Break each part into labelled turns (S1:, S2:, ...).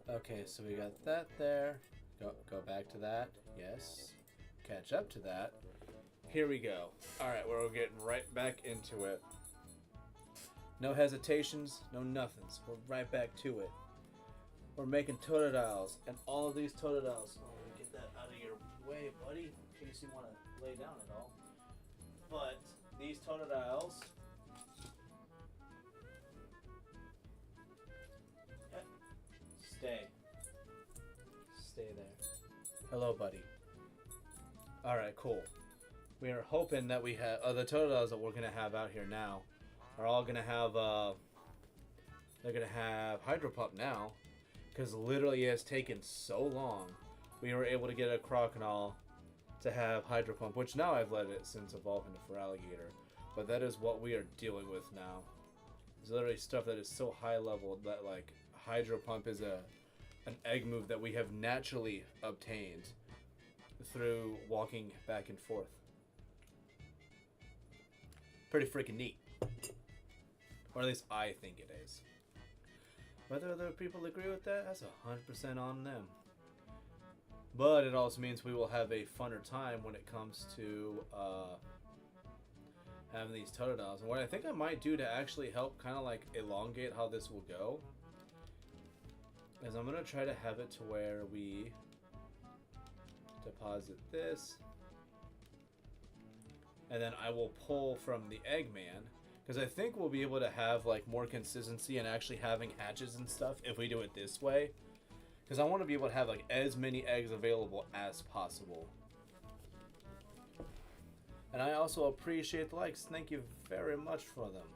S1: Okay, so we got that there. Go back to that. Yes. Catch up to that. Here we go. Alright, we're getting right back into it. No hesitations, no nothings. We're right back to it. We're making Totodiles, and all of these Totodiles. Oh, let me get that out of your way, buddy, in case you want to lay down at all. But these Totodiles. Yep. Stay there. Hello, buddy. Alright, cool. We are hoping that we have the Totodiles that we're gonna have out here now are all gonna have they're gonna have Hydropump now, because literally it has taken so long. We were able to get a Crocodile to have Hydropump, which now I've let it since evolving to Feraligatr, but that is what we are dealing with now. It's literally stuff that is so high level that like Hydropump is an egg move that we have naturally obtained through walking back and forth. Pretty freaking neat. Or at least I think it is. Whether other people agree with that, that's 100% on them. But it also means we will have a funner time when it comes to having these Totodiles. And what I think I might do to actually help kind of like elongate how this will go is I'm going to try to have it to where we deposit this, and then I will pull from the Eggman, because I think we'll be able to have like more consistency and actually having hatches and stuff if we do it this way, because I want to be able to have like as many eggs available as possible. And I also appreciate the likes. Thank you very much for them.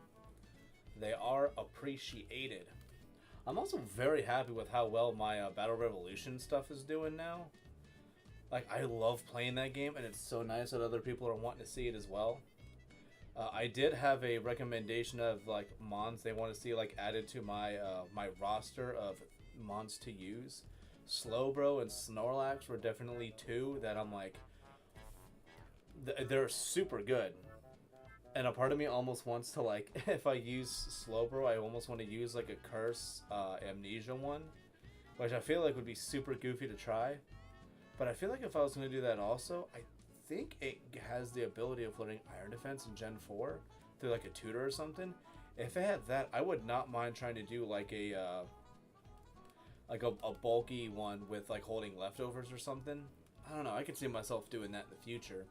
S1: They are appreciated. I'm also very happy with how well my Battle Revolution stuff is doing now. Like, I love playing that game, and it's so nice that other people are wanting to see it as well. I did have a recommendation of like mons they want to see like added to my my roster of mons to use. Slowbro and Snorlax were definitely two that I'm like, they're super good. And a part of me almost wants to like, if I use Slowbro, I almost want to use like a Curse Amnesia one, which I feel like would be super goofy to try. But I feel like if I was going to do that also, I think it has the ability of learning Iron Defense in Gen 4 through like a tutor or something. If it had that, I would not mind trying to do like a bulky one with like holding leftovers or something. I don't know. I could see myself doing that in the future.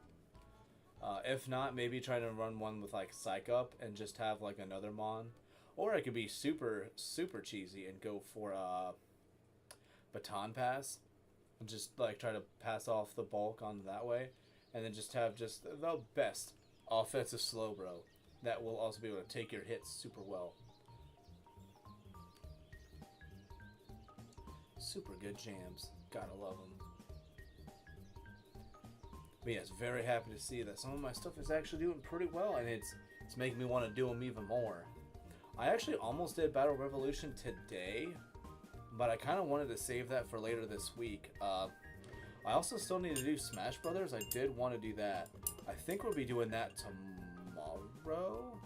S1: If not, maybe trying to run one with like Psych Up and just have like another Mon. Or I could be super, super cheesy and go for Baton Pass. And just like try to pass off the bulk on that way. And then just have just the best offensive Slowbro that will also be able to take your hits super well. Super good jams. Gotta love them. But yes, very happy to see that some of my stuff is actually doing pretty well, and it's making me want to do them even more. I actually almost did Battle Revolution today, but I kind of wanted to save that for later this week. I also still need to do Smash Brothers. I did want to do that. I think we'll be doing that tomorrow.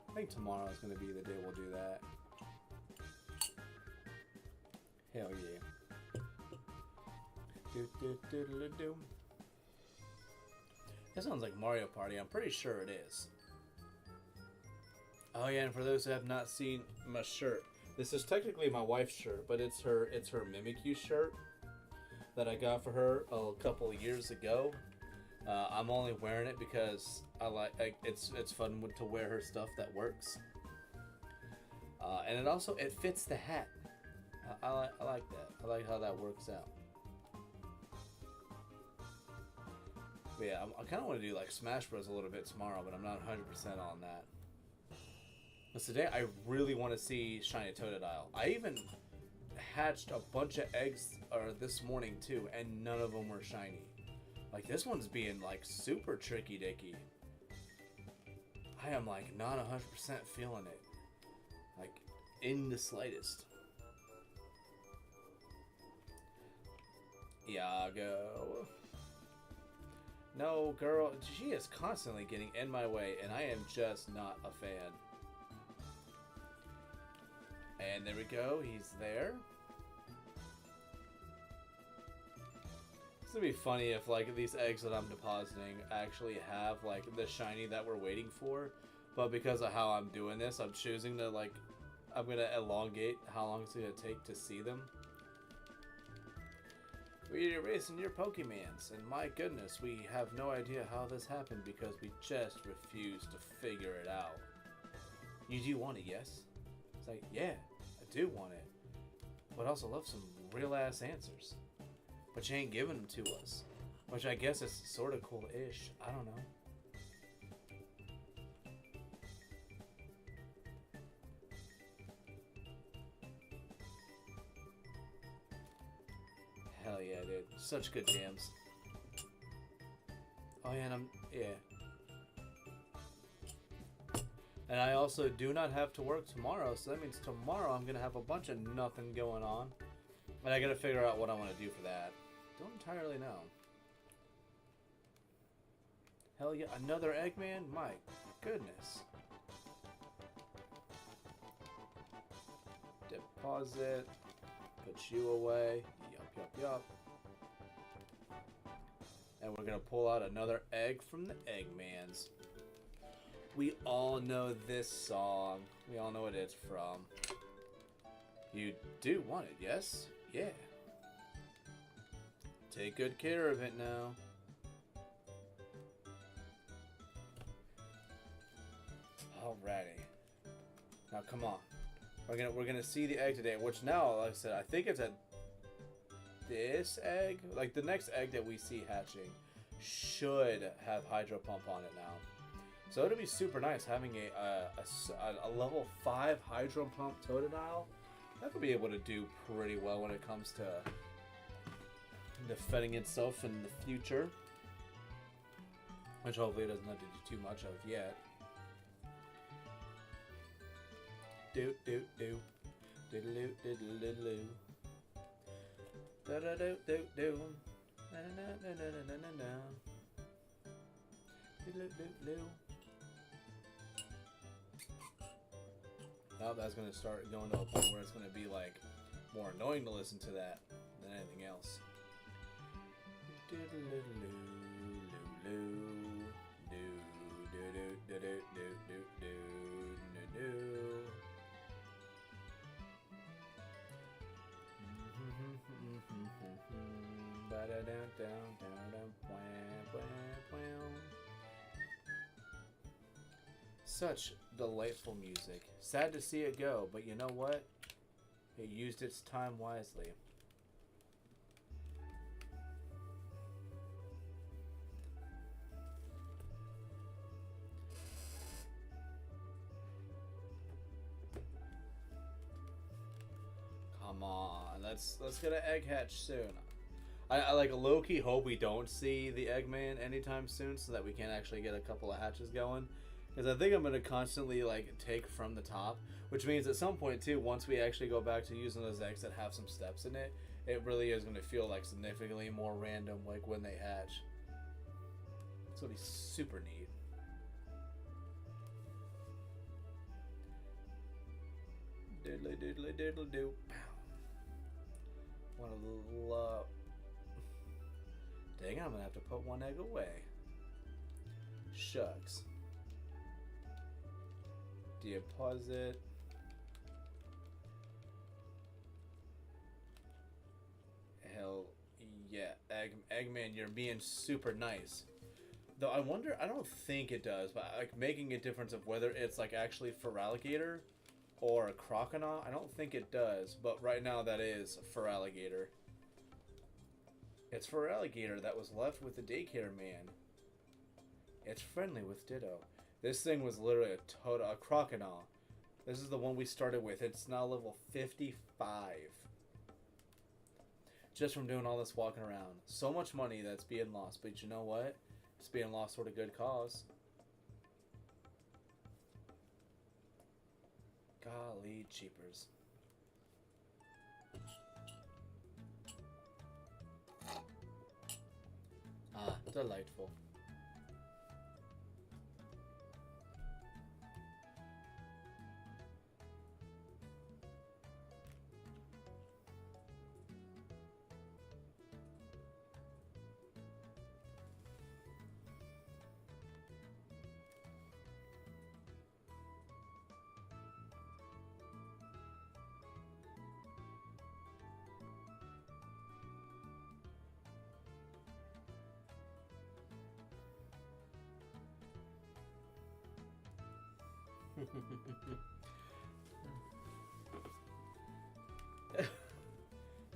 S1: I think tomorrow is going to be the day we'll do that. Hell yeah. Do, do, do, do, do. That sounds like Mario Party. I'm pretty sure it is. Oh yeah, and for those who have not seen my shirt, this is technically my wife's shirt, but it's her Mimikyu shirt that I got for her a couple of years ago. I'm only wearing it because it's fun to wear her stuff that works. And it fits the hat. I like that. I like how that works out. But yeah, I kind of want to do like Smash Bros a little bit tomorrow, but I'm not 100% on that. But today I really want to see Shiny Totodile. I even hatched a bunch of eggs this morning too, and none of them were shiny. Like this one's being like super tricky dicky. I am like not 100% feeling it, like in the slightest. Yago. No, girl, she is constantly getting in my way, and I am just not a fan. And there we go, he's there. It's gonna be funny if, like, these eggs that I'm depositing actually have, like, the shiny that we're waiting for, but because of how I'm doing this, I'm choosing to, like, I'm gonna elongate how long it's gonna take to see them. We're erasing your Pokemons, and my goodness, we have no idea how this happened because we just refuse to figure it out. You do want it, yes? It's like, yeah, I do want it. But I also love some real-ass answers. But you ain't giving them to us. Which I guess is sort of cool-ish. I don't know. Hell yeah, dude. Such good jams. Oh yeah, and And I also do not have to work tomorrow, so that means tomorrow I'm gonna have a bunch of nothing going on. And I gotta figure out what I want to do for that. Don't entirely know. Hell yeah, another Eggman? My goodness. Deposit. Put you away. Yup. And we're gonna pull out another egg from the Eggmans. We all know this song. We all know what it's from. You do want it, yes? Yeah. Take good care of it now. Alrighty. Now come on. We're gonna see the egg today, which now, like I said, I think it's at this egg. Like the next egg that we see hatching should have Hydropump on it now. So it'll be super nice having a level 5 defending itself in the future, which hopefully it doesn't have to do too much of yet. Do do do, diddle do diddle diddle da da do do do, na na na na na na na, diddle do do. Now that's gonna start going to a point where it's gonna be like more annoying to listen to that than anything else. Such delightful music. Sad to see it go, but you know what? It used its time wisely. Come on, let's get an egg hatch soon. I like low-key hope we don't see the Eggman anytime soon, so that we can actually get a couple of hatches going. Because I think I'm gonna constantly like take from the top, which means at some point too, once we actually go back to using those eggs that have some steps in it, it really is gonna feel like significantly more random, like when they hatch. It's gonna be super neat. Diddly diddly diddle do. Want a little. Dang, I'm gonna have to put one egg away. Shucks. Deposit. Hell yeah, Eggman, you're being super nice. Though I wonder, I don't think it does, but like making a difference of whether it's like actually Feraligatr or a Croconaw, I don't think it does. But right now that is Feraligatr. It's Feraligatr that was left with the daycare man. It's friendly with Ditto. This thing was literally a Croconaw. This is the one we started with. It's now level 55. Just from doing all this walking around. So much money that's being lost. But you know what? It's being lost for a good cause. Golly cheapers. Ah, delightful.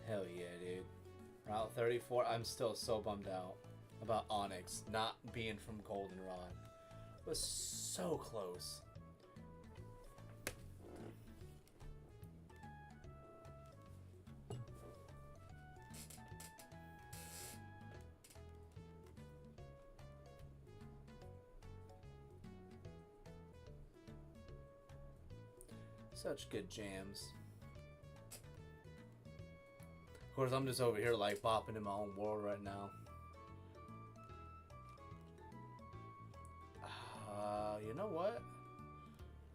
S1: Hell yeah, dude. Route 34, I'm still so bummed out about Onyx not being from Goldenrod. It was so close. Such good jams. Of course, I'm just over here like bopping in my own world right now. You know what?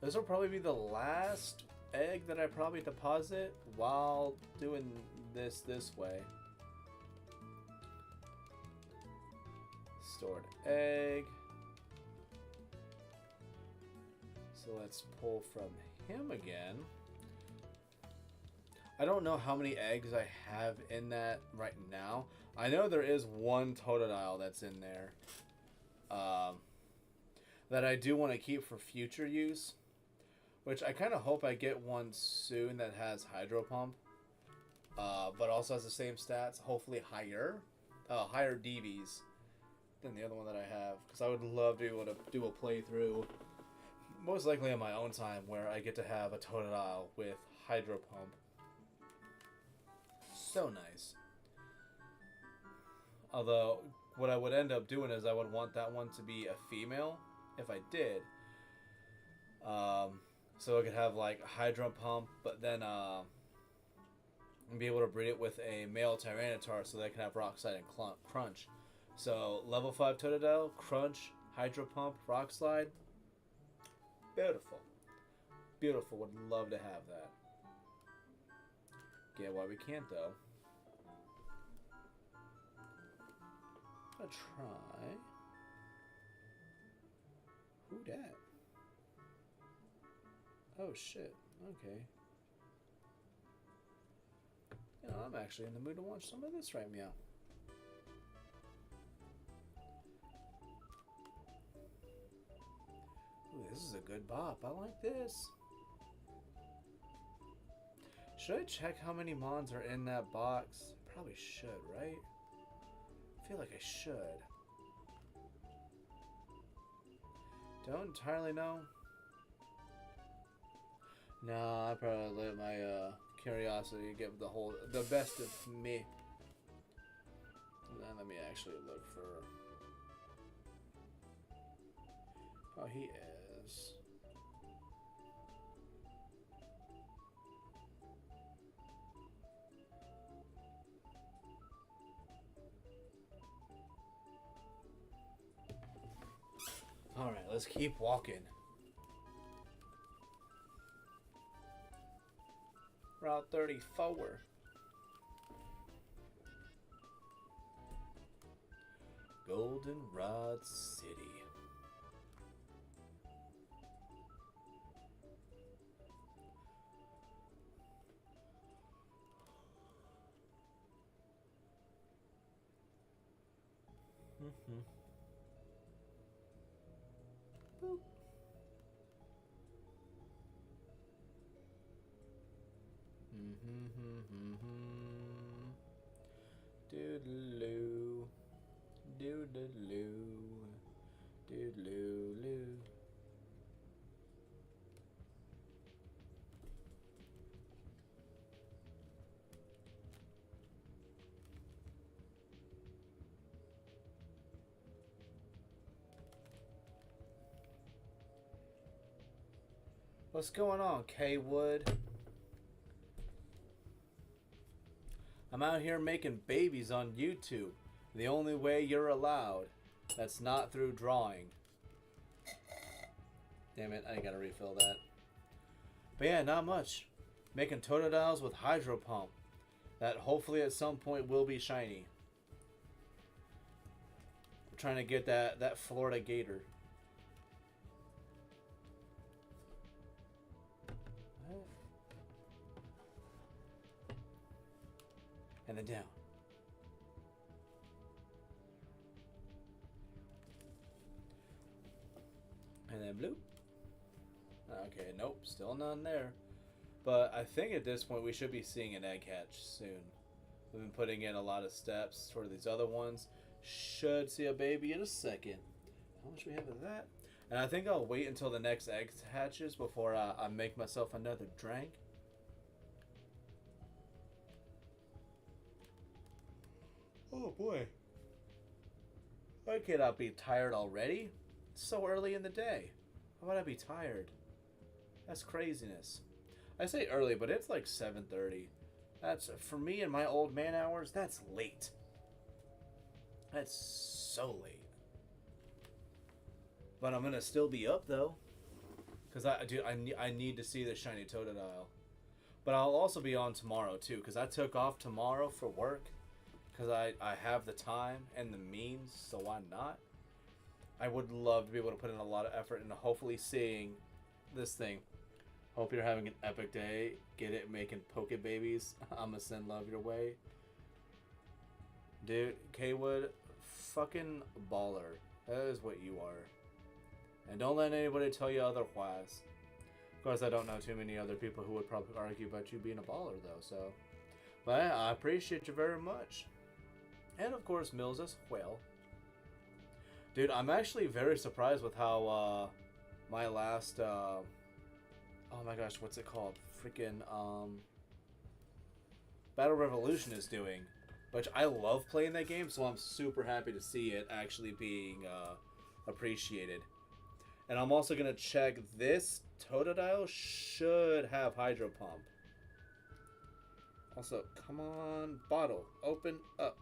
S1: This will probably be the last egg that I probably deposit while doing this way. Stored egg. So let's pull from him again. I don't know how many eggs I have in that right now. I know there is one Totodile that's in there that I do want to keep for future use, which I kind of hope I get one soon that has Hydropump, but also has the same stats, hopefully higher DVs than the other one that I have, because I would love to be able to do a playthrough, most likely on my own time, where I get to have a Totodile with Hydropump. So nice. Although, what I would end up doing is I would want that one to be a female, if I did. So I could have like a Hydropump, but then be able to breed it with a male Tyranitar so they can have Rock Slide and Crunch. So level 5 Totodile, Crunch, Hydropump, Rock Slide. Beautiful. Beautiful. Would love to have that. Get why we can't though. I'll try. Who dat? Oh shit. Okay. You know, I'm actually in the mood to watch some of this right meow. Ooh, this is a good bop. I like this. Should I check how many mons are in that box? Probably should, right? I feel like I should. Don't entirely know. No, I probably let my curiosity get the best of me. And then let me actually look for how he is. Alright, let's keep walking. Route 34. Goldenrod City. Boop. Doodaloo, doodaloo, doodaloo. What's going on, K-Wood? I'm out here making babies on YouTube. The only way you're allowed. That's not through drawing. Damn it, I gotta refill that. But yeah, not much. Making Totodiles with Hydropump. That hopefully at some point will be shiny. I'm trying to get that Florida Gator. And then down. And then blue. Okay, nope, still none there. But I think at this point we should be seeing an egg hatch soon. We've been putting in a lot of steps toward these other ones. Should see a baby in a second. How much we have of that? And I think I'll wait until the next egg hatches before I make myself another drink. Oh boy. I cannot be tired already. It's so early in the day. How would I be tired? That's craziness. I say early, but it's like 7:30. That's, for me in my old man hours, that's late. That's so late. But I'm gonna still be up though. Because I need to see the shiny Totodile. But I'll also be on tomorrow too, because I took off tomorrow for work. Because I have the time and the means, so why not? I would love to be able to put in a lot of effort into hopefully seeing this thing. Hope you're having an epic day. Get it making Poke Babies. I'm gonna send love your way. Dude, K-Wood, fucking baller. That is what you are. And don't let anybody tell you otherwise. Of course, I don't know too many other people who would probably argue about you being a baller, though, so. But I appreciate you very much. And, of course, Mills as well. Dude, I'm actually very surprised with how my last... oh my gosh, what's it called? Freaking Battle Revolution is doing. which I love playing that game, so I'm super happy to see it actually being appreciated. And I'm also going to check this Totodile should have Hydropump. Also, come on, bottle, open up.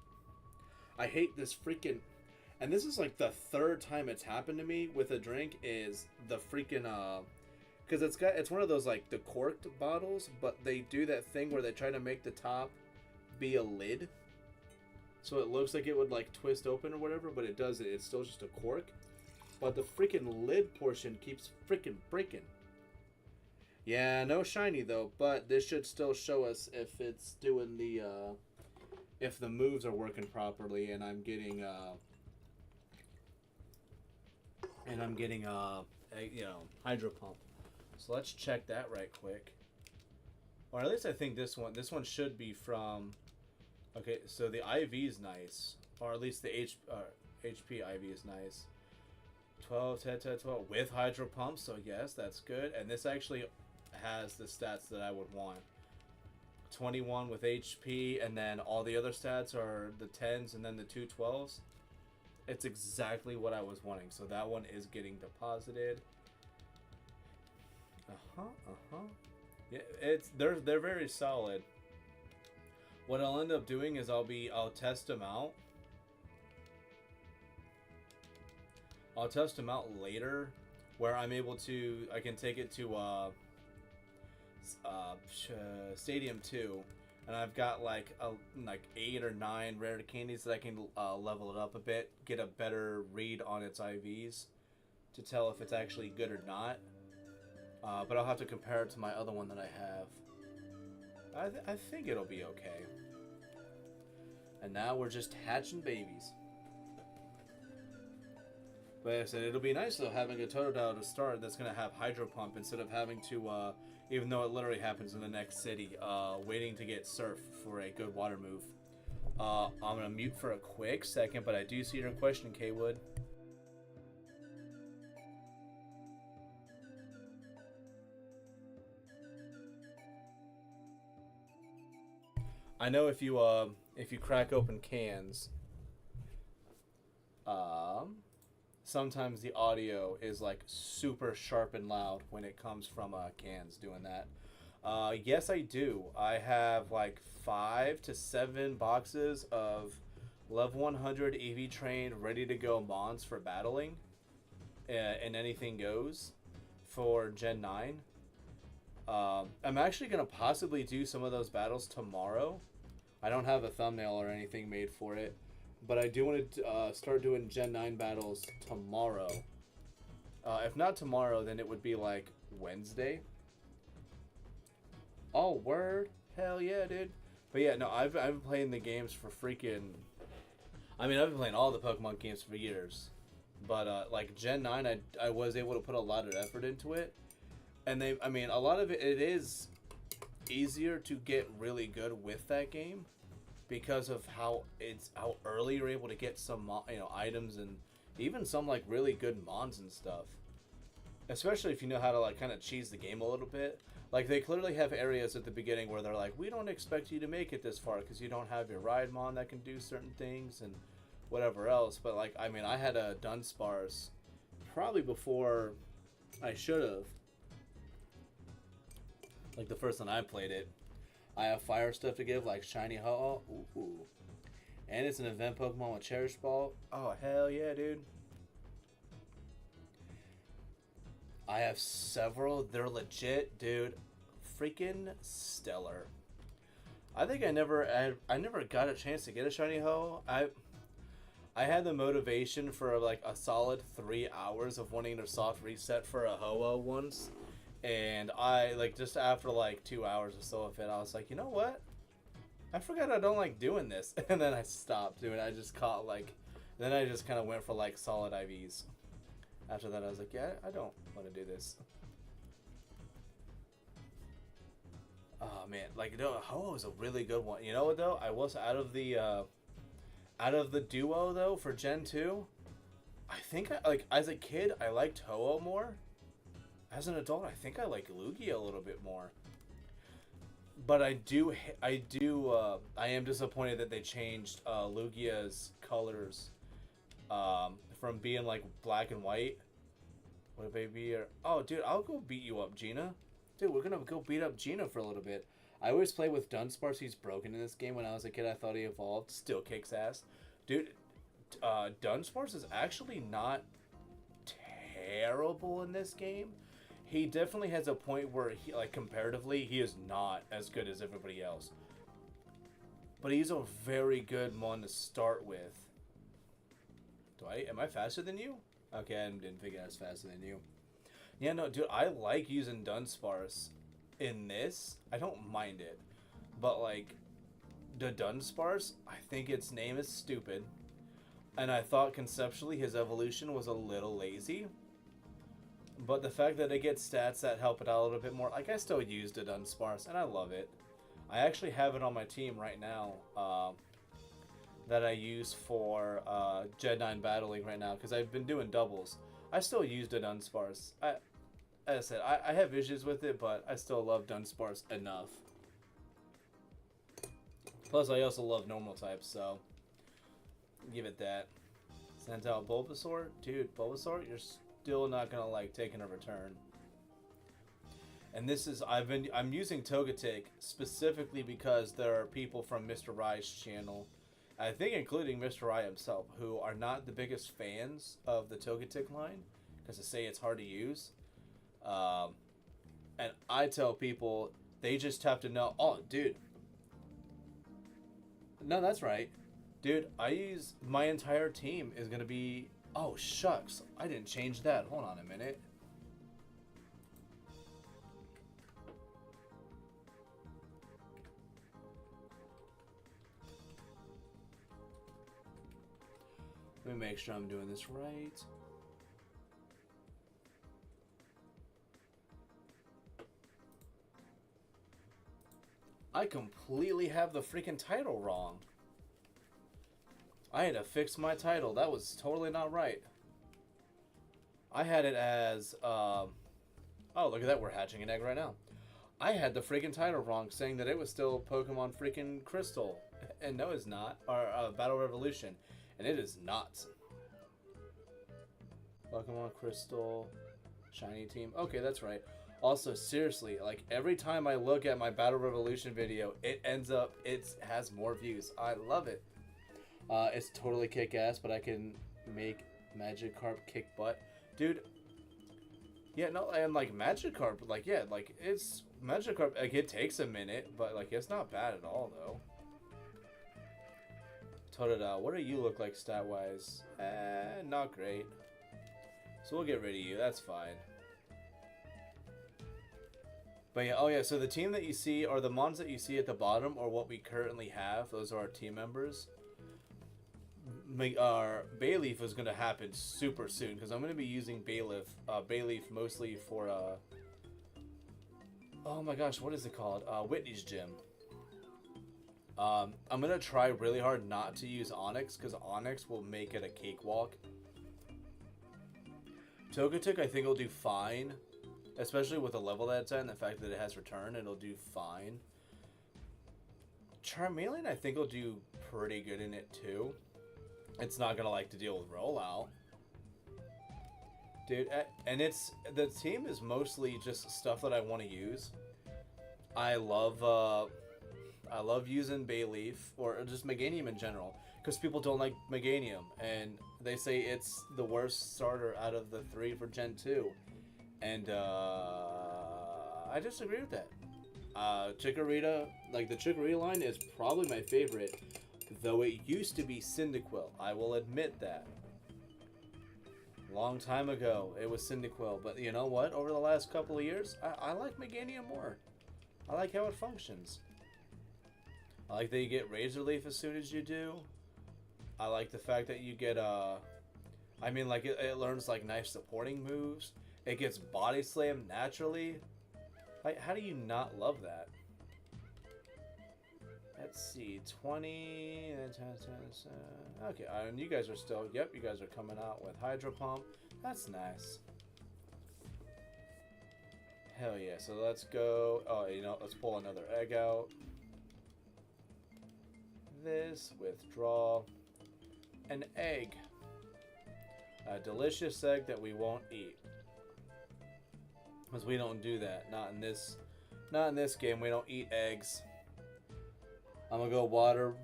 S1: I hate this freaking... And this is like the third time it's happened to me with a drink is the freaking... Because it's one of those like the corked bottles, but they do that thing where they try to make the top be a lid. So it looks like it would like twist open or whatever, but it doesn't. It's still just a cork. But the freaking lid portion keeps freaking breaking. Yeah, no shiny though, but this should still show us if it's doing the, if the moves are working properly and I'm getting, you know, Hydropump. So let's check that right quick. Or at least I think this one should be from, okay, so the IV is nice. Or at least the HP IV is nice. 12, 10, 10, 12 with Hydropump, so yes, that's good. And this actually has the stats that I would want. 21 with HP, and then all the other stats are the 10s and then the 2 12s. It's exactly what I was wanting. So that one is getting deposited. Yeah, they're very solid. What I'll end up doing is I'll test them out. I'll test them out later, where I can take it to Stadium 2, and I've got like 8 or 9 rare candies that I can level it up a bit, get a better read on its IVs to tell if it's actually good or not. But I'll have to compare it to my other one that I have. I think it'll be okay. And now we're just hatching babies. But like I said, it'll be nice though having a Totodile to start that's going to have Hydropump instead of having to, even though it literally happens in the next city, waiting to get Surf for a good water move. I'm going to mute for a quick second, but I do see your question, K-Wood. I know if you crack open cans, sometimes the audio is like super sharp and loud when it comes from cans doing that. Yes, I do. I have like 5 to 7 boxes of level 100 EV trained, ready to go mons for battling, and anything goes for Gen 9. I'm actually gonna possibly do some of those battles tomorrow. I don't have a thumbnail or anything made for it, but I do want to start doing Gen 9 battles tomorrow. If not tomorrow, then it would be like Wednesday. Oh, word. Hell yeah, dude. But yeah, no, I've been playing the games for freaking... I mean, I've been playing all the Pokemon games for years. But like Gen 9, I was able to put a lot of effort into it. And a lot of it is easier to get really good with that game because of how early you're able to get some items and even some like really good mons and stuff, especially if you know how to like kind of cheese the game a little bit. Like they clearly have areas at the beginning where they're like, we don't expect you to make it this far because you don't have your ride mon that can do certain things and whatever else. But like I had a Dunsparce probably before I should have. Like the first time I played it, I have fire stuff to give like Shiny Ho-Oh. Ooh. And it's an event Pokemon with Cherish Ball. Oh, hell yeah, dude. I have several. They're legit, dude. Freaking stellar. I think I never got a chance to get a Shiny Ho-Oh. I had the motivation for like a solid 3 hours of wanting to soft reset for a Ho-Oh once. And I, like, just after, like, 2 hours or so of it, I was like, you know what? I forgot I don't like doing this. And then I stopped doing it. I just caught, like, then I just kind of went for, like, solid IVs. After that, I was like, yeah, I don't want to do this. Oh, man. Like, no, Ho-Oh is a really good one. You know what, though? I was out of the duo, though, for Gen 2. I think, as a kid, I liked Ho-Oh more. As an adult, I think I like Lugia a little bit more. But I am disappointed that they changed Lugia's colors from being like black and white. What baby? Oh, dude, I'll go beat you up, Gina. Dude, we're gonna go beat up Gina for a little bit. I always play with Dunsparce. He's broken in this game. When I was a kid, I thought he evolved. Still kicks ass. Dude, Dunsparce is actually not terrible in this game. He definitely has a point where, he, like, comparatively, he is not as good as everybody else. But he's a very good one to start with. Am I faster than you? Okay, I didn't think I was faster than you. Yeah, no, dude, I like using Dunsparce in this. I don't mind it. But, like, the Dunsparce, I think its name is stupid. And I thought conceptually his evolution was a little lazy. But the fact that it gets stats that help it out a little bit more, like, I still used a Dunsparce, and I love it. I actually have it on my team right now, that I use for Jed 9 battling right now, because I've been doing doubles. I still used a Dunsparce. As I said, I have issues with it, but I still love Dunsparce enough. Plus, I also love normal types, so give it that. Sent out Bulbasaur? Dude, Bulbasaur, you're still not gonna like taking a return. And this is I'm using Togetic specifically because there are people from Mr. Rye's channel, I think including Mr. Rye himself, who are not the biggest fans of the Togetic line because they say it's hard to use. And I tell people they just have to know. Oh, dude. No, that's right, dude. I use my entire team is gonna be. Oh shucks, I didn't change that. Hold on a minute. Let me make sure I'm doing this right. I completely have the freaking title wrong. I had to fix my title. That was totally not right. I had it as, oh, look at that. We're hatching an egg right now. I had the freaking title wrong, saying that it was still Pokemon freaking Crystal. And no, it's not. Or Battle Revolution. And it is not. Pokemon Crystal, Shiny Team. Okay, that's right. Also, seriously, like, every time I look at my Battle Revolution video, it has more views. I love it. It's totally kick-ass, but I can make Magikarp kick butt. Dude, yeah, no, and, like, Magikarp, like, yeah, like, it's, Magikarp, like, it takes a minute, but, like, it's not bad at all, though. Totodile, what do you look like stat-wise? Not great. So we'll get rid of you, that's fine. But yeah, oh yeah, so the team that you see, or the mons that you see at the bottom, are what we currently have. Those are our team members. Our Bayleaf is going to happen super soon, because I'm going to be using Bayleaf mostly for, oh my gosh, what is it called? Whitney's Gym. I'm going to try really hard not to use Onyx, because Onyx will make it a cakewalk. Togetic, I think, will do fine. Especially with the level that it's at and the fact that it has return, it'll do fine. Charmeleon, I think, will do pretty good in it, too. It's not going to like to deal with rollout. Dude, and the team is mostly just stuff that I want to use. I love using Bayleaf, or just Meganium in general, because people don't like Meganium, and they say it's the worst starter out of the 3 for Gen 2. And, I disagree with that. Chikorita, like, the Chikorita line is probably my favorite, though it used to be Cyndaquil. I will admit that. Long time ago, it was Cyndaquil. But you know what? Over the last couple of years, I like Meganium more. I like how it functions. I like that you get Razor Leaf as soon as you do. I like the fact that you get, I mean, like, it learns, like, nice supporting moves. It gets Body Slam naturally. Like, how do you not love that? Let's see, 20. Okay, and you guys are still. Yep, you guys are coming out with Hydropump. That's nice. Hell yeah. So let's go. Oh, you know, let's pull another egg out. This, withdraw. An egg. A delicious egg that we won't eat. Because we don't do that. Not in this game. We don't eat eggs. I'm gonna go water.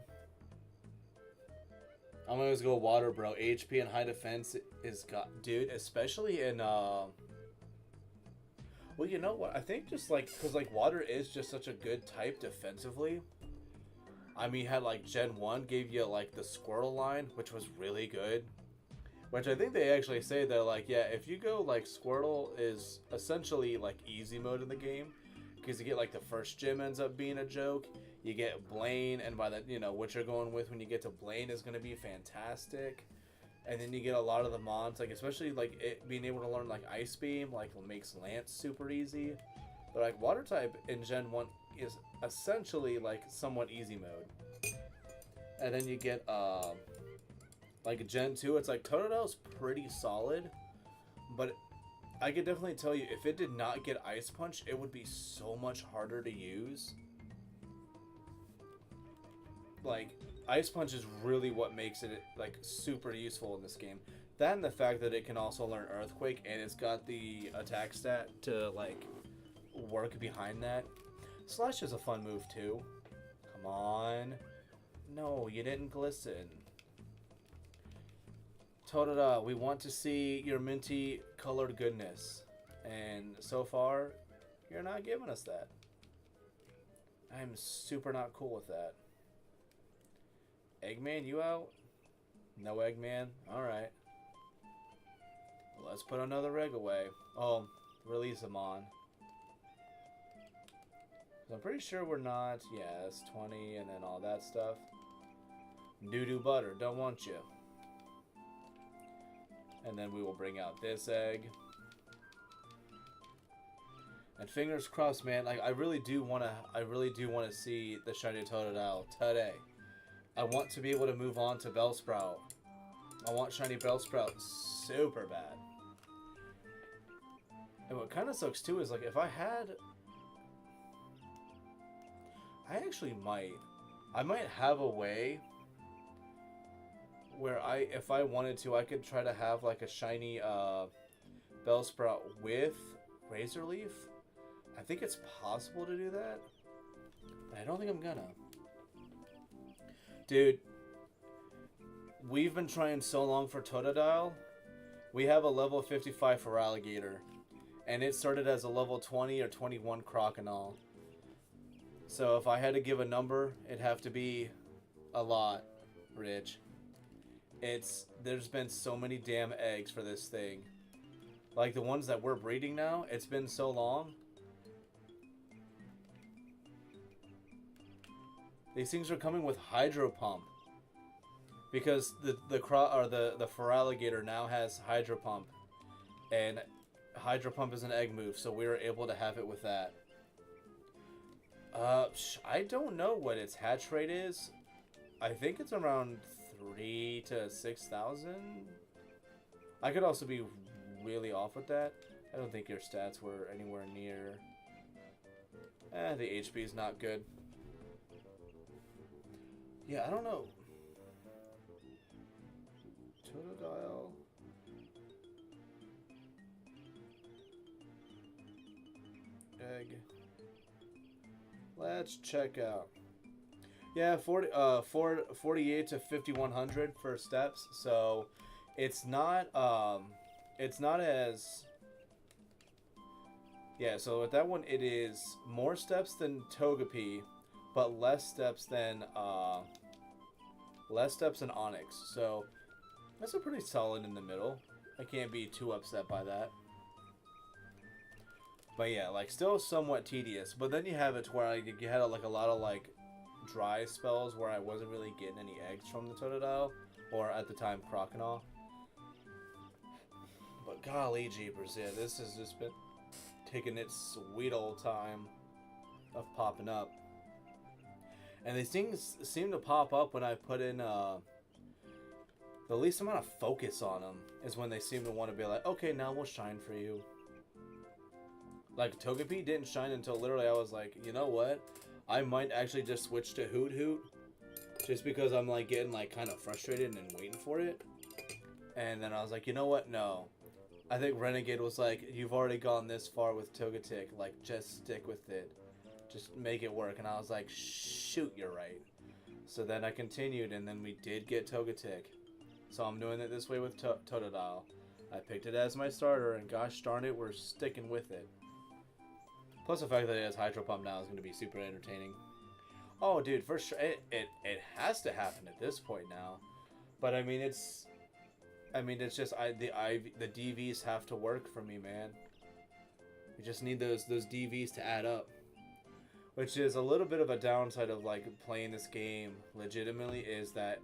S1: I'm gonna just go water, bro. HP and high defense is got, dude. Especially in well, you know what? I think just like because like water is just such a good type defensively. I mean, you had like Gen 1 gave you like the Squirtle line, which was really good. Which I think they actually say that like, yeah, if you go like Squirtle is essentially like easy mode in the game. Because you get like the first gym ends up being a joke. You get Blaine, and by that, you know, what you're going with when you get to Blaine is going to be fantastic. And then you get a lot of the mods, like especially like it being able to learn like Ice Beam, like makes Lance super easy. But like Water type in Gen 1 is essentially like somewhat easy mode. And then you get like Gen 2, it's like Totodile's pretty solid, but I could definitely tell you if it did not get Ice Punch, it would be so much harder to use. Like, Ice Punch is really what makes it like super useful in this game. That and the fact that it can also learn Earthquake and it's got the attack stat to like work behind that. Slash is a fun move too. Come on. No, you didn't glisten. Totodile, we want to see your minty colored goodness. And so far, you're not giving us that. I'm super not cool with that. Eggman, you out? No Eggman? Alright. Let's put another egg away. Oh, release him on. I'm pretty sure we're not... Yeah, it's 20 and then all that stuff. Doo-doo butter, don't want you. And then we will bring out this egg. And fingers crossed, man. Like I really do want to see the shiny Totodile today. I want to be able to move on to Bellsprout. I want shiny Bellsprout super bad. And what kind of sucks too is like if I had, I actually might. I might have a way where if I wanted to, I could try to have like a shiny Bellsprout with Razor Leaf. I think it's possible to do that, but I don't think I'm gonna. Dude, we've been trying so long for Totodile. We have a level 55 for Alligator, and it started as a level 20 or 21 Croconaw. So if I had to give a number, it'd have to be a lot, Rich. There's been so many damn eggs for this thing. Like the ones that we're breeding now, it's been so long. These things are coming with Hydropump. Because the Feraligatr now has Hydropump. And Hydropump is an egg move, so we were able to have it with that. I don't know what its hatch rate is. I think it's around 3 to 6,000. I could also be really off with that. I don't think your stats were anywhere near. The HP is not good. Yeah, I don't know. Totodile. Egg. Let's check out. Yeah, 48 to 5100 for steps. So it's not as, yeah, so with that one it is more steps than Togepi, but less steps than Onyx. So that's a pretty solid in the middle. I can't be too upset by that. But yeah, like still somewhat tedious. But then you have it to where you had like a lot of like dry spells where I wasn't really getting any eggs from the Totodile, or at the time Croconaw. But golly jeepers, yeah, this has just been taking its sweet old time of popping up. And these things seem to pop up when I put in the least amount of focus on them is when they seem to want to be like, okay, now we'll shine for you. Like, Togepi didn't shine until literally I was like, you know what? I might actually just switch to Hoot Hoot. Just because I'm, like, getting, like, kind of frustrated and waiting for it. And then I was like, you know what? No. I think Renegade was like, you've already gone this far with Togetic. Like, just stick with it. Just make it work. And I was like, shoot, you're right. So then I continued, and then we did get Togetic. So I'm doing it this way with Totodile. I picked it as my starter, and gosh darn it, we're sticking with it. Plus the fact that it has Hydropump now is going to be super entertaining. Oh, dude, for sure, it has to happen at this point now. But I mean, it's just the DVs have to work for me, man. You just need those DVs to add up, which is a little bit of a downside of like playing this game legitimately, is that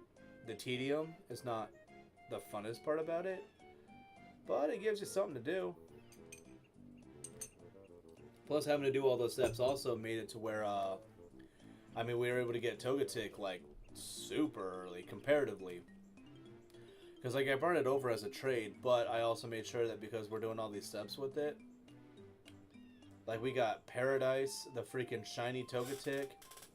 S1: the tedium is not the funnest part about it, but it gives you something to do. Plus, having to do all those steps also made it to where, I mean, we were able to get Togetic, like, super early, comparatively. Because, like, I brought it over as a trade, but I also made sure that because we're doing all these steps with it, like, we got Paradise, the freaking shiny Togetic,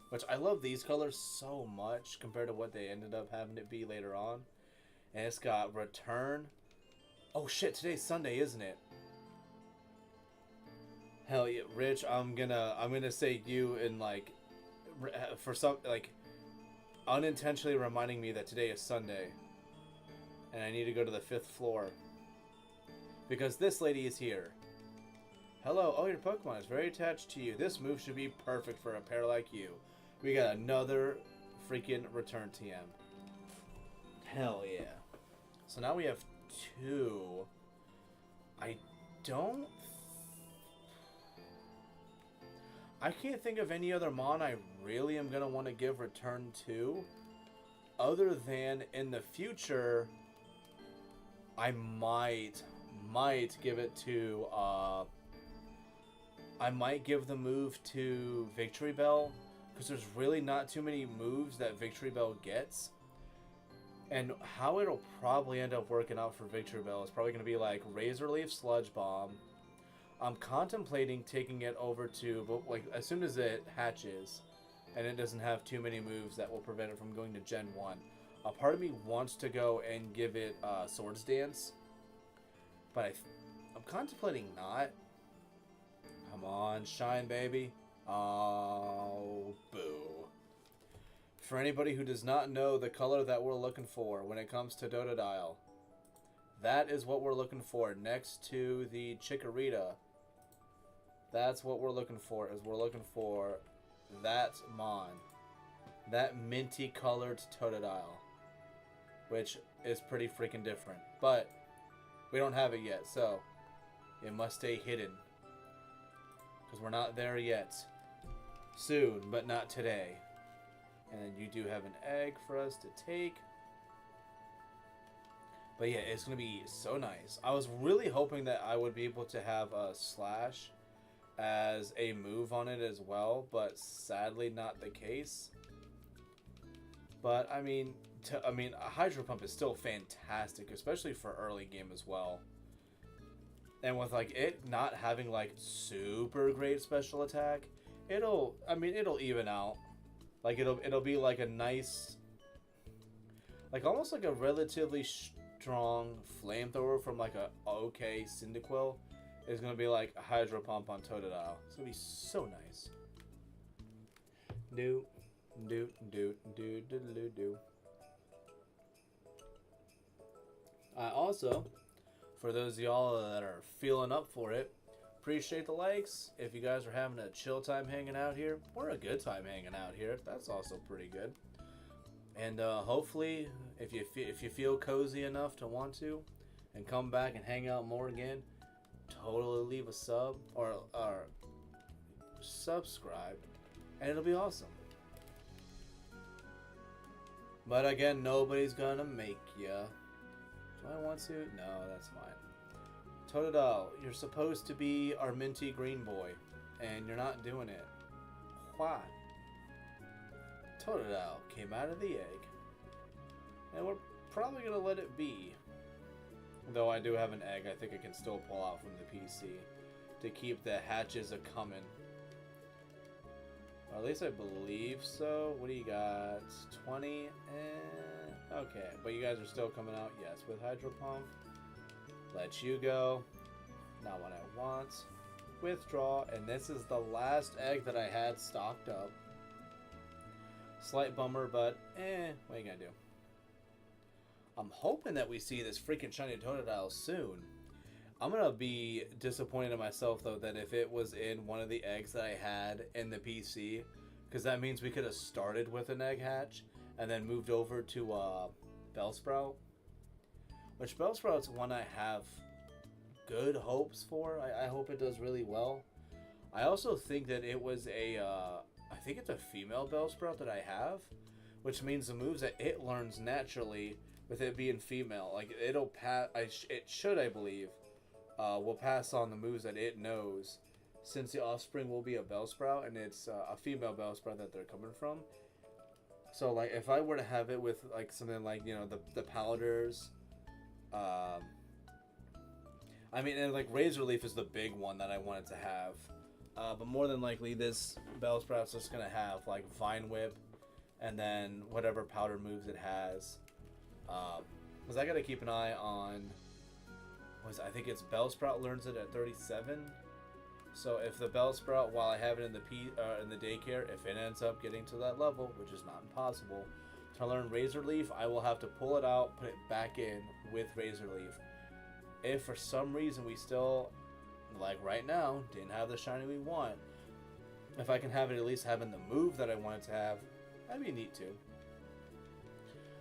S1: which I love these colors so much compared to what they ended up having it be later on. And it's got Return. Oh, shit, today's Sunday, isn't it? Hell yeah, Rich, I'm gonna say you and like for some like unintentionally reminding me that today is Sunday and I need to go to the 5th floor because this lady is here. Hello, oh, your Pokemon is very attached to you. This move should be perfect for a pair like you. We got another freaking Return TM. Hell yeah. So now we have 2. I can't think of any other Mon I really am going to want to give Return to, other than in the future, I might give it to, I might give the move to Victory Bell, because there's really not too many moves that Victory Bell gets. And how it'll probably end up working out for Victory Bell is probably going to be like Razor Leaf, Sludge Bomb. I'm contemplating taking it over to, but like as soon as it hatches, and it doesn't have too many moves that will prevent it from going to Gen 1. A part of me wants to go and give it Swords Dance, but I'm contemplating not. Come on, shine, baby. Oh, boo. For anybody who does not know the color that we're looking for when it comes to Totodile, that is what we're looking for next to the Chikorita. That's what we're looking for, is we're looking for that Mon. That minty colored Totodile. Which is pretty freaking different. But we don't have it yet, so it must stay hidden. Because we're not there yet. Soon, but not today. And then you do have an egg for us to take. But yeah, it's going to be so nice. I was really hoping that I would be able to have a Slash as a move on it as well, but sadly not the case. But I mean, a Hydropump is still fantastic, especially for early game as well. And with like it not having like super great special attack, it'll even out. Like it'll be like a nice, like almost like a relatively strong flamethrower from like a okay Cyndaquil is gonna be like a Hydropump on Totodile. It's gonna be so nice. Do. I also, for those of y'all that are feeling up for it, appreciate the likes. If you guys are having a chill time hanging out here, or a good time hanging out here, that's also pretty good. And hopefully, if you feel cozy enough to want to, and come back and hang out more again, totally leave a sub or subscribe, and it'll be awesome. But again, nobody's gonna make ya. Do I want to? No, that's fine. Totodile, you're supposed to be our minty green boy, and you're not doing it. Why? Totodile came out of the egg, and we're probably gonna let it be. Though I do have an egg, I think I can still pull out from the PC. to keep the hatches a-coming. Or at least I believe so. What do you got? 20? Okay, but you guys are still coming out. Yes, with Hydropump. Let you go. Not what I want. Withdraw. And this is the last egg that I had stocked up. Slight bummer, but what are you gonna do? I'm hoping that we see this freaking shiny Totodile soon. I'm gonna be disappointed in myself though that if it was in one of the eggs that I had in the PC, because that means we could have started with an egg hatch and then moved over to Bellsprout. Which Bellsprout's one I have good hopes for. I hope it does really well. I also think that it was I think it's a female Bellsprout that I have, which means the moves that it learns naturally with it being female, like it'll pass. It should, I believe, will pass on the moves that it knows, since the offspring will be a Bellsprout and it's a female Bellsprout that they're coming from. So like if I were to have it with like something like, you know, the Powders, I mean, and like Razor Leaf is the big one that I wanted to have. But more than likely, this Bellsprout's just going to have, like, Vine Whip, and then whatever powder moves it has. Because I got to keep an eye on, I think it's Bellsprout learns it at 37. So if the Bellsprout, while I have it in the daycare, if it ends up getting to that level, which is not impossible, to learn Razor Leaf, I will have to pull it out, put it back in with Razor Leaf. If for some reason we still, like right now, didn't have the shiny we want, if I can have it at least having the move that I wanted to have, that'd be neat too.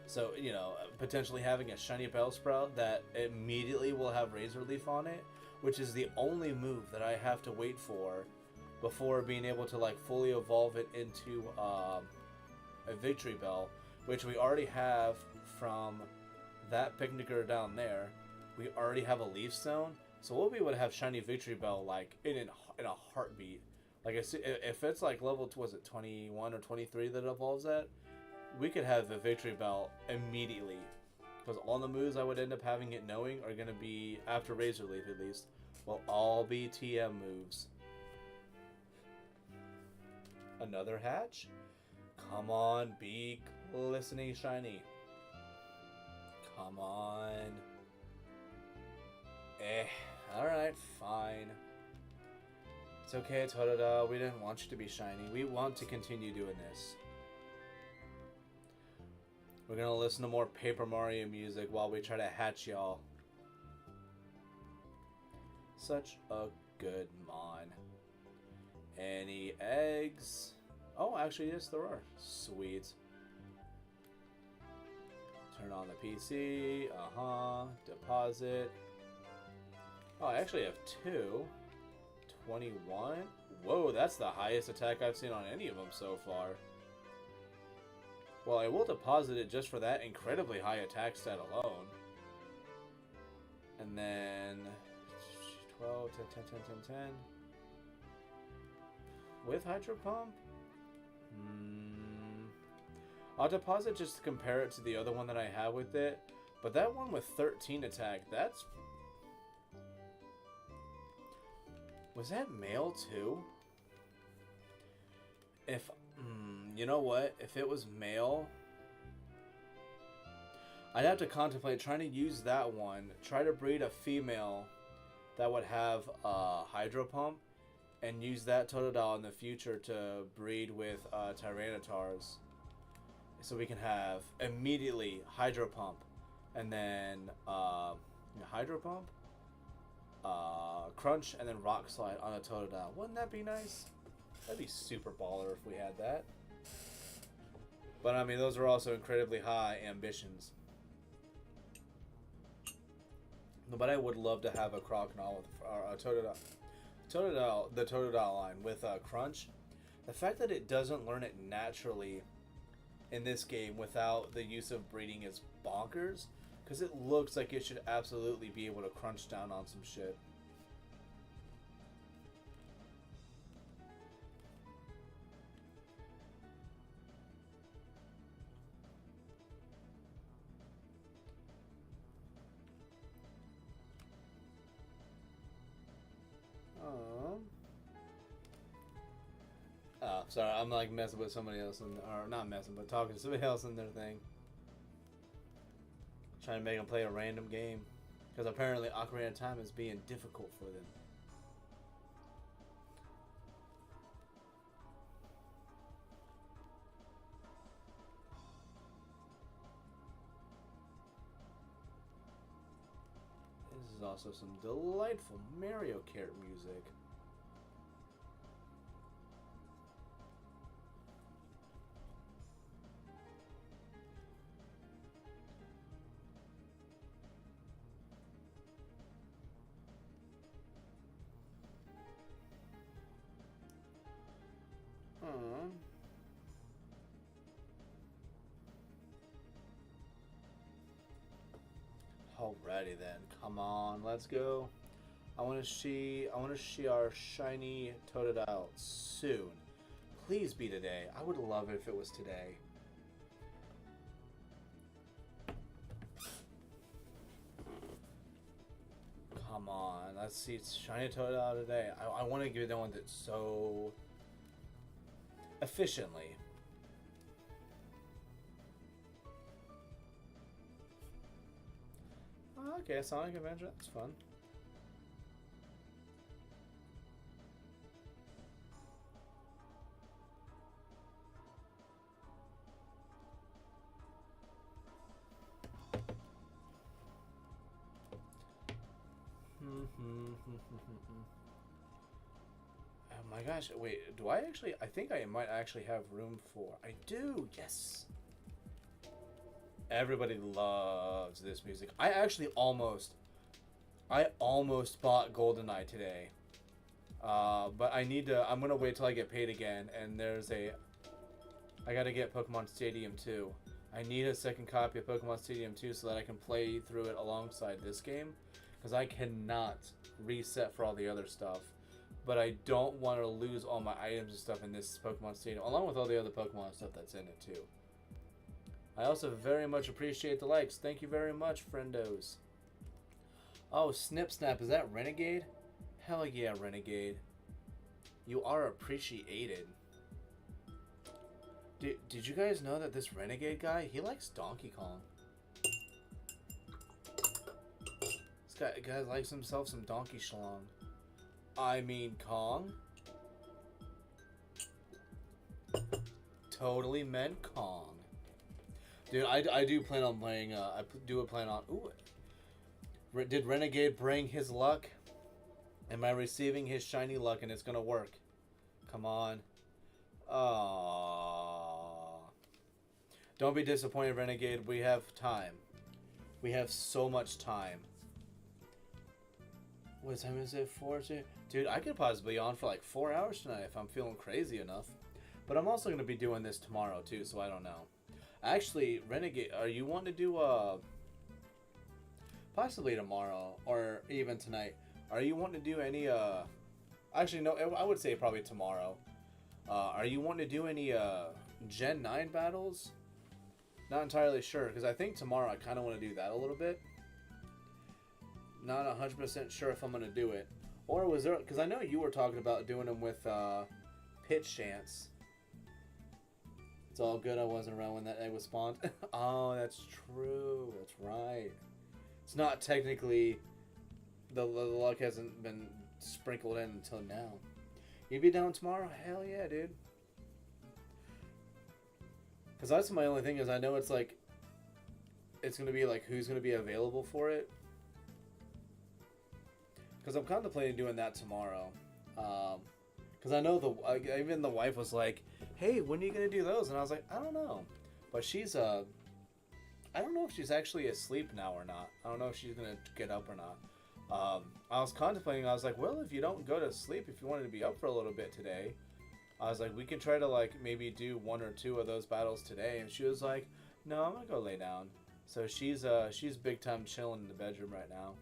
S1: So, you know, potentially having a shiny Bellsprout that immediately will have Razor Leaf on it, which is the only move that I have to wait for before being able to like fully evolve it into a Victory Bell, which we already have from that picnicker down there. We already have a Leaf Stone. So we'll be able to have shiny Victory Bell like in a heartbeat. Like if it's like level, was it 21 or 23 that it evolves at, we could have the Victory Bell immediately. Because all the moves I would end up having it knowing are going to be, after Razor Leaf at least, will all be TM moves. Another hatch? Come on, be glistening shiny. Come on. Alright, fine. It's okay, Totodile. We didn't want you to be shiny. We want to continue doing this. We're gonna listen to more Paper Mario music while we try to hatch y'all. Such a good mon. Any eggs? Oh, actually, yes, there are. Sweet. Turn on the PC. Deposit. Oh, I actually have 2. 21? Whoa, that's the highest attack I've seen on any of them so far. Well, I will deposit it just for that incredibly high attack stat alone. And then 12, 10, 10, 10, 10, 10. With Hydropump? I'll deposit just to compare it to the other one that I have with it. But that one with 13 attack, that's... Was that male too? If, you know what? If it was male, I'd have to contemplate trying to use that one. Try to breed a female that would have a Hydropump, and use that Totodile in the future to breed with Tyrannotars. So we can have immediately Hydropump, and then Hydropump, Crunch, and then Rock Slide on a Totodile. Wouldn't that be nice? That'd be super baller if we had that. But I mean, those are also incredibly high ambitions. But I would love to have a Crocodile with a Totodile, the Totodile line with Crunch. The fact that it doesn't learn it naturally in this game without the use of breeding is bonkers. Because it looks like it should absolutely be able to crunch down on some shit. Oh. Sorry, I'm like messing with somebody else, or not messing, but talking to somebody else in their thing. Trying to make them play a random game. Because apparently Ocarina of Time is being difficult for them. This is also some delightful Mario Kart music. Alrighty then, come on, let's go. I want to see our shiny Totodile soon. Please be today. I would love it if it was today. Come on, let's see shiny Totodile today. I want to get the one that's so efficiently. Okay, Sonic Adventure, that's fun. Oh my gosh, wait, do I actually, I think I might actually have room for, I do, yes. Everybody loves this music. I almost bought GoldenEye today. But I need to, I'm going to wait till I get paid again. And I got to get Pokemon Stadium 2. I need a second copy of Pokemon Stadium 2 so that I can play through it alongside this game. Because I cannot reset for all the other stuff. But I don't want to lose all my items and stuff in this Pokemon Stadium. Along with all the other Pokemon stuff that's in it too. I also very much appreciate the likes. Thank you very much, friendos. Oh, Snip Snap, is that Renegade? Hell yeah, Renegade. You are appreciated. Did you guys know that this Renegade guy, he likes Donkey Kong? This guy likes himself some Donkey Schlong. I mean Kong. Totally meant Kong. Dude, I do plan on playing, I do plan on, ooh. Did Renegade bring his luck? Am I receiving his shiny luck and it's gonna work? Come on. Aww. Don't be disappointed, Renegade. We have time. We have so much time. What time is it? 4? Dude, I could possibly be on for like 4 hours tonight if I'm feeling crazy enough. But I'm also gonna be doing this tomorrow too, so I don't know. Actually, Renegade, are you wanting to do, possibly tomorrow, or even tonight, are you wanting to do any, actually, no, I would say probably tomorrow. Are you wanting to do any, Gen 9 battles? Not entirely sure, because I think tomorrow I kind of want to do that a little bit. Not 100% sure if I'm going to do it. Or was there, because I know you were talking about doing them with, Pitch Chance. It's all good. I wasn't around when that egg was spawned. Oh, that's true. That's right. It's not technically... The luck hasn't been sprinkled in until now. You be down tomorrow? Hell yeah, dude. Because that's my only thing is I know it's like... It's going to be like who's going to be available for it. Because I'm contemplating doing that tomorrow. Because I know even the wife was like, hey, when are you going to do those? And I was like, I don't know. But she's, I don't know if she's actually asleep now or not. I don't know if she's going to get up or not. I was contemplating, I was like, well, if you don't go to sleep, if you wanted to be up for a little bit today, I was like, we could try to, like, maybe do 1 or 2 of those battles today. And she was like, no, I'm going to go lay down. So she's big time chilling in the bedroom right now.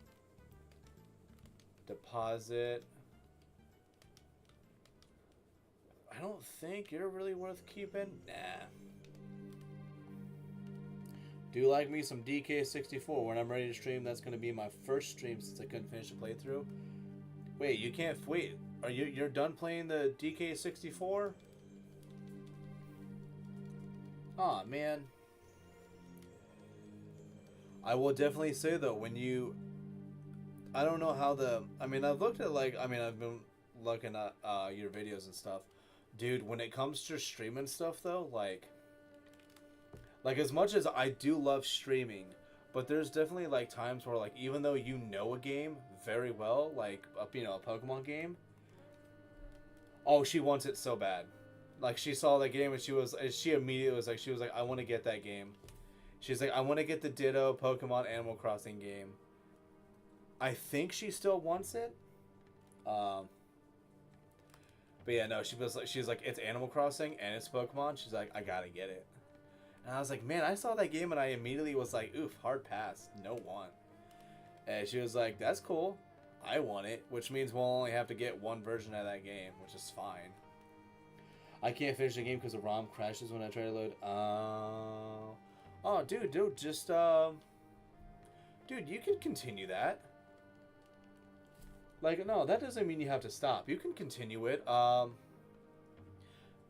S1: Deposit. I don't think you're really worth keeping. Nah. Do like me some DK64 when I'm ready to stream. That's going to be my first stream since I couldn't finish the playthrough. Wait, you can't wait. You're done playing the DK64? Aw, man. I will definitely say, though, when you... I don't know how the... I mean, I've looked at, like... I mean, I've been looking at your videos and stuff. Dude, when it comes to streaming stuff, though, like... Like, as much as I do love streaming, but there's definitely, like, times where, like, even though you know a game very well, like, you know, a Pokemon game, oh, she wants it so bad. Like, she saw the game and she immediately was like, I want to get that game. She's like, I want to get the Ditto Pokemon Animal Crossing game. I think she still wants it. But yeah, no, she's like, it's Animal Crossing and it's Pokemon. She's like, I gotta get it. And I was like, man, I saw that game and I immediately was like, oof, hard pass, no want. And she was like, that's cool. I want it, which means we'll only have to get one version of that game, which is fine. I can't finish the game because the ROM crashes when I try to load. Oh, dude, just, dude, you can continue that. Like, no, that doesn't mean you have to stop. You can continue it.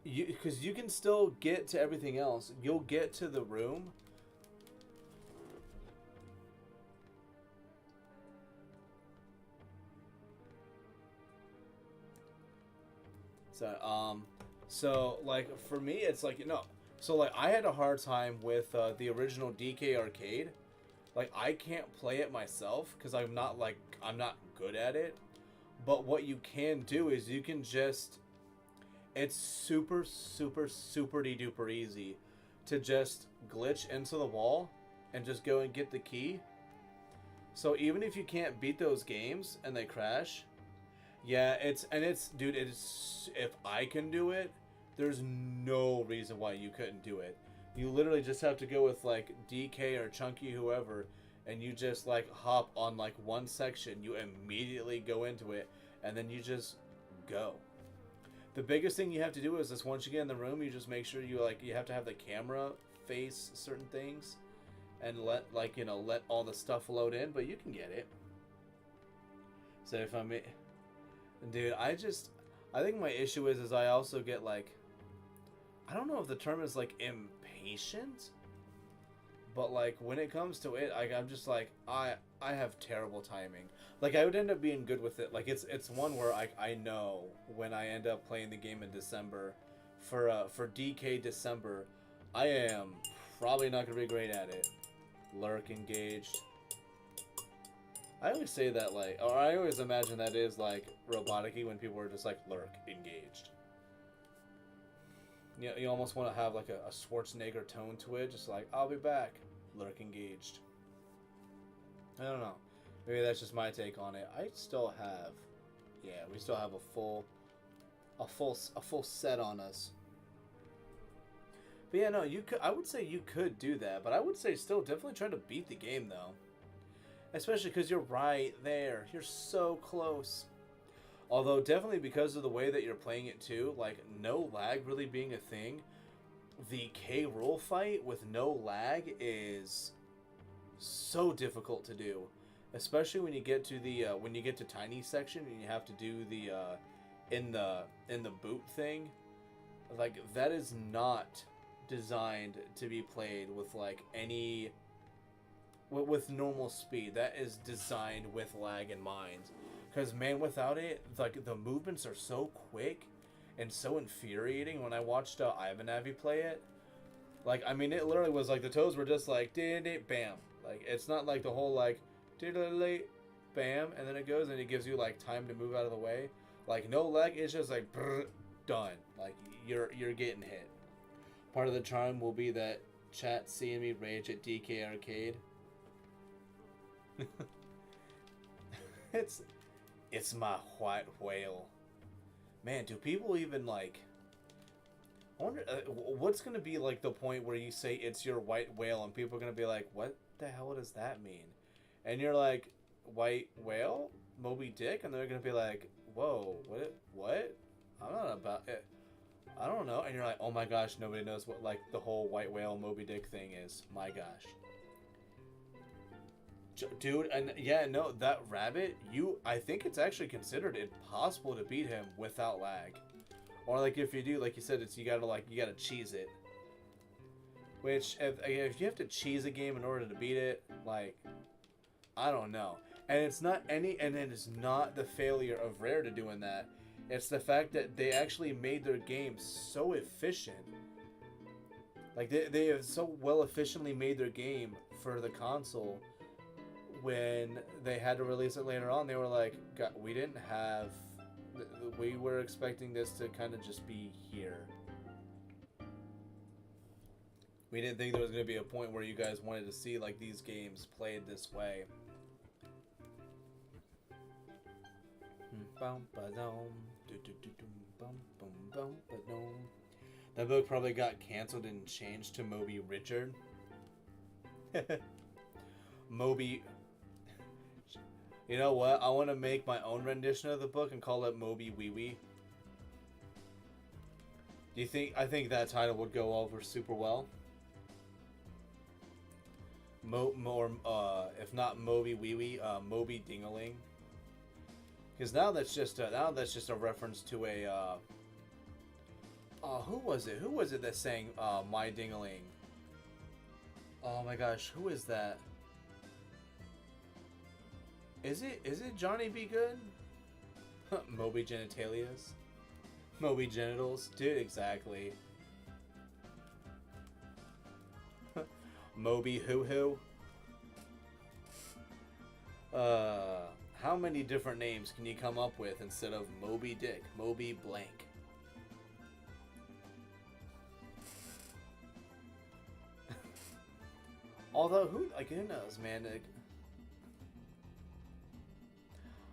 S1: Because you can still get to everything else. You'll get to the room. So like for me, it's like, you know, so like I had a hard time with the original DK Arcade. Like I can't play it myself because I'm not good at it. But what you can do is you can just, it's super duper easy to just glitch into the wall and just go and get the key. So even if you can't beat those games and they crash, yeah, dude, it's, if I can do it, there's no reason why you couldn't do it. You literally just have to go with like DK or Chunky, whoever, and you just like hop on like one section, you immediately go into it, and then you just go. The biggest thing you have to do is this: once you get in the room, you just make sure you have to have the camera face certain things and let all the stuff load in, but you can get it. So if I'm, dude, I think my issue is I also get like, I don't know if the term is like impatient, but like when it comes to it, I'm just like, I have terrible timing. Like I would end up being good with it. Like it's one where I know when I end up playing the game in December, for DK December, I am probably not gonna be great at it. Lurk engaged. I always say that like, or I always imagine that is like robotic-y when people are just like lurk engaged. You almost want to have like a Schwarzenegger tone to it, just like, I'll be back, lurk engaged. I don't know. Maybe that's just my take on it. I still have, yeah, we still have a full set on us. But yeah, no, I would say you could do that, but I would say still definitely try to beat the game though. Especially because you're right there. You're so close. Although, definitely because of the way that you're playing it too, like, no lag really being a thing, the K. Rool fight with no lag is so difficult to do. Especially when you get to the, Tiny section and you have to do the, in the boot thing. Like, that is not designed to be played with, like, any... with normal speed. That is designed with lag in mind. Because, man, without it, like, the movements are so quick and so infuriating. When I watched Ivan Avi play it, like, I mean, it literally was like the toes were just like, bam. Like, it's not like the whole, like, bam, and then it goes and it gives you, like, time to move out of the way. Like, no lag, it's just like, brr, done. Like, you're getting hit. Part of the charm will be that chat seeing me rage at DK Arcade. It's my white whale. Man, do people even like... I wonder, what's going to be like the point where you say it's your white whale and people are going to be like, what the hell does that mean? And you're like, white whale? Moby Dick? And they're going to be like, whoa, what? I'm not about it. I don't know. And you're like, oh my gosh, nobody knows what like the whole white whale Moby Dick thing is. My gosh. Dude, and yeah, no, that rabbit, I think it's actually considered impossible to beat him without lag. Or like if you do, like you said, you gotta cheese it. Which, if you have to cheese a game in order to beat it, like, I don't know. And it's not any, and it is not the failure of Rare to doing that. It's the fact that they actually made their game so efficient. Like, they have so well efficiently made their game for the console. When they had to release it later on, they were like, God, we were expecting this to kind of just be here. We didn't think there was going to be a point where you guys wanted to see like these games played this way. That book probably got canceled and changed to Moby Richard. Moby. You know what? I want to make my own rendition of the book and call it Moby Wee Wee. Do you think? I think that title would go over super well. If not Moby Wee Wee, Moby Dingaling. Because now that's just a reference to a. Who was it? Who was it that sang My Dingaling? Oh my gosh, who is that? Is it Johnny B. Good? Moby Genitalias? Moby Genitals? Dude, exactly. Moby Hoo Hoo? How many different names can you come up with instead of Moby Dick? Moby Blank. Although, who knows, man?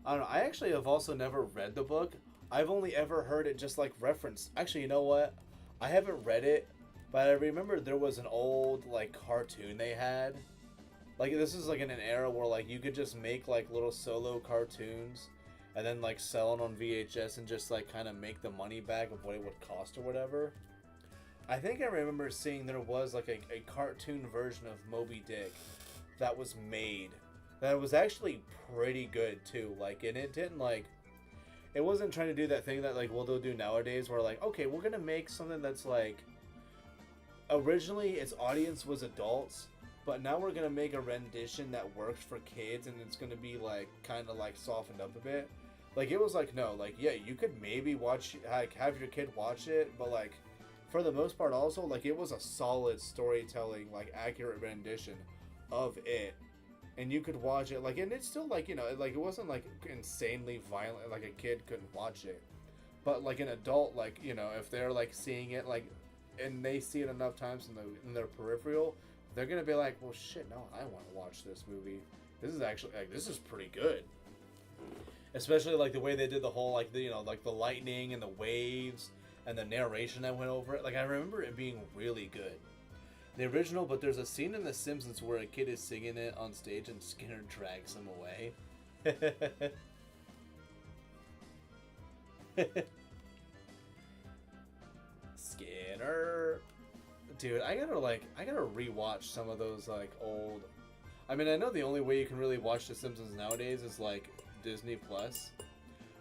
S1: I don't know. I actually have also never read the book. I've only ever heard it just like referenced. Actually, you know what? I haven't read it, but I remember there was an old like cartoon they had. Like this is like in an era where like you could just make like little solo cartoons and then like sell it on VHS and just like kind of make the money back of what it would cost or whatever. I think I remember seeing there was like a cartoon version of Moby Dick that was made. That was actually pretty good too. Like, and it didn't like, it wasn't trying to do that thing that like they'll do nowadays, where like, okay, we're gonna make something that's like, originally its audience was adults, but now we're gonna make a rendition that works for kids, and it's gonna be like kind of like softened up a bit. Like it was like, no, like yeah, you could maybe watch, like have your kid watch it, but like for the most part also like it was a solid storytelling, like accurate rendition of it. And you could watch it, like, and it's still, like, you know, like, it wasn't, like, insanely violent, like, a kid couldn't watch it. But, like, an adult, like, you know, if they're, like, seeing it, like, and they see it enough times in their peripheral, they're gonna be like, well, shit, no, I want to watch this movie. This is actually, like, this is pretty good. Especially, like, the way they did the whole, like, the, you know, like, the lightning and the waves and the narration that went over it. Like, I remember it being really good. The original, but there's a scene in The Simpsons where a kid is singing it on stage and Skinner drags him away. Skinner. Dude, I gotta rewatch some of those, like, old... I mean, I know the only way you can really watch The Simpsons nowadays is, like, Disney Plus.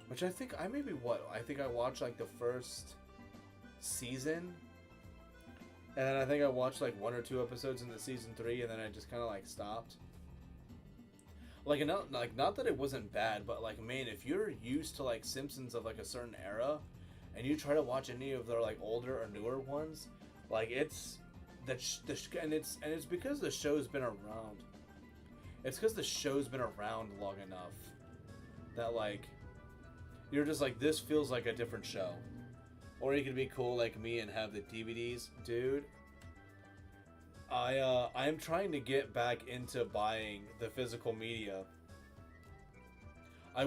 S1: Which I think I watched, like, the first season... And then I think I watched like 1 or 2 episodes in the season 3, and then I just kind of like stopped. Like, not that it wasn't bad, but like, man, if you're used to like Simpsons of like a certain era, and you try to watch any of their like older or newer ones, like it's and it's because the show's been around. It's because the show's been around long enough that like you're just like, this feels like a different show. Or you could be cool like me and have the DVDs. Dude, I'm trying to get back into buying the physical media. I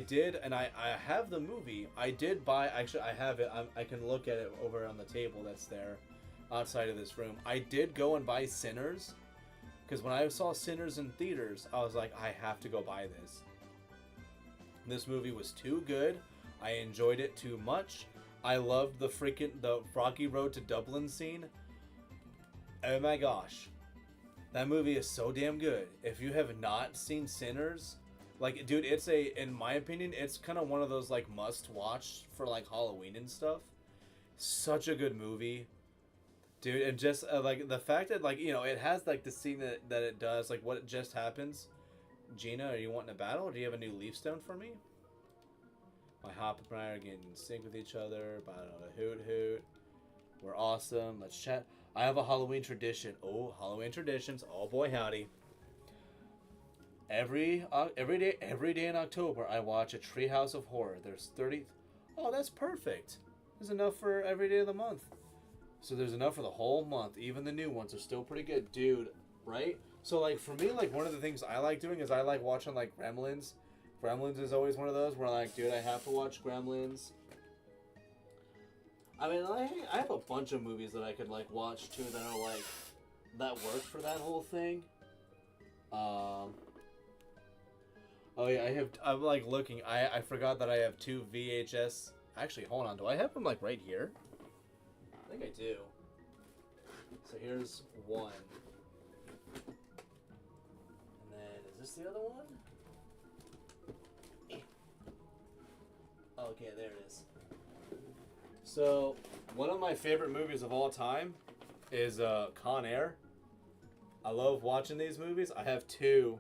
S1: did, and I have the movie. I did buy, actually I have it. I can look at it over on the table that's there outside of this room. I did go and buy Sinners, because when I saw Sinners in theaters, I was like, I have to go buy this. This movie was too good. I enjoyed it too much. I loved the Rocky Road to Dublin scene. Oh my gosh. That movie is so damn good. If you have not seen Sinners, like, dude, in my opinion, it's kind of one of those, like, must watch for, like, Halloween and stuff. Such a good movie. dude, and just like the fact that like it has like the scene that it does like what it just happens. Gina, are you wanting a battle? Or do you have a new leaf stone for me? My Hop and I are getting in sync with each other. A hoot hoot. We're awesome. Let's chat. I have a Halloween tradition. Oh, Halloween traditions. Oh boy, howdy. Every day in October, I watch a Treehouse of Horror. There's 30. Oh, that's perfect. There's enough for every day of the month. So there's enough for the whole month. Even the new ones are still pretty good, dude. Right? So like for me, like one of the things I like doing is I like watching like Gremlins. Gremlins is always one of those where like, dude, I have to watch Gremlins. I mean, I have a bunch of movies that I could like watch too that are like that work for that whole thing. Oh yeah, I'm like looking. I forgot that I have 2 VHS. Actually, hold on. Do I have them like right here? I think I do. So here's one. And then is this the other one? Okay, there it is. So one of my favorite movies of all time is Con Air. I love watching these movies. I have two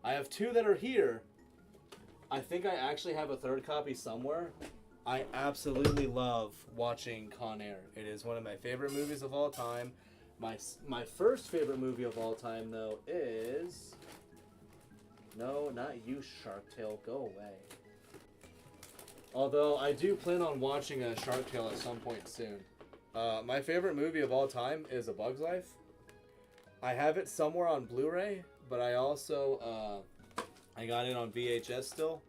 S1: that are here. I think I actually have a third copy somewhere. I absolutely love watching Con Air. It is one of my favorite movies of all time. My first favorite movie of all time, though, is... No, not you, Shark Tale. Go away. Although, I do plan on watching a Shark Tale at some point soon. My favorite movie of all time is A Bug's Life. I have it somewhere on Blu-ray, but I also... I got it on VHS still.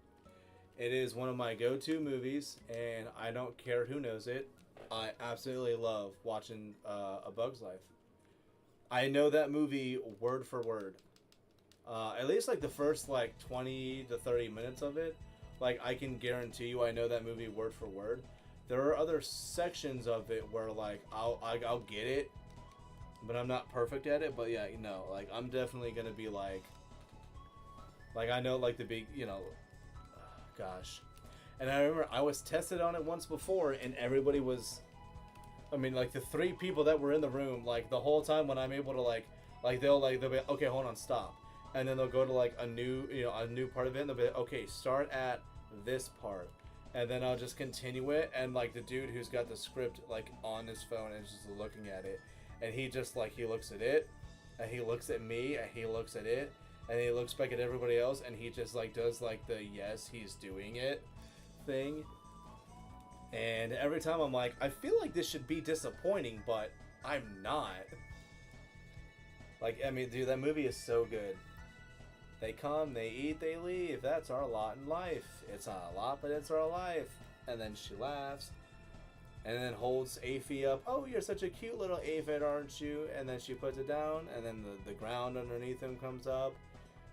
S1: It is one of my go-to movies, and I don't care who knows it. I absolutely love watching A Bug's Life. I know that movie word for word. At least like the first like 20 to 30 minutes of it. Like I can guarantee you I know that movie word for word. There are other sections of it where like I'll get it, but I'm not perfect at it. But yeah, like I'm definitely gonna be like I know like the big, gosh. And I remember I was tested on it once before, and everybody was, I mean, like the 3 people that were in the room, like the whole time when I'm able to like they'll be okay, hold on, stop, and then they'll go to like a new part of it, and they'll be like, okay, start at this part, and then I'll just continue it, and like the dude who's got the script like on his phone and is just looking at it, and he just like he looks at it, and he looks at me, and he looks at it. And he looks back at everybody else, and he just like does like the yes, he's doing it thing. And every time I'm like, I feel like this should be disappointing, but I'm not. Like, I mean, dude, that movie is so good. They come, they eat, they leave. That's our lot in life. It's not a lot, but it's our life. And then she laughs, and then holds Aphie up. Oh, you're such a cute little aphid, aren't you? And then she puts it down, and then the ground underneath him comes up.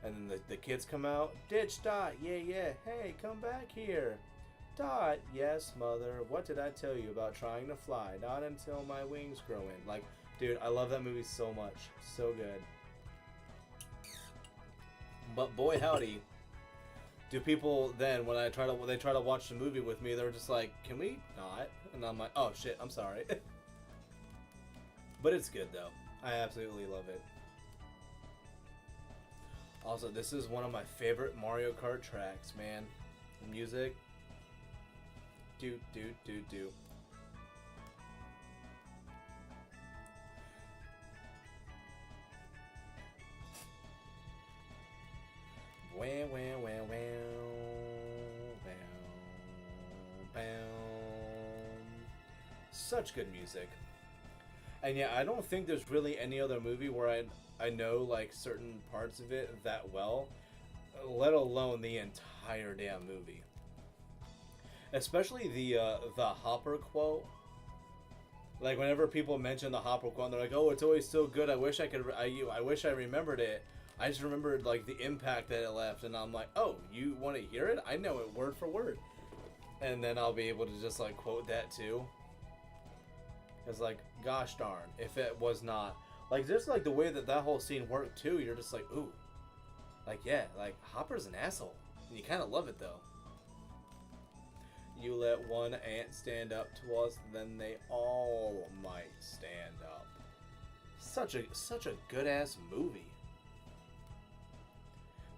S1: And then the kids come out. Ditch, Dot, yeah. Hey, come back here. Dot, yes, mother. What did I tell you about trying to fly? Not until my wings grow in. Like, dude, I love that movie so much. So good. But boy, howdy. Do people then, when they try to watch the movie with me, they're just like, can we not? And I'm like, oh shit, I'm sorry. But it's good though. I absolutely love it. Also, this is one of my favorite Mario Kart tracks, man. The music. Do. Such good music. And yeah, I don't think there's really any other movie where I know like certain parts of it that well, let alone the entire damn movie. Especially the Hopper quote. Like whenever people mention the Hopper quote, they're like, "Oh, it's always so good. I wish I wish I remembered it. I just remembered like the impact that it left." And I'm like, "Oh, you want to hear it? I know it word for word." And then I'll be able to just like quote that too. It's like, gosh darn, if it was not like just like the way that whole scene worked too, you're just like, ooh, like yeah, like Hopper's an asshole, and you kind of love it though. you let one ant stand up to us, then they all might stand up. Such a good ass movie.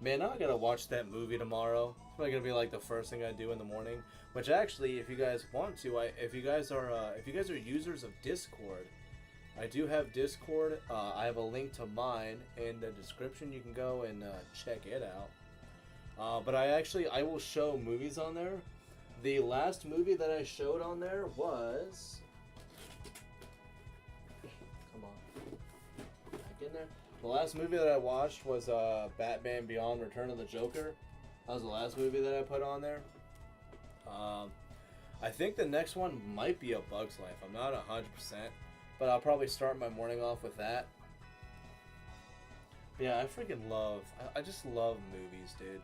S1: Man, now I gotta watch that movie tomorrow. It's probably gonna be like the first thing I do in the morning. Which actually, if you guys want to, if you guys are users of Discord, I do have Discord. I have a link to mine in the description. You can go and check it out. But I will show movies on there. The last movie that I showed on there was, come on, back in there. The last movie that I watched was Batman Beyond: Return of the Joker. That was the last movie that I put on there. I think the next one might be A Bug's Life. I'm not 100%, but I'll probably start my morning off with that. But yeah, I freaking love. I just love movies, dude.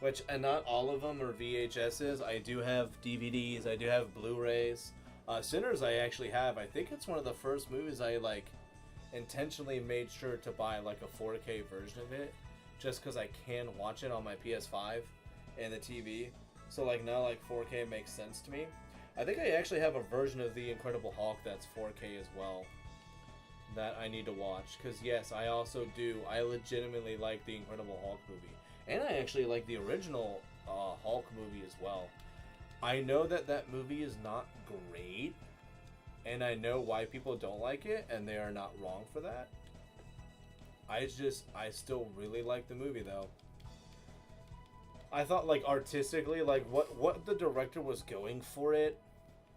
S1: Which, and not all of them are VHSs. I do have DVDs. I do have Blu-rays. Sinners I actually have. I think it's one of the first movies I intentionally made sure to buy like a 4K version of it, just because I can watch it on my PS5 and the TV. So now 4K makes sense to me. I think I actually have a version of The Incredible Hulk that's 4K as well that I need to watch, because yes, I also do. I legitimately like The Incredible Hulk movie. And I actually like the original Hulk movie as well. I know that movie is not great, and I know why people don't like it, and they are not wrong for that. I still really like the movie, though. I thought, artistically, what the director was going for it,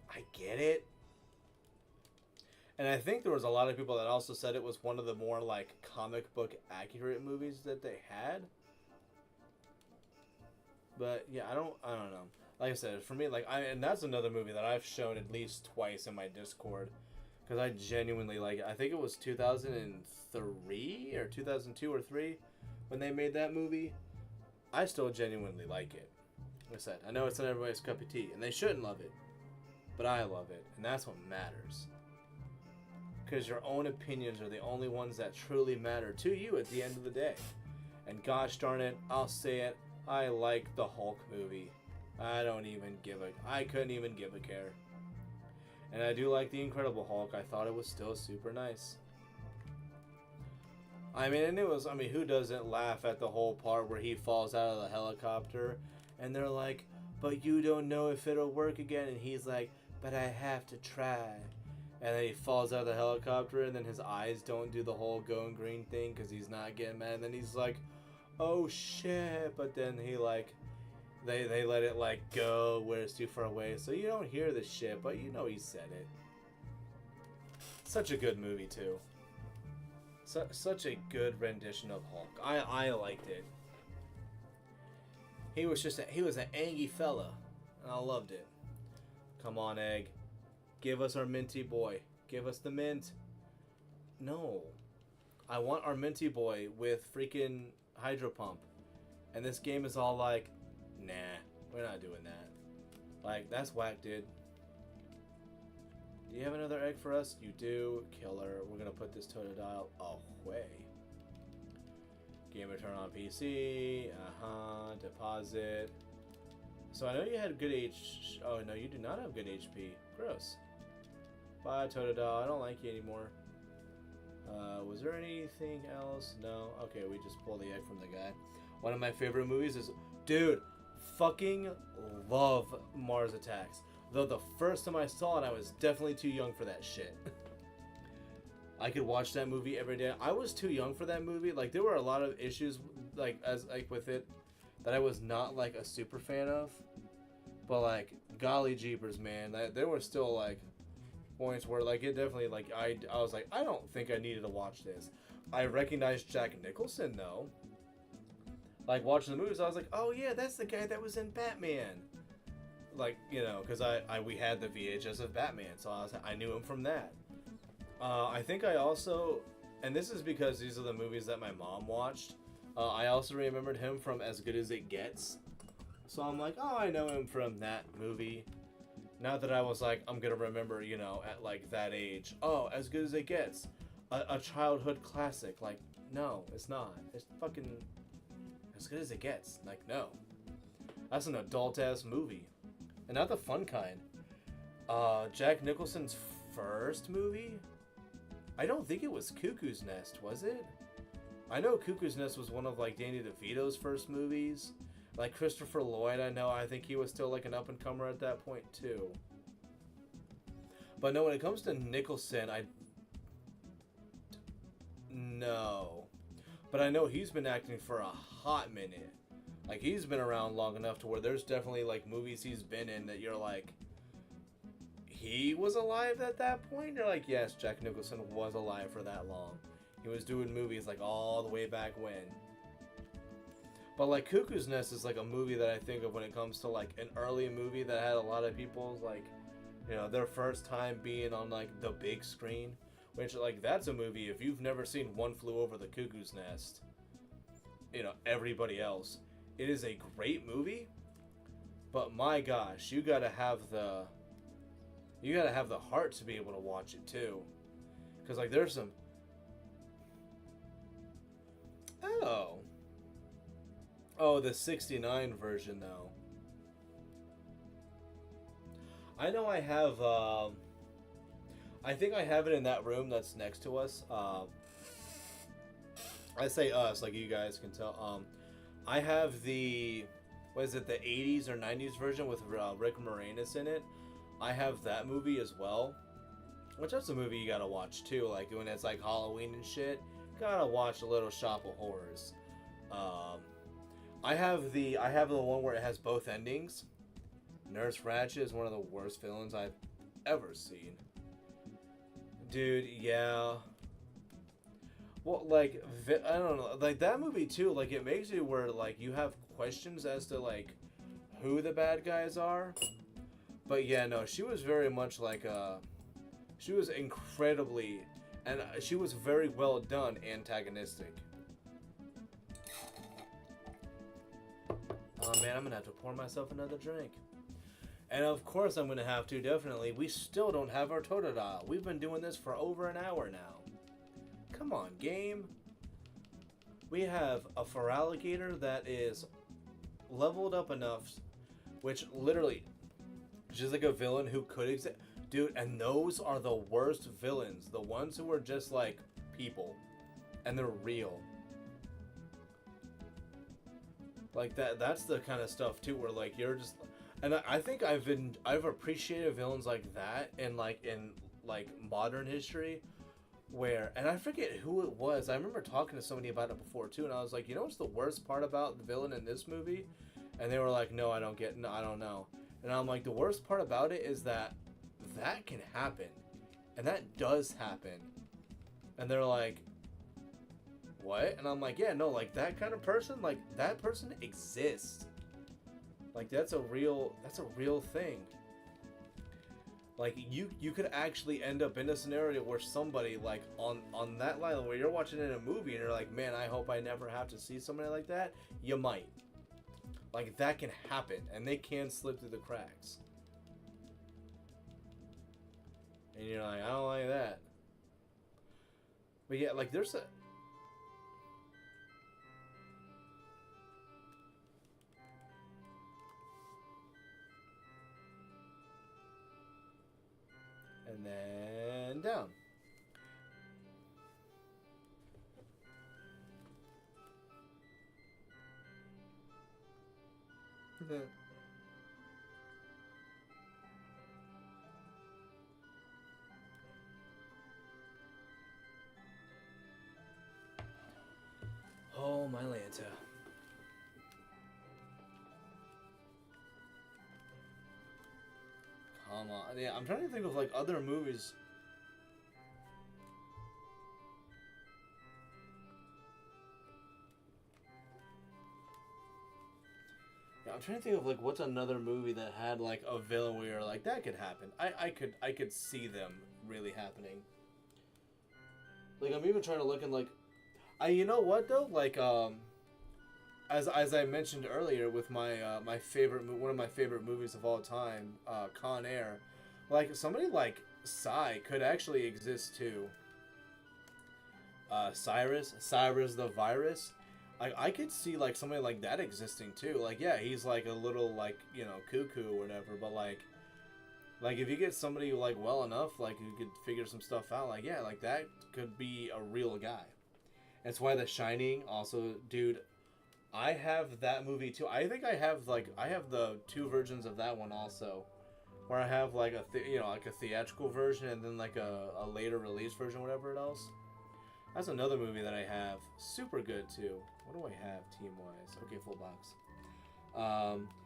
S1: I get it. And I think there was a lot of people that also said it was one of the more, comic book accurate movies that they had. But yeah, I don't know. Like I said, for me, and that's another movie that I've shown at least twice in my Discord, because I genuinely like it. I think it was 2003 or 2002 or 3 when they made that movie. I still genuinely like it. Like I said, I know it's not everybody's cup of tea, and they shouldn't love it, but I love it, and that's what matters. Because your own opinions are the only ones that truly matter to you at the end of the day. And gosh darn it, I'll say it. I like the Hulk movie. I couldn't even give a care. And I do like the Incredible Hulk. I thought it was still super nice. Who doesn't laugh at the whole part where he falls out of the helicopter and they're like, but you don't know if it'll work again, and he's like, but I have to try. And then he falls out of the helicopter, and then his eyes don't do the whole going green thing because he's not getting mad, and then he's like, oh shit, but then he they let it go where it's too far away, so you don't hear the shit, but you know he said it. Such a good movie too. Such a good rendition of Hulk. I liked it. He was an angry fella, and I loved it. Come on, Egg, give us our minty boy. Give us the mint. No, I want our minty boy with freaking Hydropump, and this game is all like, nah, we're not doing that. That's whack, dude. Do you have another egg for us? You do. Killer. We're gonna put this Totodile away. Game return on PC. Deposit. So I know you had good H. Oh no, you do not have good HP. Gross. Bye, Totodile. I don't like you anymore. Was there anything else? No? Okay, we just pulled the egg from the guy. One of my favorite movies is... Dude, fucking love Mars Attacks. Though the first time I saw it, I was definitely too young for that shit. I could watch that movie every day. I was too young for that movie. There were a lot of issues, with it that I was not, a super fan of. But, golly jeepers, man. There were still, points where it definitely I was like, I don't think I needed to watch this. I recognized Jack Nicholson though. Watching the movies, I was like, oh yeah, that's the guy that was in Batman. Because we had the VHS of Batman, so I knew him from that. I think I also, and this is because these are the movies that my mom watched. I also remembered him from As Good As It Gets. So I'm like, oh, I know him from that movie. Not that I was like, I'm gonna remember, at that age. Oh, As Good As It Gets. A childhood classic. No, it's not. It's fucking As Good As It Gets. No. That's an adult-ass movie. and not the fun kind. Jack Nicholson's first movie? I don't think it was Cuckoo's Nest, was it? I know Cuckoo's Nest was one of like Danny DeVito's first movies. Like Christopher Lloyd, I think he was still like an up and comer at that point too. But no, when it comes to Nicholson, no. But I know he's been acting for a hot minute. Like he's been around long enough to where there's definitely like movies he's been in that you're like, he was alive at that point? You're like, yes, Jack Nicholson was alive for that long. He was doing movies like all the way back when. But like Cuckoo's Nest is like a movie that I think of when it comes to like an early movie that had a lot of people's like, you know, their first time being on like the big screen. Which like that's a movie, if you've never seen One Flew Over the Cuckoo's Nest, you know, everybody else. It is a great movie, but my gosh, you gotta have the heart to be able to watch it too. Cause like there's some Oh, the 69 version, though. I know I have, I think I have it in that room that's next to us. I say us, like you guys can tell. I have the, what is it, the 80s or 90s version with Rick Moranis in it. I have that movie as well. Which that's a movie you gotta watch, too. Like, when it's, like, Halloween and shit. Gotta watch A Little Shop of Horrors. I have the one where it has both endings. Nurse Ratched is one of the worst villains I've ever seen. Dude, yeah. Well, like, I don't know. Like, that movie, too, like, it makes you where, like, you have questions as to, like, who the bad guys are. But, yeah, no, she was very much like, she was incredibly, and she was very well done antagonistic. Oh man, I'm gonna have to pour myself another drink. And of course I'm gonna have to, definitely. We still don't have our Totodile. We've been doing this for over an hour now. Come on, game. We have a Feraligatr that is leveled up enough, which literally, she's like a villain who could exist. Dude, and those are the worst villains. The ones who are just like people. And they're real. Like that's the kind of stuff too where like you're just, and I think I've appreciated villains like that in modern history where, and I forget who it was. I remember talking to somebody about it before too, and I was like, you know what's the worst part about the villain in this movie? And they were like, no, I don't know. And I'm like, the worst part about it is that can happen. And that does happen. And they're like, what? And I'm like, yeah, no, like that kind of person, like that person exists. Like that's a real thing. Like you could actually end up in a scenario where somebody like on that line where you're watching it in a movie and you're like, man, I hope I never have to see somebody like that. You might. Like that can happen and they can slip through the cracks. And you're like, I don't like that. But yeah, like there's a... And then down. Oh, my Lanta. Come on. Yeah, I'm trying to think of like other movies. Yeah, I'm trying to think of like what's another movie that had like a villain where you're like that could happen. I could see them really happening. Like I'm even trying to look in like, you know what though, like as I mentioned earlier with my one of my favorite movies of all time, Con Air, like somebody like Psy could actually exist too. Cyrus the Virus. I could see like somebody like that existing too. Like, yeah, he's like a little like, you know, cuckoo or whatever, but like if you get somebody like well enough, like who could figure some stuff out, like yeah, like that could be a real guy. That's why The Shining also, dude, I have that movie too. I think I have the two versions of that one also, where I have like like a theatrical version and then like a later release version, whatever else. That's another movie that I have. Super good too. What do I have team wise? Okay, full box.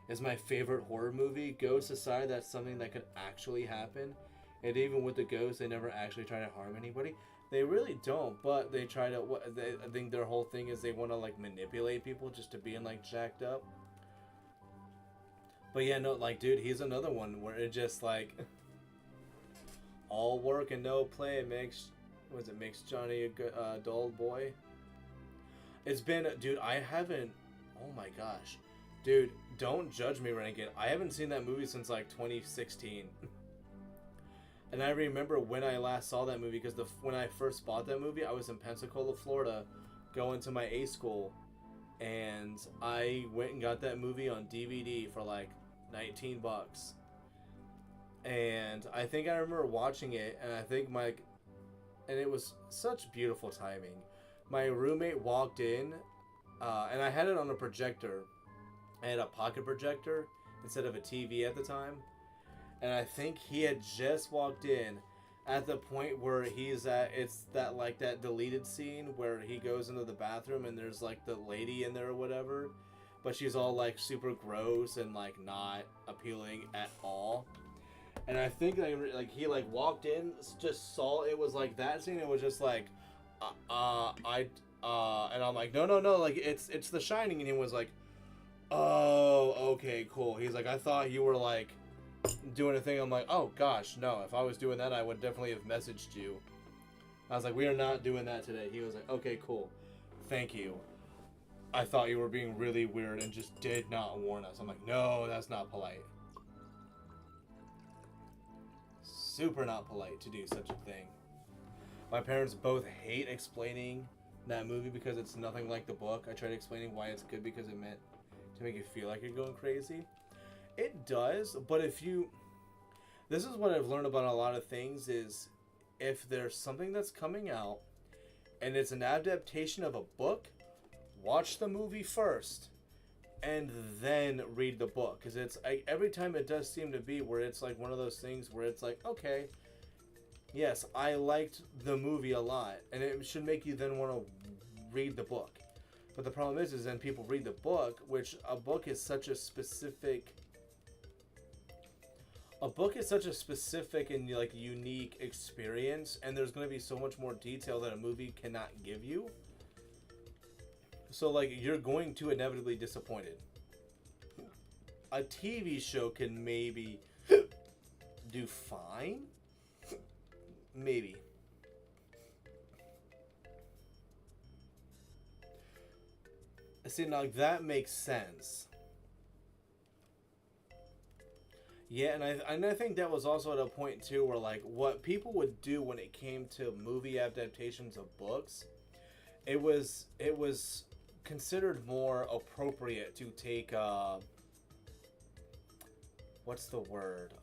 S1: Is my favorite horror movie. Ghosts aside, that's something that could actually happen. And even with the ghosts, they never actually try to harm anybody. They really don't, but they try to. I think their whole thing is they want to like manipulate people just to being like jacked up. But yeah, no, like dude, he's another one where it just like all work and no play makes Johnny a good, dull boy. It's been, dude, I haven't. Oh my gosh, dude, don't judge me, Renegade. I haven't seen that movie since like 2016. And I remember when I last saw that movie because when I first bought that movie, I was in Pensacola, Florida, going to my A school, and I went and got that movie on DVD for like $19. And I think I remember watching it, and I think and it was such beautiful timing. My roommate walked in, and I had it on a projector. I had a pocket projector instead of a TV at the time. And I think he had just walked in at the point where it's that deleted scene where he goes into the bathroom and there's like the lady in there or whatever. But she's all like super gross and like not appealing at all. And I think like he like walked in, just saw it was like that scene. It was just like, and I'm like, no, like it's The Shining, and he was like, oh, okay, cool. He's like, I thought you were like doing a thing. I'm like, oh gosh, no. If I was doing that, I would definitely have messaged you. I was like, we are not doing that today. He was like, okay, cool, thank you. I thought you were being really weird and just did not warn us. I'm like, no, that's not polite. Super not polite to do such a thing. My parents both hate explaining that movie because it's nothing like the book. I tried explaining why it's good because it meant to make you feel like you're going crazy. It does, but this is what I've learned about a lot of things is if there's something that's coming out and it's an adaptation of a book, watch the movie first and then read the book, because it's every time it does seem to be where it's like one of those things where it's like, okay, yes, I liked the movie a lot, and it should make you then want to read the book. But the problem is then people read the book, which a book is such a specific and like unique experience, and there's going to be so much more detail that a movie cannot give you. So like you're going to inevitably disappointed. A TV show can maybe do fine. Maybe. See, now that makes sense. Yeah, and I think that was also at a point too where like what people would do when it came to movie adaptations of books, it was considered more appropriate to take what's the word?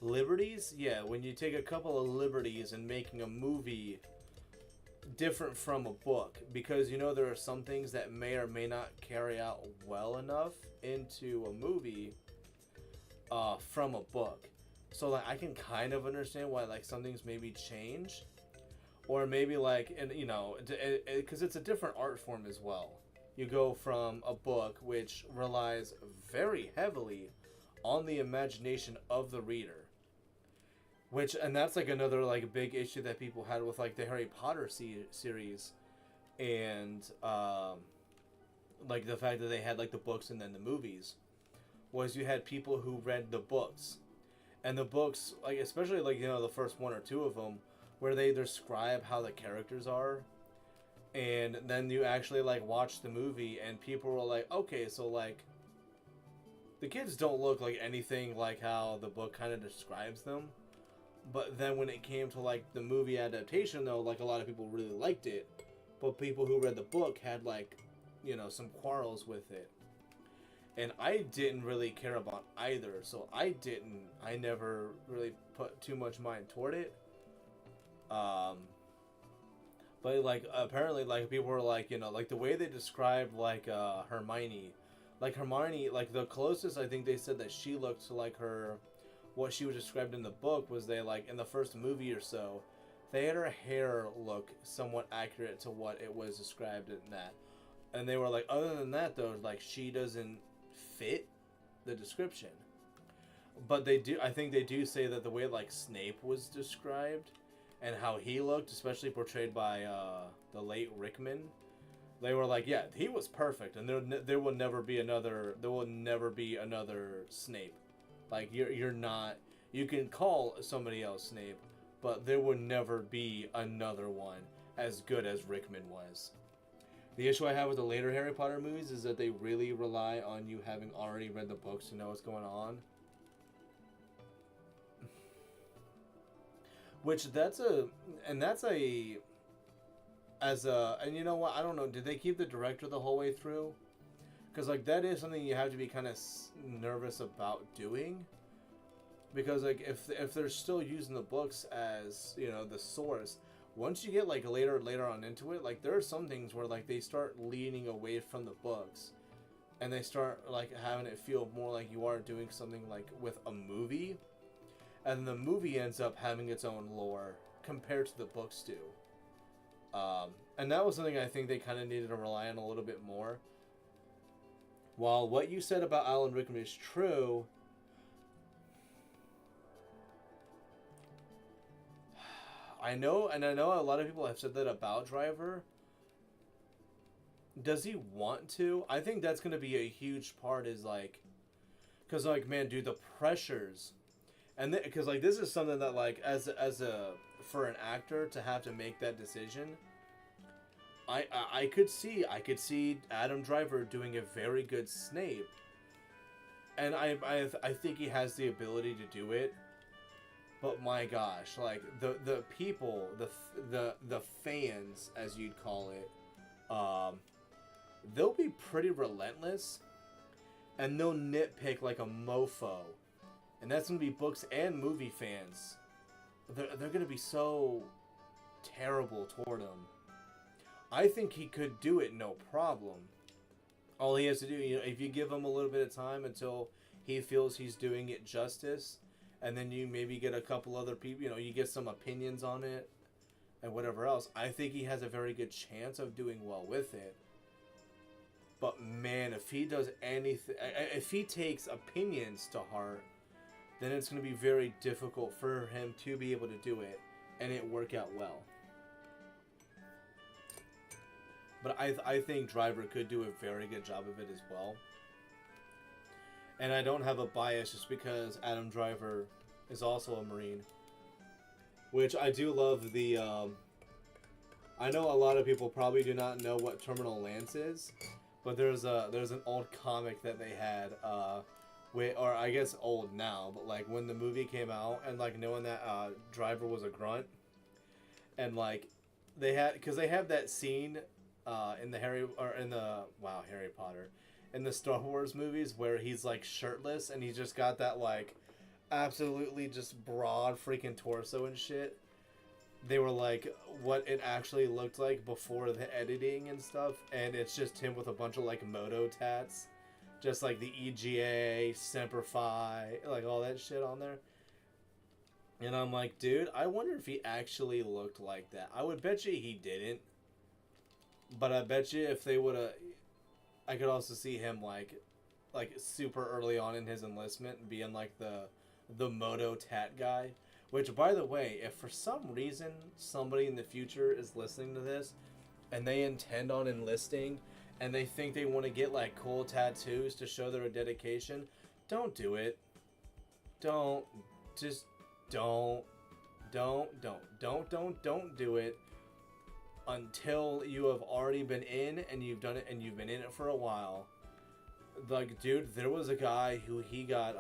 S1: Liberties? Yeah, when you take a couple of liberties in making a movie different from a book, because you know there are some things that may or may not carry out well enough into a movie from a book. So like I can kind of understand why like some things maybe change, or maybe like, and you know, because it's a different art form as well. You go from a book which relies very heavily on the imagination of the reader, and that's like another like big issue that people had with like the Harry Potter series, and like the fact that they had like the books and then the movies, was you had people who read the books, and the books, like especially like, you know, the first one or two of them, where they describe how the characters are, and then you actually like watch the movie and people were like, okay, so like the kids don't look like anything like how the book kind of describes them. But then when it came to like the movie adaptation, though, like a lot of people really liked it, but people who read the book had like, you know, some quarrels with it. And I didn't really care about either, so I never really put too much mind toward it. Um, but like apparently like people were like, you know, like the way they described like Hermione, like the closest I think they said that she looked to like her, what she was described in the book was they like in the first movie or so, they had her hair look somewhat accurate to what it was described in that. And they were like, other than that though, like she doesn't fit the description. But they do, I think they do say that the way like Snape was described and how he looked, especially portrayed by the late Rickman, they were like, yeah, he was perfect, and there will never be another Snape. Like you're not, you can call somebody else Snape, but there will never be another one as good as Rickman was. The issue I have with the later Harry Potter movies is that they really rely on you having already read the books to know what's going on. Which and you know what, I don't know, did they keep the director the whole way through? Because like that is something you have to be kind of nervous about doing. Because like if they're still using the books as, you know, the source, once you get like later on into it, like there are some things where like they start leaning away from the books, and they start like having it feel more like you are doing something like with a movie, and the movie ends up having its own lore compared to the books do. And that was something I think they kind of needed to rely on a little bit more. While what you said about Alan Rickman is true, I know a lot of people have said that about Driver. Does he want to? I think that's going to be a huge part, is like, because like, man, dude, the pressures, and because like this is something that like as a for an actor to have to make that decision, I could see Adam Driver doing a very good Snape, and I think he has the ability to do it. But my gosh, like the people, the fans, as you'd call it, they'll be pretty relentless, and they'll nitpick like a mofo, and that's gonna be books and movie fans. They're gonna be so terrible toward him. I think he could do it no problem. All he has to do, you know, if you give him a little bit of time until he feels he's doing it justice, and then you maybe get a couple other people, you know, you get some opinions on it and whatever else, I think he has a very good chance of doing well with it. But man, if he does anything, if he takes opinions to heart, then it's going to be very difficult for him to be able to do it and it work out well. But I think Driver could do a very good job of it as well. And I don't have a bias just because Adam Driver is also a Marine. Which I do love the... I know a lot of people probably do not know what Terminal Lance is. But there's an old comic that they had, or I guess old now, but like when the movie came out, and like knowing that Driver was a grunt, and like they have that scene in the Harry Potter, in the Star Wars movies where he's like shirtless and he's just got that like absolutely just broad freaking torso and shit. They were like what it actually looked like before the editing and stuff, and it's just him with a bunch of like moto tats, just like the EGA, Semper Fi, like all that shit on there. And I'm like, dude, I wonder if he actually looked like that. I would bet you he didn't, but I bet you if they would have, I could also see him like super early on in his enlistment being like the moto tat guy. Which, by the way, if for some reason somebody in the future is listening to this and they intend on enlisting and they think they want to get like cool tattoos to show their dedication, don't do it. Don't do it until you have already been in and you've done it and you've been in it for a while. Like, dude, there was a guy who he got,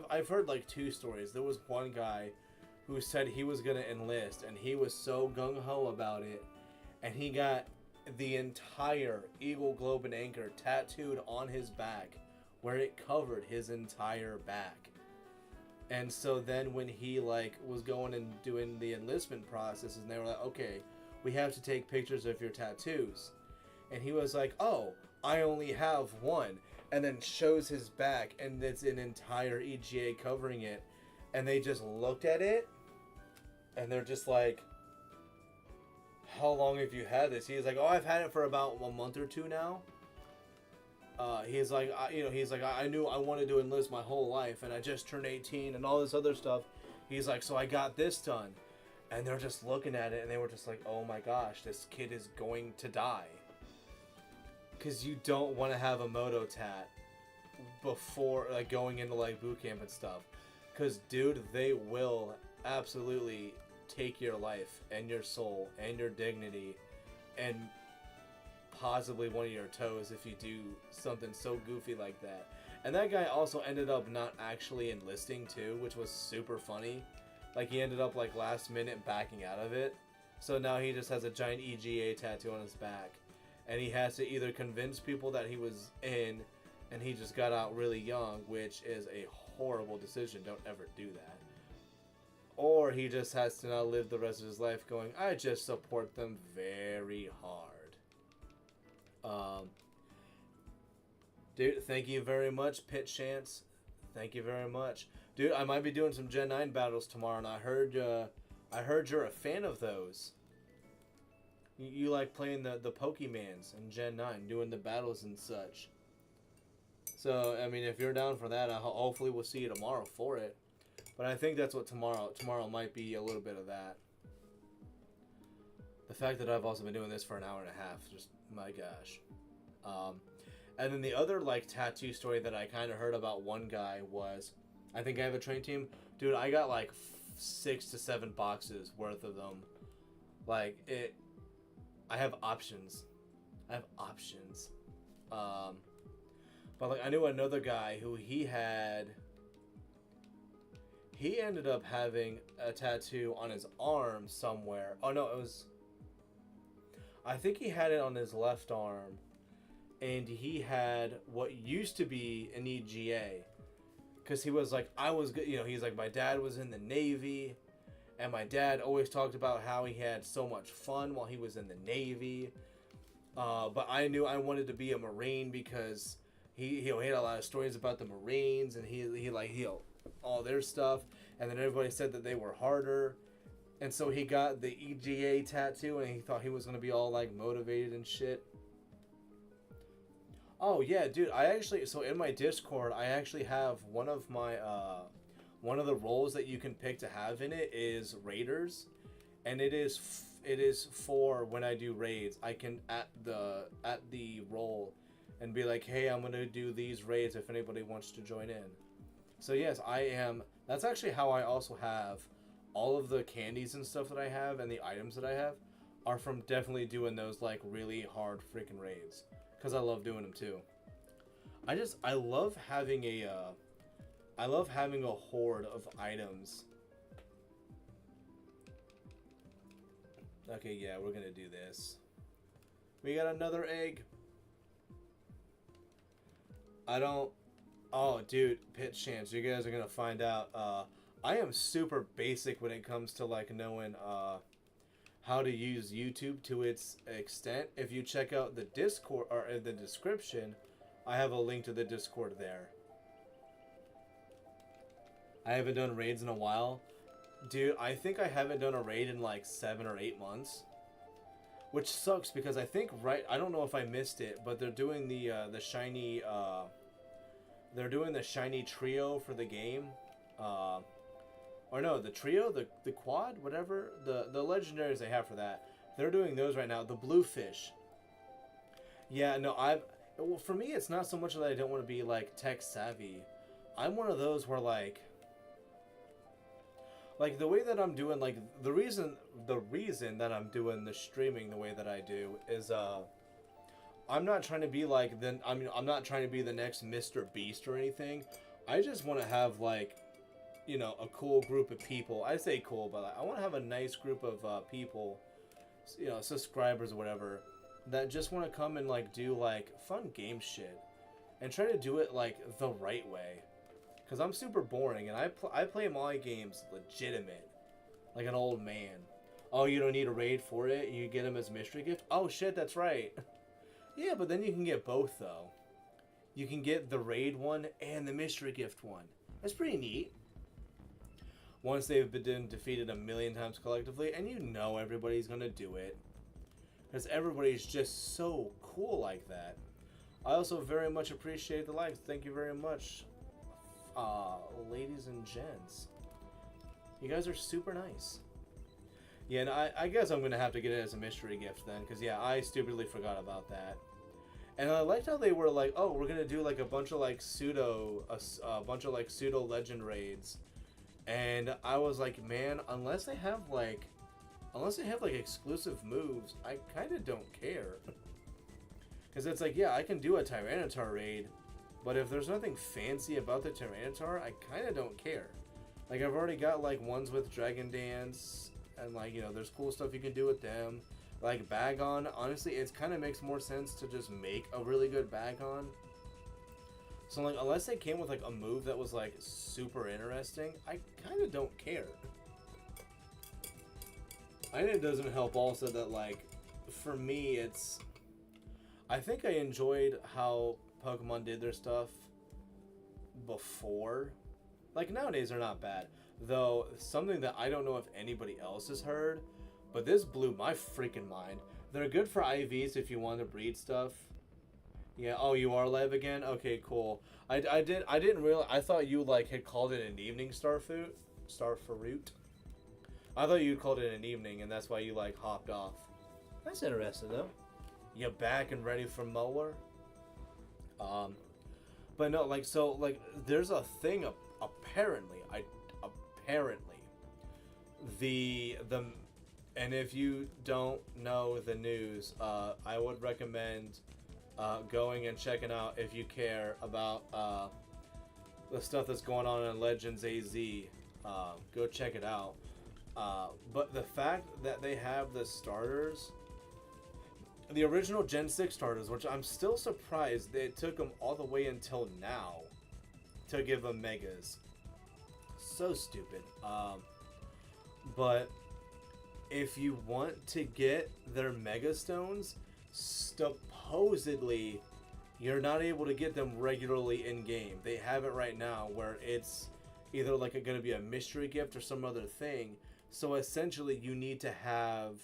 S1: I've heard like two stories. There was one guy who said he was gonna enlist, and he was so gung-ho about it, and he got the entire Eagle, Globe, and Anchor tattooed on his back, where it covered his entire back. And so then when he like was going and doing the enlistment process, and they were like, okay, we have to take pictures of your tattoos, and he was like, oh, I only have one, and then shows his back, and it's an entire EGA covering it, and they just looked at it, and they're just like, how long have you had this? He's like, oh, I've had it for about a month or two now. He's like, I knew I wanted to enlist my whole life, and I just turned 18 and all this other stuff. He's like, so I got this done. And they're just looking at it, and they were just like, oh my gosh, this kid is going to die. Because you don't want to have a moto tat before like going into like boot camp and stuff. Because, dude, they will absolutely take your life and your soul and your dignity and possibly one of your toes if you do something so goofy like that. And that guy also ended up not actually enlisting too, which was super funny. Like, he ended up like last minute backing out of it, so now he just has a giant EGA tattoo on his back, and he has to either convince people that he was in and he just got out really young, which is a horrible decision, don't ever do that, or he just has to now live the rest of his life going, I just support them very hard. Dude, thank you very much, Pit Chance. Thank you very much. Dude, I might be doing some Gen 9 battles tomorrow, and I heard you're a fan of those. You like playing the Pokemans in Gen 9, doing the battles and such. So, I mean, if you're down for that, hopefully we'll see you tomorrow for it. But I think that's what tomorrow might be a little bit of that. The fact that I've also been doing this for an hour and a half, just, my gosh. And then the other, like, tattoo story that I kind of heard about one guy was, I think I have a train team. Dude, I got, like, 6 to 7 boxes worth of them. Like, I have options. But, like, I knew another guy who he ended up having a tattoo on his arm somewhere. Oh, no, I think he had it on his left arm. And he had what used to be an EGA. Because he was like, he's like, my dad was in the Navy. And my dad always talked about how he had so much fun while he was in the Navy. But I knew I wanted to be a Marine because he had a lot of stories about the Marines. And he all their stuff. And then everybody said that they were harder. And so he got the EGA tattoo. And he thought he was going to be all like motivated and shit. Oh yeah, dude, so in my Discord, I actually have one of the roles that you can pick to have in it is Raiders, and it is for when I do raids, I can at the role and be like, hey, I'm gonna do these raids if anybody wants to join in. So yes, that's actually how I also have all of the candies and stuff that I have, and the items that I have are from definitely doing those like really hard freaking raids. Because I love doing them too. I love having a horde of items. Okay, yeah, we're gonna do this. We got another egg. Oh, dude, Pit Chance, you guys are gonna find out. I am super basic when it comes to like knowing how to use YouTube to its extent. If you check out the Discord or in the description, I have a link to the Discord there. I haven't done raids in a while. Dude, I think I haven't done a raid in like 7 or 8 months. Which sucks because I think I don't know if I missed it, but they're doing the shiny shiny trio for the game. Or no, the trio, the quad, whatever, the legendaries they have for that. They're doing those right now. The bluefish. Yeah, no, well, for me, it's not so much that I don't want to be like tech savvy. I'm one of those where like the way that I'm doing, like the reason that I'm doing the streaming the way that I do is I'm not trying to be like I'm not trying to be the next Mr. Beast or anything. I just want to have like you know, a cool group of people. I say cool, but like, I want to have a nice group of people, you know, subscribers or whatever, that just want to come and like do like fun game shit, and try to do it like the right way. Cause I'm super boring, and I play my games legitimate, like an old man. Oh, you don't need a raid for it. You get them as mystery gift. Oh shit, that's right. Yeah, but then you can get both though. You can get the raid one and the mystery gift one. That's pretty neat. Once they've been defeated a million times collectively, and you know everybody's gonna do it. Because everybody's just so cool like that. I also very much appreciate the likes. Thank you very much, ladies and gents. You guys are super nice. Yeah, and I guess I'm gonna have to get it as a mystery gift then, because yeah, I stupidly forgot about that. And I liked how they were like, oh, we're gonna do like a bunch of like pseudo legend raids, and I was like, man, unless they have like exclusive moves, I kind of don't care. Because it's like, yeah, I can do a Tyranitar raid, but if there's nothing fancy about the Tyranitar, I kind of don't care. Like, I've already got like ones with Dragon Dance, and like, you know, there's cool stuff you can do with them. Like Bagon, honestly, it kind of makes more sense to just make a really good Bagon. So like, unless they came with like a move that was like super interesting, I kind of don't care. And it doesn't help also that like, for me, it's, I think I enjoyed how Pokemon did their stuff before. Like, nowadays they're not bad. Though, something that I don't know if anybody else has heard, but this blew my freaking mind. They're good for IVs if you want to breed stuff. Yeah, oh, you are live again? Okay, cool. I didn't realize, I thought you, like, had called it an evening Starfruit. I thought you called it an evening, and that's why you, like, hopped off. That's interesting, though. You back and ready for mower? But no, like, so, like, there's a thing, apparently, and if you don't know the news, I would recommend going and checking out, if you care about the stuff that's going on in Legends AZ. Go check it out. But the fact that they have the starters, the original Gen 6 starters, which I'm still surprised they took them all the way until now to give them Megas. So stupid. But if you want to get their Mega Stones, supposedly you're not able to get them regularly in game. They have it right now where it's either like going to be a mystery gift or some other thing. So essentially you need to have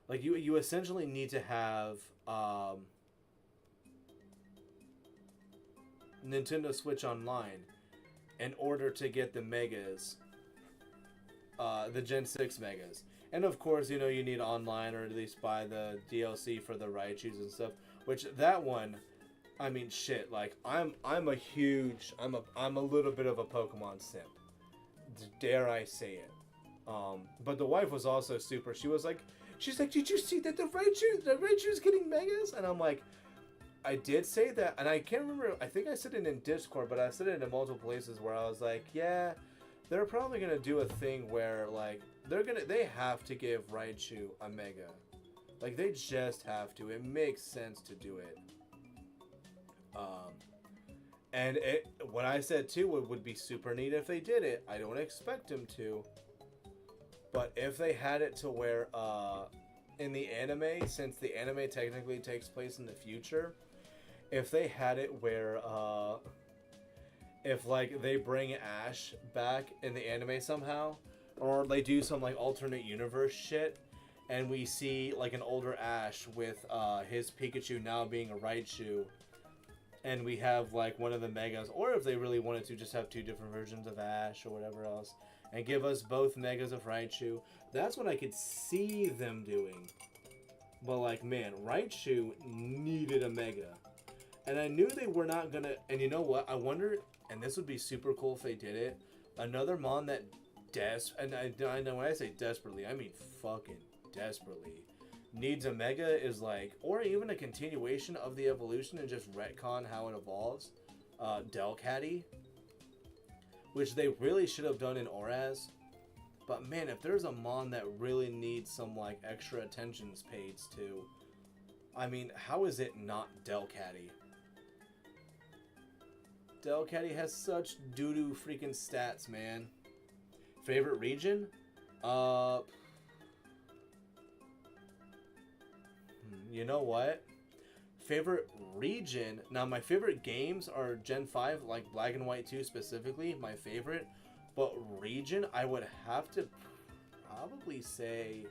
S1: like you essentially need to have Nintendo Switch Online in order to get the Megas, the Gen 6 Megas. And of course, you know, you need online, or at least buy the DLC for the Raichus and stuff, which that one, I mean, shit, like, I'm a little bit of a Pokemon simp. Dare I say it. But the wife was also super, she's like, did you see that the Raichu's getting Megas? And I'm like, I did say that, and I can't remember, I think I said it in Discord, but I said it in multiple places where I was like, yeah, they're probably gonna do a thing where, like, they have to give Raichu a Mega. Like, they just have to. It makes sense to do it. And what I said too would be super neat if they did it. I don't expect them to. But if they had it to where, in the anime, since the anime technically takes place in the future, if they had it where, if, like, they bring Ash back in the anime somehow, or they do some, like, alternate universe shit, and we see, like, an older Ash with, his Pikachu now being a Raichu, and we have, like, one of the Megas, or if they really wanted to just have two different versions of Ash or whatever else, and give us both Megas of Raichu, that's what I could see them doing. But, like, man, Raichu needed a Mega. And I knew they were not gonna, and you know what, I wonder, and this would be super cool if they did it, another mon that and I know when I say desperately, I mean fucking desperately, needs a Mega is like, or even a continuation of the evolution and just retcon how it evolves, Delcatty. which they really should have done in Oraz. But man, if there's a mon that really needs some like extra attentions paid to, I mean, how is it not Delcatty? Delcatty has such doo-doo freaking stats, man. Favorite region? You know what? Favorite region? Now, my favorite games are Gen 5, like Black and White 2 specifically, my favorite. But region, I would have to probably say...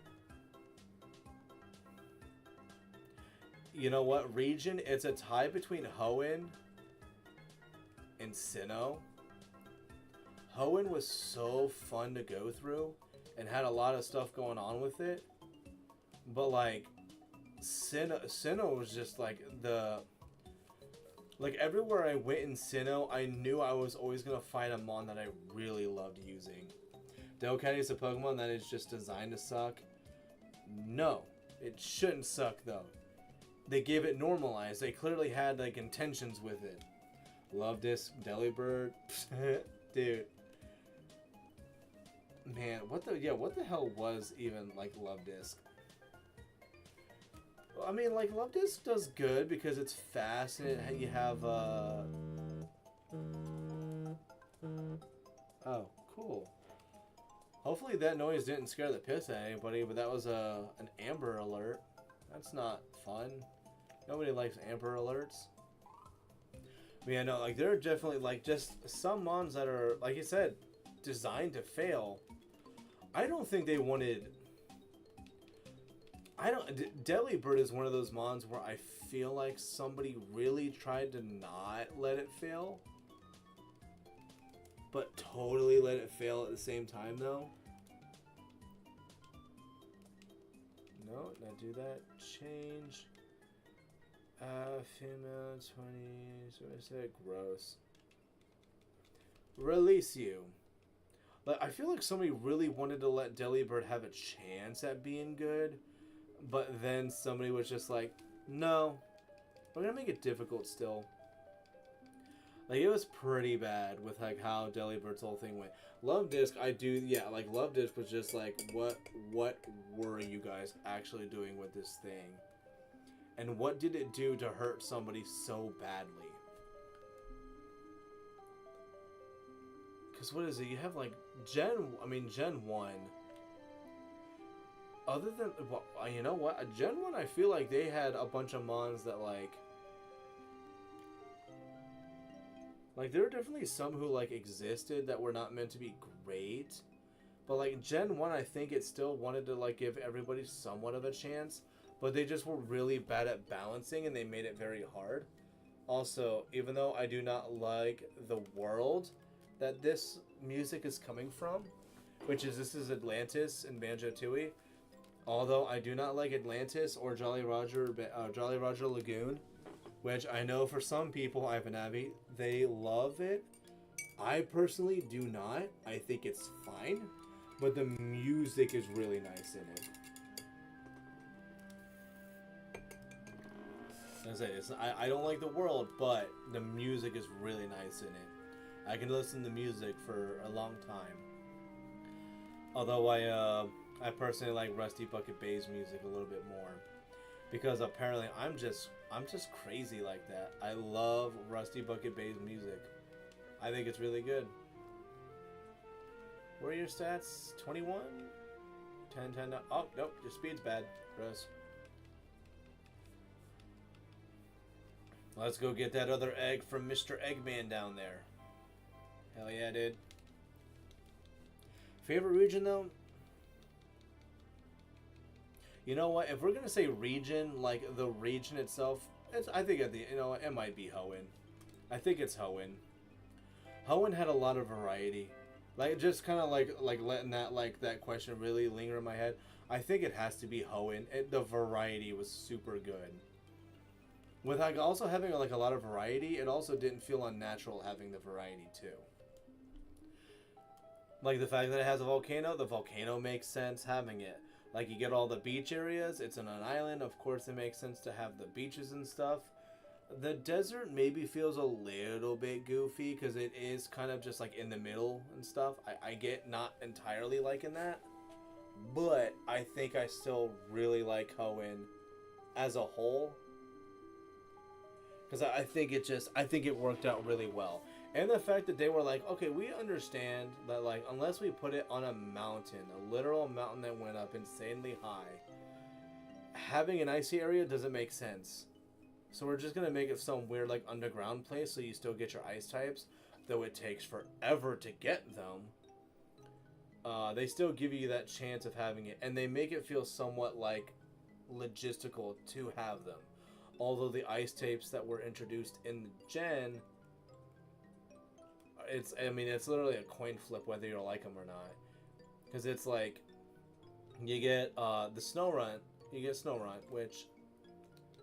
S1: You know what? Region, it's a tie between Hoenn and Sinnoh. Hoenn was so fun to go through and had a lot of stuff going on with it. But like Sinnoh was just like everywhere I went in Sinnoh, I knew I was always gonna find a mon that I really loved using. Delcatty is a Pokemon that is just designed to suck. No, it shouldn't suck though. They gave it normalized. They clearly had like intentions with it. Love Disc, Delibird, dude. Man, what the hell was even like Love Disc? Well, I mean, like Love Disc does good because it's fast and you have oh, cool. Hopefully that noise didn't scare the piss out of anybody, but that was an Amber Alert. That's not fun. Nobody likes Amber Alerts. I mean, I know, like, there are definitely, like, just some mons that are, like you said, designed to fail. I don't think they wanted... Delibird is one of those mons where I feel like somebody really tried to not let it fail. But totally let it fail at the same time, though. No, not do that. Change. Female 20. So I said gross. Release you. Like, I feel like somebody really wanted to let Delibird have a chance at being good, but then somebody was just like, no, we're gonna make it difficult still. Like, it was pretty bad with like how Delibird's whole thing went. Love Disc, like Love Disc was just like, what were you guys actually doing with this thing? And what did it do to hurt somebody so badly? Because what is it? You have like Gen 1. Other than, well, you know what? Gen 1, I feel like they had a bunch of mons that like there are definitely some who like existed that were not meant to be great. But like Gen 1, I think it still wanted to like give everybody somewhat of a chance. But they just were really bad at balancing and they made it very hard. Also, even though I do not like the world that this music is coming from, this is Atlantis and Banjo-Tooie. Although I do not like Atlantis or Jolly Roger Lagoon, which I know for some people, Ivan Abbey, they love it. I personally do not. I think it's fine, but the music is really nice in it. I don't like the world, but the music is really nice in it. I can listen to music for a long time. Although I personally like Rusty Bucket Bay's music a little bit more, because apparently I'm just crazy like that. I love Rusty Bucket Bay's music. I think it's really good. What are your stats? 21? 10, 10. Oh, nope, your speed's bad. Gross. Let's go get that other egg from Mr. Eggman down there. Hell yeah, dude. Favorite region, though? You know what? If we're gonna say region, like the region itself, I think it might be Hoenn. I think it's Hoenn. Hoenn had a lot of variety. Like, just kind of like letting that question really linger in my head. I think it has to be Hoenn. The variety was super good. With like also having like a lot of variety, it also didn't feel unnatural having the variety too. Like the fact that it has a volcano, the volcano makes sense having it. Like you get all the beach areas, it's on an island, of course it makes sense to have the beaches and stuff. The desert maybe feels a little bit goofy because it is kind of just like in the middle and stuff. I get not entirely liking that, but I think I still really like Hoenn as a whole because I think it worked out really well. And the fact that they were like, okay, we understand that like unless we put it on a mountain, a literal mountain that went up insanely high, having an icy area doesn't make sense. So we're just going to make it some weird like underground place so you still get your ice types, though it takes forever to get them. They still give you that chance of having it, and they make it feel somewhat like logistical to have them. Although the ice tapes that were introduced in the gen, it's literally a coin flip whether you like them or not. Because it's like, you get the Snow Runt, which...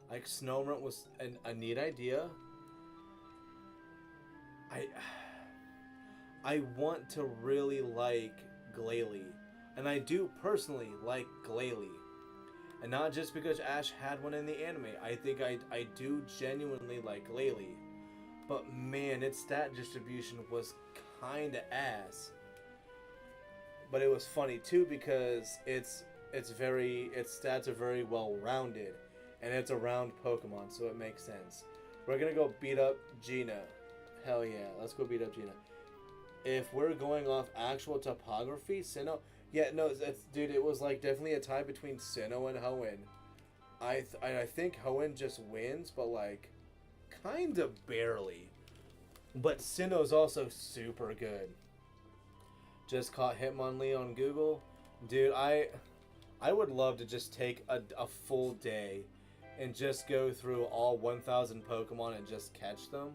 S1: Like, Snowrunt was a neat idea. I want to really like Glalie. And I do personally like Glalie. And not just because Ash had one in the anime. I think I do genuinely like Glalie. But man, its stat distribution was kinda ass. But it was funny too because its stats are very well rounded. And it's a round Pokemon, so it makes sense. We're gonna go beat up Gina. Hell yeah, let's go beat up Gina. If we're going off actual topography, Sinnoh... Yeah, no, dude, it was like definitely a tie between Sinnoh and Hoenn. I think Hoenn just wins, but like, kind of barely. But Sinnoh's also super good. Just caught Hitmonlee on Google. Dude, I would love to just take a full day and just go through all 1,000 Pokemon and just catch them.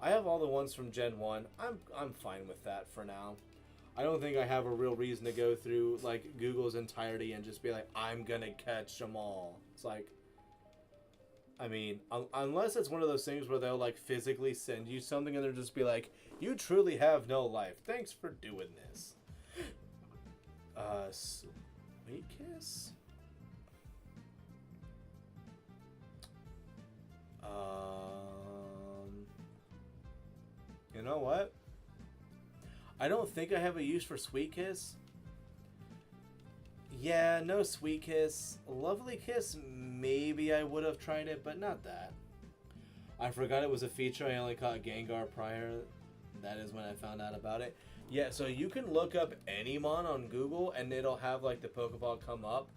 S1: I have all the ones from Gen 1. I'm fine with that for now. I don't think I have a real reason to go through like Google's entirety and just be like, I'm gonna catch them all. It's like, I mean, unless it's one of those things where they'll like physically send you something and they'll just be like, you truly have no life. Thanks for doing this. Sweet Kiss? You know what? I don't think I have a use for Sweet Kiss. Yeah, no Sweet Kiss. Lovely Kiss, maybe I would have tried it, but not that. I forgot it was a feature. I only caught Gengar prior. That is when I found out about it. Yeah, so you can look up Anymon on Google and it'll have like the Pokeball come up.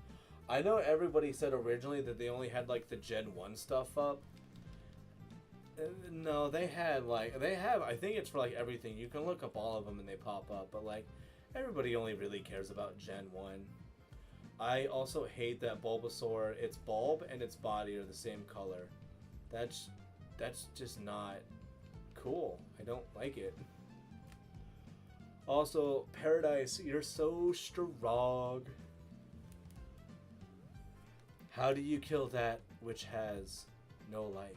S1: I know everybody said originally that they only had like the Gen 1 stuff up. No, they have, I think it's for like everything. You can look up all of them and they pop up, but like everybody only really cares about Gen 1. I also hate that Bulbasaur, its bulb and its body are the same color. That's just not cool. I don't like it. Also, Paradise, you're so strong. How do you kill that which has no life?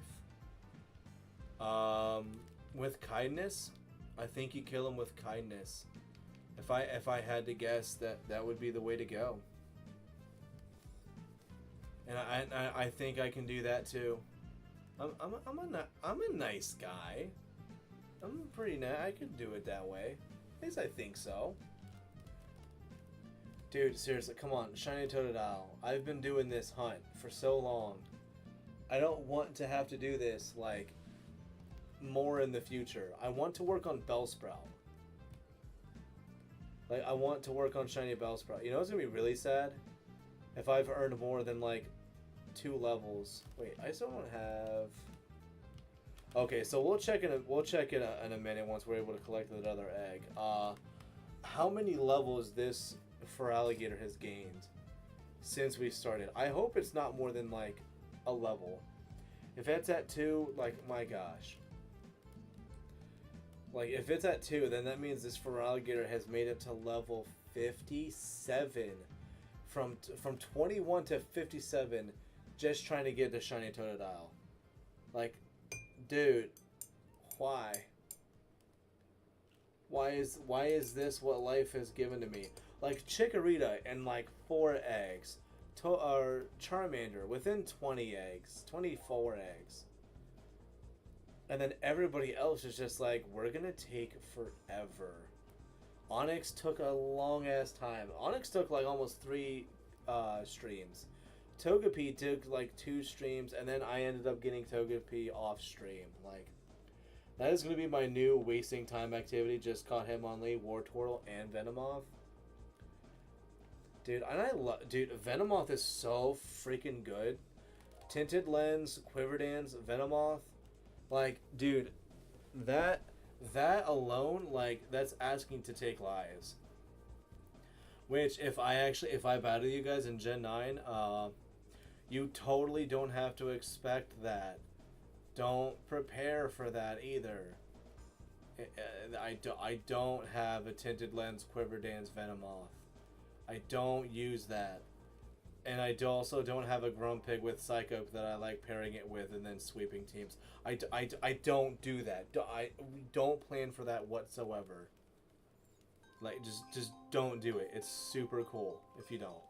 S1: With kindness. I think you kill him with kindness. If I had to guess, that would be the way to go. And I think I can do that too. I'm a nice guy. I'm pretty nice. I could do it that way. At least I think so. Dude, seriously, come on, Shiny Totodile. I've been doing this hunt for so long. I don't want to have to do this, like, more in the future. I want to work on Bellsprout. Like, I want to work on Shiny Bellsprout. You know what's gonna be really sad? If I've earned more than, like, 2 levels. Wait, I still don't have... Okay, so we'll check in a minute once we're able to collect that other egg. How many levels this Feraligatr has gained since we started? I hope it's not more than like a level. If it's at 2, like, my gosh. Like, if it's at 2, then that means this Feraligatr has made it to level 57. From 21 to 57, just trying to get the Shiny Totodile. Like, dude, why? Why is this what life has given to me? Like, Chikorita and like 4 eggs. Or Charmander within 20 eggs. 24 eggs. And then everybody else is just like, we're gonna take forever. Onyx took a long ass time. Onyx took like almost 3 streams. Togepi took like 2 streams, and then I ended up getting Togepi off stream. Like, that is gonna be my new wasting time activity. Just caught Hitmonlee, Wartortle, and Venomoth. Dude, and I love. Dude, Venomoth is so freaking good. Tinted Lens, Quiverdance, Venomoth. Like, dude, that alone, like, that's asking to take lives. Which, if I battle you guys in Gen 9, you totally don't have to expect that. Don't prepare for that either. I don't have a Tinted Lens, Quiverdance, Venomoth. I don't use that. And I also don't have a Grumpig with Psycho that I like pairing it with and then sweeping teams. I don't do that. We don't plan for that whatsoever. Like, just don't do it. It's super cool if you don't.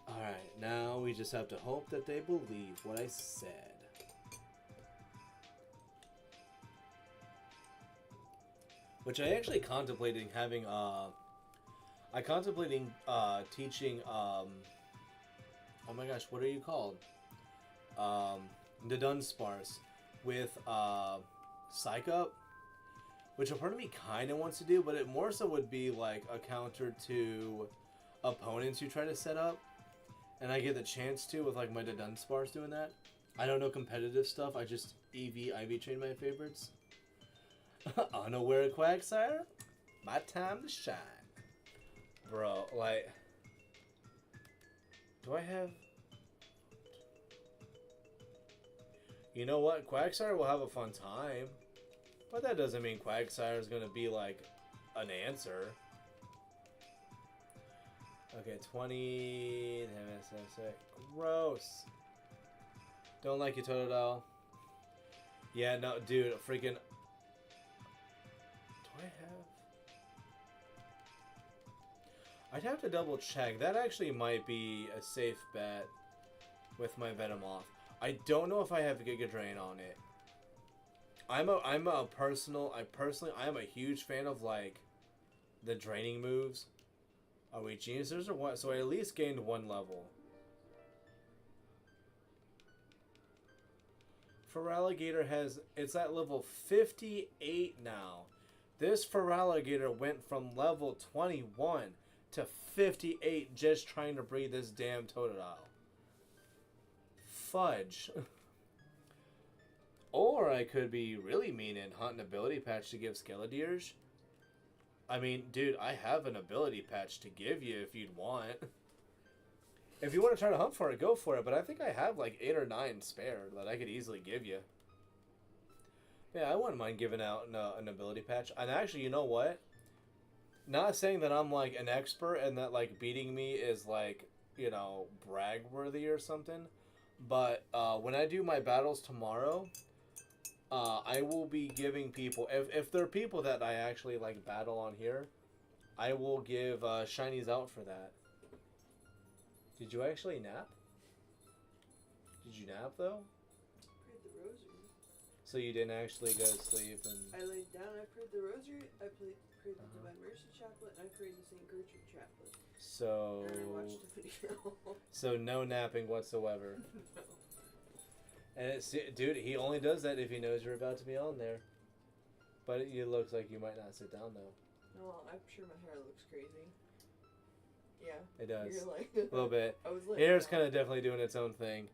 S1: Alright, now we just have to hope that they believe what I said. Which I actually contemplating having, teaching, oh my gosh, what are you called? The Dunsparce with, Psych Up, which a part of me kind of wants to do, but it more so would be like a counter to opponents you try to set up, and I get the chance to with like my Dunsparce doing that. I don't know competitive stuff, I just IV train my favorites. Unaware Quagsire, my time to shine. Bro, like, do I have... You know what? Quagsire will have a fun time. But that doesn't mean Quagsire is going to be, like, an answer. Okay, 20... Gross. Don't like you, Totodile. Yeah, no, dude, freaking... Do I have... I'd have to double check. That actually might be a safe bet with my Venomoth. I don't know if I have Giga Drain on it. I am a huge fan of like the draining moves. Are we geniuses or what? So I at least gained 1 level. Feraligatr it's at level 58 now. This Feraligatr went from level 21 to 58 just trying to breed this damn Totodile. Fudge. Or I could be really mean and hunt an ability patch to give Skeledirge. I mean, dude, I have an ability patch to give you if you'd want. If you want to try to hunt for it, go for it. But I think I have like 8 or 9 spare that I could easily give you. Yeah, I wouldn't mind giving out an ability patch. And actually, you know what? Not saying that I'm like an expert and that like beating me is like, you know, brag worthy or something. But when I do my battles tomorrow, I will be giving people, if there are people that I actually like battle on here, I will give shinies out for that. Did you actually nap? Did you nap though?
S2: I prayed the rosary.
S1: So you didn't actually go to sleep and...
S2: I laid down, I prayed the rosary, I prayed the Divine Mercy Chaplet, and I prayed the St. Gertrude Chaplet.
S1: So...
S2: And I watched the video.
S1: So no napping whatsoever.
S2: No.
S1: And it's, dude, he only does that if he knows you're about to be on there. But it looks like you might not sit down though.
S2: No, I'm sure my hair looks crazy. Yeah.
S1: It does.
S2: You're like...
S1: A little bit.
S2: I was like...
S1: Hair's kind of definitely doing its own thing.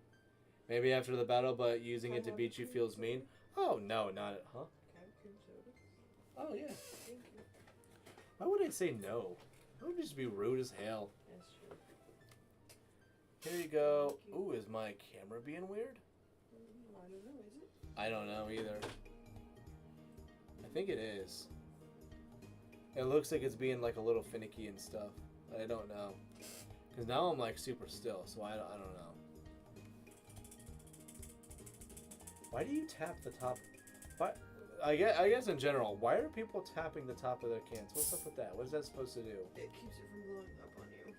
S1: Maybe after the battle, but using it to beat you feels mean. Oh, no, not it. Huh?
S2: Can I have cream soda?
S1: Oh, yeah.
S2: Thank you.
S1: Why would I say no? That would just be rude as hell.
S2: That's true.
S1: Here you go. Ooh, is my camera being weird?
S2: I don't know, is it?
S1: I don't know either. I think it is. It looks like it's being like a little finicky and stuff. But I don't know. Because now I'm like super still, so I don't know. Why do you tap the top? Why? I guess in general, why are people tapping the top of their cans? What's up with that? What is that supposed to do?
S2: It keeps it from blowing up on you.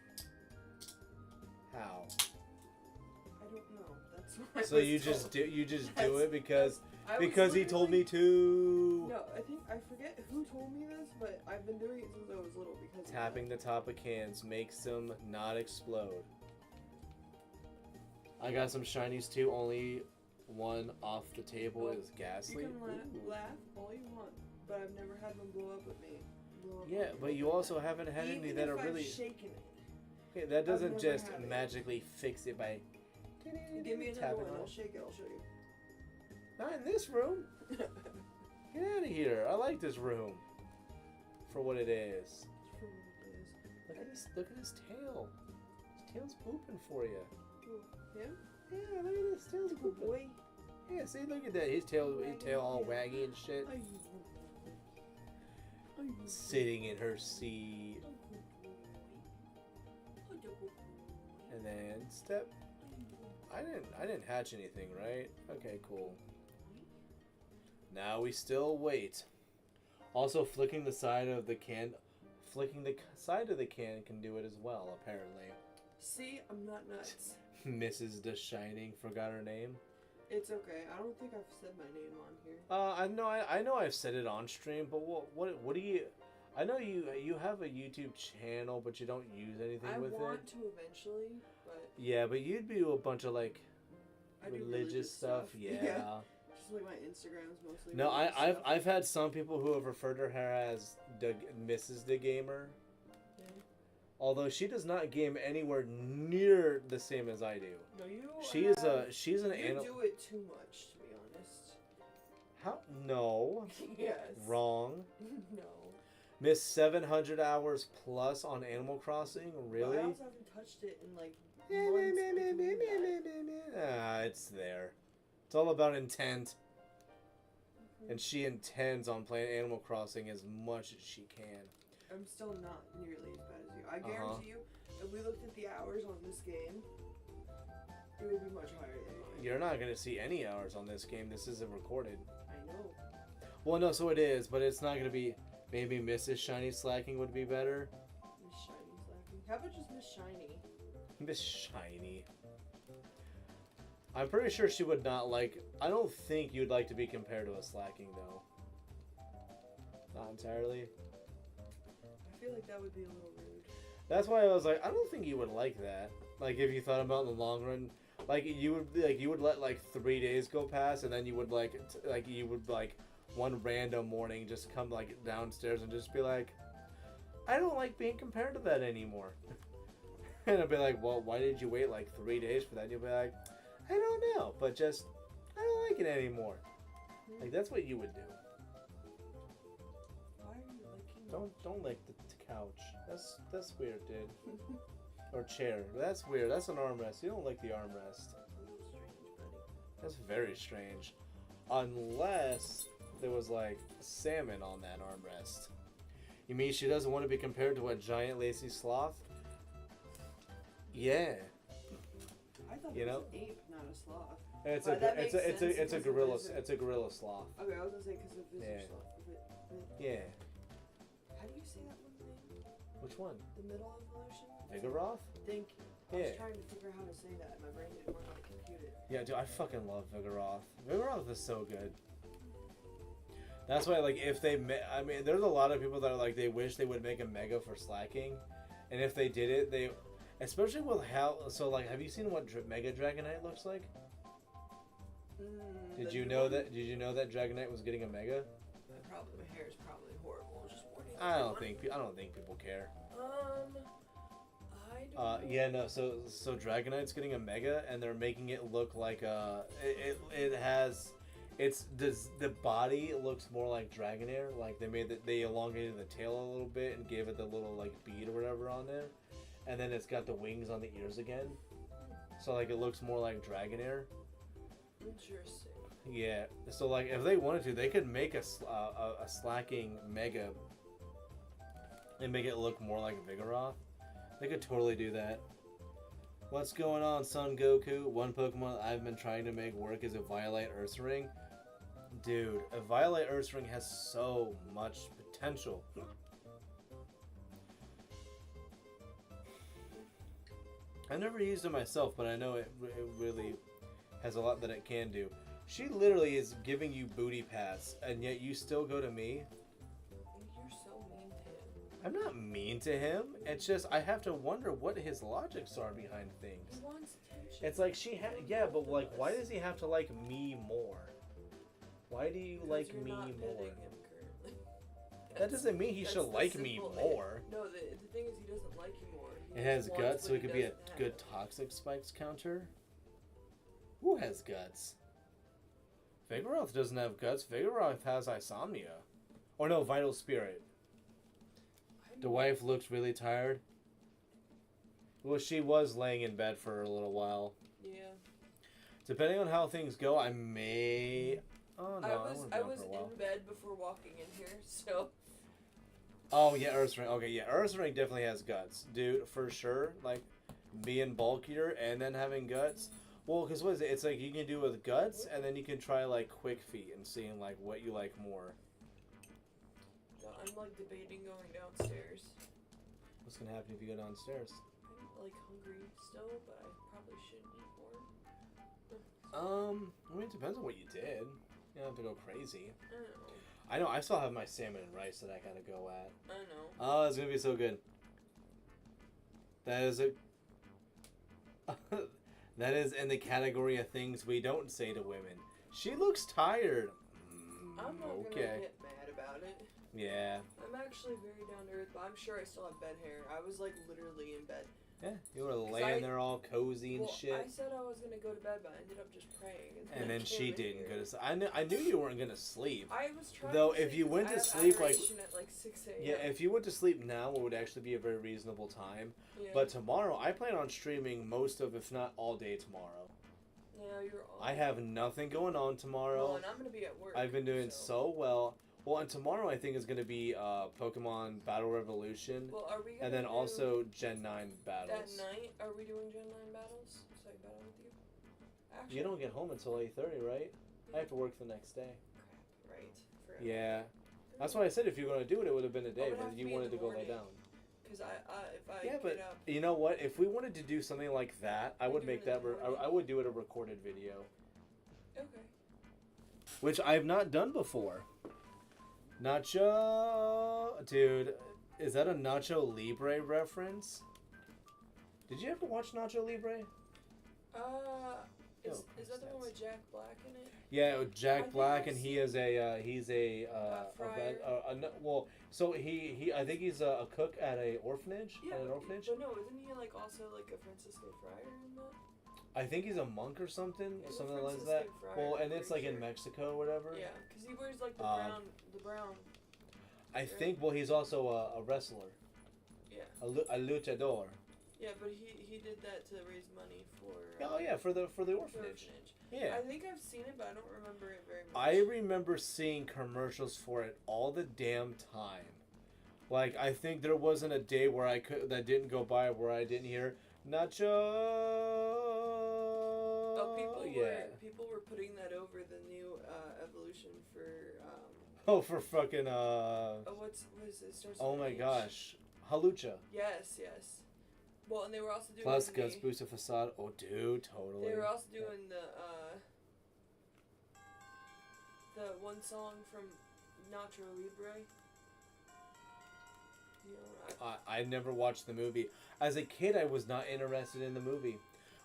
S1: How?
S2: I don't know. That's why I
S1: So
S2: was
S1: you just
S2: told.
S1: do you just do
S2: That's-
S1: it because
S2: I was
S1: he told me
S2: literally-
S1: to.
S2: No, I forget who told me this, but I've been doing it since I was little because
S1: Tapping the top of cans makes them not explode. I got some shinies too. Only one off the table
S2: Oh,
S1: is
S2: You
S1: Ghastly.
S2: can
S1: Ooh.
S2: laugh all you want, but I've never had one blow up at me. Blow up
S1: Yeah,
S2: on me
S1: but you
S2: like
S1: also
S2: that.
S1: haven't had any
S2: Even
S1: that
S2: if
S1: are
S2: I've
S1: really.
S2: shaken it.
S1: Okay, that doesn't
S2: never
S1: just
S2: had it.
S1: magically fix it by.
S2: Give me another
S1: tapping
S2: one.
S1: on
S2: I'll
S1: it.
S2: shake it. I'll show you.
S1: Not in this room. Get out of here. I like this room. For what it is.
S2: For what it is.
S1: Look at his tail. His tail's pooping for you.
S2: Ooh, him?
S1: Yeah, look at his tail's
S2: Good
S1: pooping.
S2: boy.
S1: Yeah, see, look at that. His tail all waggy and shit. Sitting in her seat. And then step. I didn't hatch anything, right? Okay, cool. Now we still wait. Also, flicking the side of the can can do it as well, apparently.
S2: See, I'm not nuts.
S1: Mrs. The Shining forgot her name.
S2: It's okay. I don't think I've said my name on here.
S1: I know I've said it on stream, but what do you? I know you have a YouTube channel, but you don't use anything with
S2: I want
S1: it.
S2: to eventually, but
S1: Yeah, but you'd do a bunch of like
S2: I do
S1: religious stuff. Yeah.
S2: Just like my Instagram's mostly.
S1: No,
S2: religious
S1: I've
S2: stuff.
S1: I've had some people who have referred to her as Mrs. the Gamer,
S2: Yeah.
S1: although she does not game anywhere near the same as I do.
S2: No, you.
S1: She's an
S2: You
S1: animal.
S2: do it too much, to be honest.
S1: How? No.
S2: Yes.
S1: Wrong.
S2: No.
S1: Miss 700 hours plus on Animal Crossing? Really?
S2: But I also haven't touched it in like months.
S1: It's there. It's all about intent. And she intends on playing Animal Crossing as much as she can.
S2: I'm still not nearly as bad as you. I guarantee you, if we looked at the hours on this game, it would be much higher than mine.
S1: You're not going to see any hours on this game. This isn't recorded.
S2: I know.
S1: Well, no, so it is, but it's not going to be... Maybe Mrs. Shiny Slacking would be better.
S2: Miss Shiny slacking. How about just Miss Shiny?
S1: Miss Shiny. I'm pretty sure she would not like... I don't think you'd like to be compared to a Slacking, though. Not entirely.
S2: I feel like that would be a little rude.
S1: That's why I was like, I don't think you would like that. Like, if you thought about it in the long run, like you would let like 3 days go past, and then you would one random morning just come like downstairs and just be like, I don't like being compared to that anymore. And I'd be like, well, why did you wait like 3 days for that? And you'll be like, I don't know, but just I don't like it anymore. Like that's what you would do.
S2: Why are you liking
S1: Don't lick the couch. That's weird, dude. Or chair. That's weird. That's an armrest. You don't like the armrest.
S2: a little strange, buddy?
S1: That's very strange. Unless there was like salmon on that armrest. You mean she doesn't want to be compared to a giant lacy sloth? Yeah.
S2: I thought
S1: You
S2: it was
S1: know?
S2: an ape, not a sloth.
S1: It's
S2: But that makes sense
S1: a
S2: because
S1: gorilla.
S2: of the-
S1: It's a gorilla sloth.
S2: Okay, I was gonna say because of this
S1: Yeah.
S2: sloth.
S1: Yeah.
S2: How do you say that one name?
S1: Which one?
S2: The middle evolution?
S1: Vigoroth?
S2: Thank you. I
S1: Yeah.
S2: was trying to figure out how to say that, and my brain didn't want to compute it.
S1: Yeah, dude, I fucking love Vigoroth. Vigoroth is so good. That's why, like, if they, I mean, there's a lot of people that are like, they wish they would make a mega for Slacking, and if they did it, they, especially with how, so like, have you seen what Mega Dragonite looks like? Did you know that? Did you know that Dragonite was getting a mega?
S2: Probably my hair is probably horrible. Just warning.
S1: I don't think people care.
S2: I don't.
S1: Yeah, no. So Dragonite's getting a mega, and they're making it look like it has, the body looks more like Dragonair. Like they elongated the tail a little bit and gave it the little like bead or whatever on there, and then it's got the wings on the ears again. So like it looks more like Dragonair.
S2: Interesting.
S1: Yeah. So like if they wanted to, they could make a Slacking mega and make it look more like Vigoroth. They could totally do that. What's going on, Son Goku? One Pokemon I've been trying to make work is a Violet Ursaring. Dude, a Violet Ursaring has so much potential. I never used it myself, but I know it really has a lot that it can do. She literally is giving you booty pats, and yet you still go to me?
S2: You're so mean to him.
S1: I'm not mean to him. It's just I have to wonder what his logics are behind things.
S2: He wants attention.
S1: It's like yeah, but like, why does he have to like me more? Why do you like me more?
S2: Him
S1: That doesn't mean he should like me more.
S2: No, the thing is he doesn't like you more.
S1: It has guts, so it could be a good toxic spikes counter. Who has guts? Vigoroth doesn't have guts. Vigoroth has insomnia. Or no, vital spirit. The wife looks really tired. Well, she was laying in bed for a little while.
S2: Yeah.
S1: Depending on how things go, I may... Oh, no,
S2: I was in bed before walking in here, so...
S1: Oh, yeah, Earthring. Okay, yeah, Earthring definitely has guts. Dude, for sure. Like, being bulkier and then having guts. Well, because what is it? It's like you can do with guts, and then you can try, like, quick feet and seeing, like, what you like more.
S2: I'm, like, debating going downstairs.
S1: What's going to happen if you go downstairs?
S2: I'm, like, hungry still, but I probably shouldn't eat more.
S1: I mean, it depends on what you did. You don't have to go crazy.
S2: I don't know.
S1: I know, I still have my salmon and rice that I gotta go at.
S2: I know.
S1: Oh, it's gonna be so good. That is a... that is in the category of things we don't say to women. She looks tired.
S2: I'm not gonna get mad about it.
S1: Yeah.
S2: I'm actually very down to earth, but I'm sure I still have bed hair. I was like literally in bed.
S1: Yeah, you were laying there all cozy and shit.
S2: I said I was gonna go to bed, but I ended up just praying.
S1: And then she didn't go to sleep. I knew you weren't gonna sleep.
S2: I was trying.
S1: Though
S2: to
S1: if you went to sleep like
S2: at like 6 a.m.
S1: Yeah, if you went to sleep now, it would actually be a very reasonable time.
S2: Yeah.
S1: But tomorrow, I plan on streaming most of, if not all day tomorrow.
S2: Yeah, you're all.
S1: I have nothing going on tomorrow.
S2: Well, and I'm gonna be at work.
S1: I've been doing so well. Well, and tomorrow I think is going to be Pokemon Battle Revolution.
S2: Well, are we gonna
S1: and then also Gen 9 battles.
S2: That night, are we doing Gen 9 battles? So I battle with you? Actually,
S1: You don't get home until 8:30, right?
S2: Yeah.
S1: I have to work the next day.
S2: Crap, right. Forever.
S1: Yeah. That's why I said if you were going to do it, it would have been a day,
S2: would
S1: but
S2: have to
S1: you
S2: be
S1: wanted
S2: in
S1: to
S2: the
S1: go lay
S2: morning.
S1: down.
S2: Because if I
S1: Yeah,
S2: get
S1: but
S2: up,
S1: you know what? If we wanted to do something like that, I would make that. I would do it a recorded video,
S2: okay.
S1: which I've not done before. Nacho, dude, is that a Nacho Libre reference? Did you ever watch Nacho Libre?
S2: Is that the one with Jack Black in it?
S1: Yeah, Jack Black, and he is he's a
S2: friar?
S1: well, so he I think he's a cook at a orphanage.
S2: Yeah,
S1: at an orphanage.
S2: But no, isn't he like also like a Franciscan friar in that?
S1: I think he's a monk or something,
S2: He's a
S1: something like
S2: Franciscan
S1: that.
S2: friar,
S1: Well, and
S2: I'm
S1: it's like
S2: pretty
S1: in
S2: sure.
S1: Mexico or whatever.
S2: Yeah, because he wears like the brown.
S1: I think. Well, he's also a wrestler.
S2: Yeah.
S1: A luchador.
S2: Yeah, but he did that to raise money for.
S1: Oh yeah, for the orphanage. Yeah.
S2: I think I've seen it, but I don't remember it very much.
S1: I remember seeing commercials for it all the damn time. Like, I think there wasn't a day where that didn't go by where I didn't hear Nacho.
S2: Oh, people were putting that over the new evolution for.
S1: Oh, for fucking
S2: what is it? Starts
S1: Oh
S2: with
S1: my
S2: an H.
S1: gosh, Halucha.
S2: Yes. Well, and they were also doing
S1: Plus guts boost of facade. Oh, dude, totally.
S2: They were also doing the one song from Nacho Libre. You know,
S1: I never watched the movie. As a kid, I was not interested in the movie,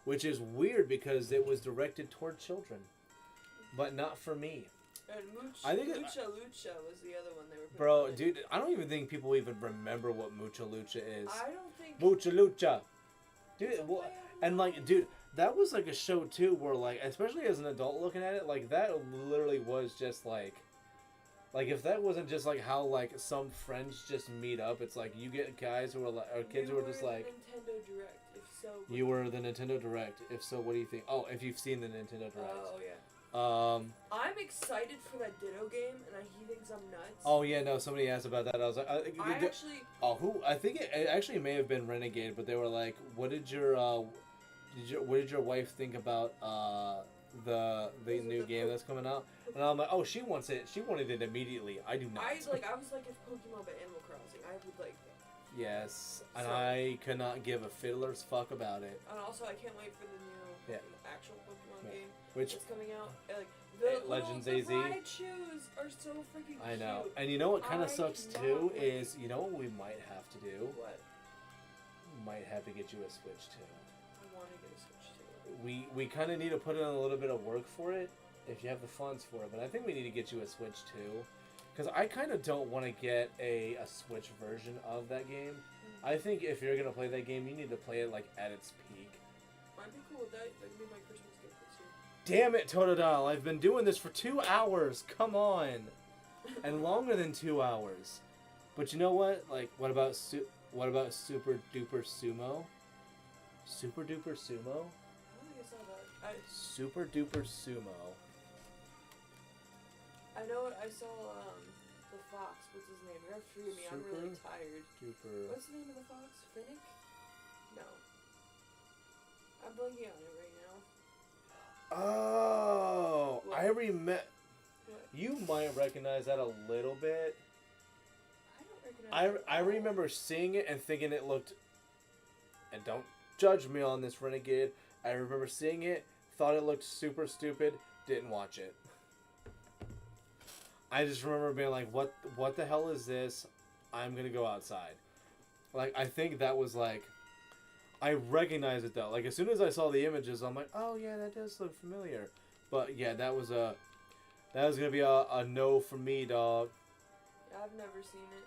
S1: which is weird because it was directed toward children, but not for me.
S2: And
S1: I think
S2: Lucha was the other one they were putting
S1: Bro,
S2: in.
S1: dude, I don't even think people even remember what Mucha Lucha is.
S2: I don't think...
S1: Mucha Lucha. Dude, well, and like, dude, that was like a show too where like, especially as an adult looking at it, like that literally was just like if that wasn't just like how like some friends just meet up, it's like you get guys who are like, or kids who are just like...
S2: Nintendo Direct, if so...
S1: You were the Nintendo Direct, if so, what do you think? Oh, if you've seen the Nintendo Direct.
S2: Oh, yeah.
S1: I'm
S2: excited for that Ditto game, and he thinks I'm nuts.
S1: Oh yeah, no. Somebody asked about that. I was like,
S2: actually.
S1: Oh, who? I think it actually may have been Renegade, but they were like, "What did your wife think about the new game that's coming out?" And I'm like, "Oh, she wants it. She wanted it immediately. I do not."
S2: I was like, it's Pokemon but Animal Crossing. I would like that.
S1: Yes, and I could not give a fiddler's fuck about it.
S2: And also, I can't wait for the new actual Pokemon game.
S1: Which
S2: that's coming out. Like the
S1: Legends
S2: the
S1: AZ.
S2: Raichus are so freaking
S1: I know.
S2: cute.
S1: And you know what kind
S2: I
S1: of sucks
S2: cannot
S1: too
S2: wait.
S1: is, you know what we might have to do?
S2: What?
S1: We might have to get you a Switch too.
S2: I want to get a Switch too.
S1: We kind of need to put in a little bit of work for it if you have the funds for it, but I think we need to get you a Switch too. Because I kind of don't want to get a Switch version of that game. I think if you're going to play that game, you need to play it like at its peak.
S2: Might be cool. That could be my Christmas gift this year.
S1: Damn it, Totodile. I've been doing this for 2 hours. Come on. And longer than 2 hours. But you know what? Like, what about Super Duper Sumo? Super Duper Sumo?
S2: I don't think I saw that.
S1: Super Duper Sumo.
S2: I know I saw the fox. What's his name? You're free of me. I'm really tired.
S1: Duper.
S2: What's the name of the fox? Finnick? No. I'm blanking on it right now.
S1: Oh,
S2: What?
S1: I remember.
S2: What?
S1: You might recognize that a little bit.
S2: I don't recognize it
S1: I
S2: at all.
S1: remember seeing it and thinking it looked. And don't judge me on this, Renegade. I remember seeing it, thought it looked super stupid, didn't watch it. I just remember being like, what the hell is this? I'm gonna go outside. Like, I think that was like, I recognize it though. Like, as soon as I saw the images, I'm like, oh yeah, that does look familiar. But yeah, that was gonna be a no for me, dog.
S2: Yeah, I've never seen it.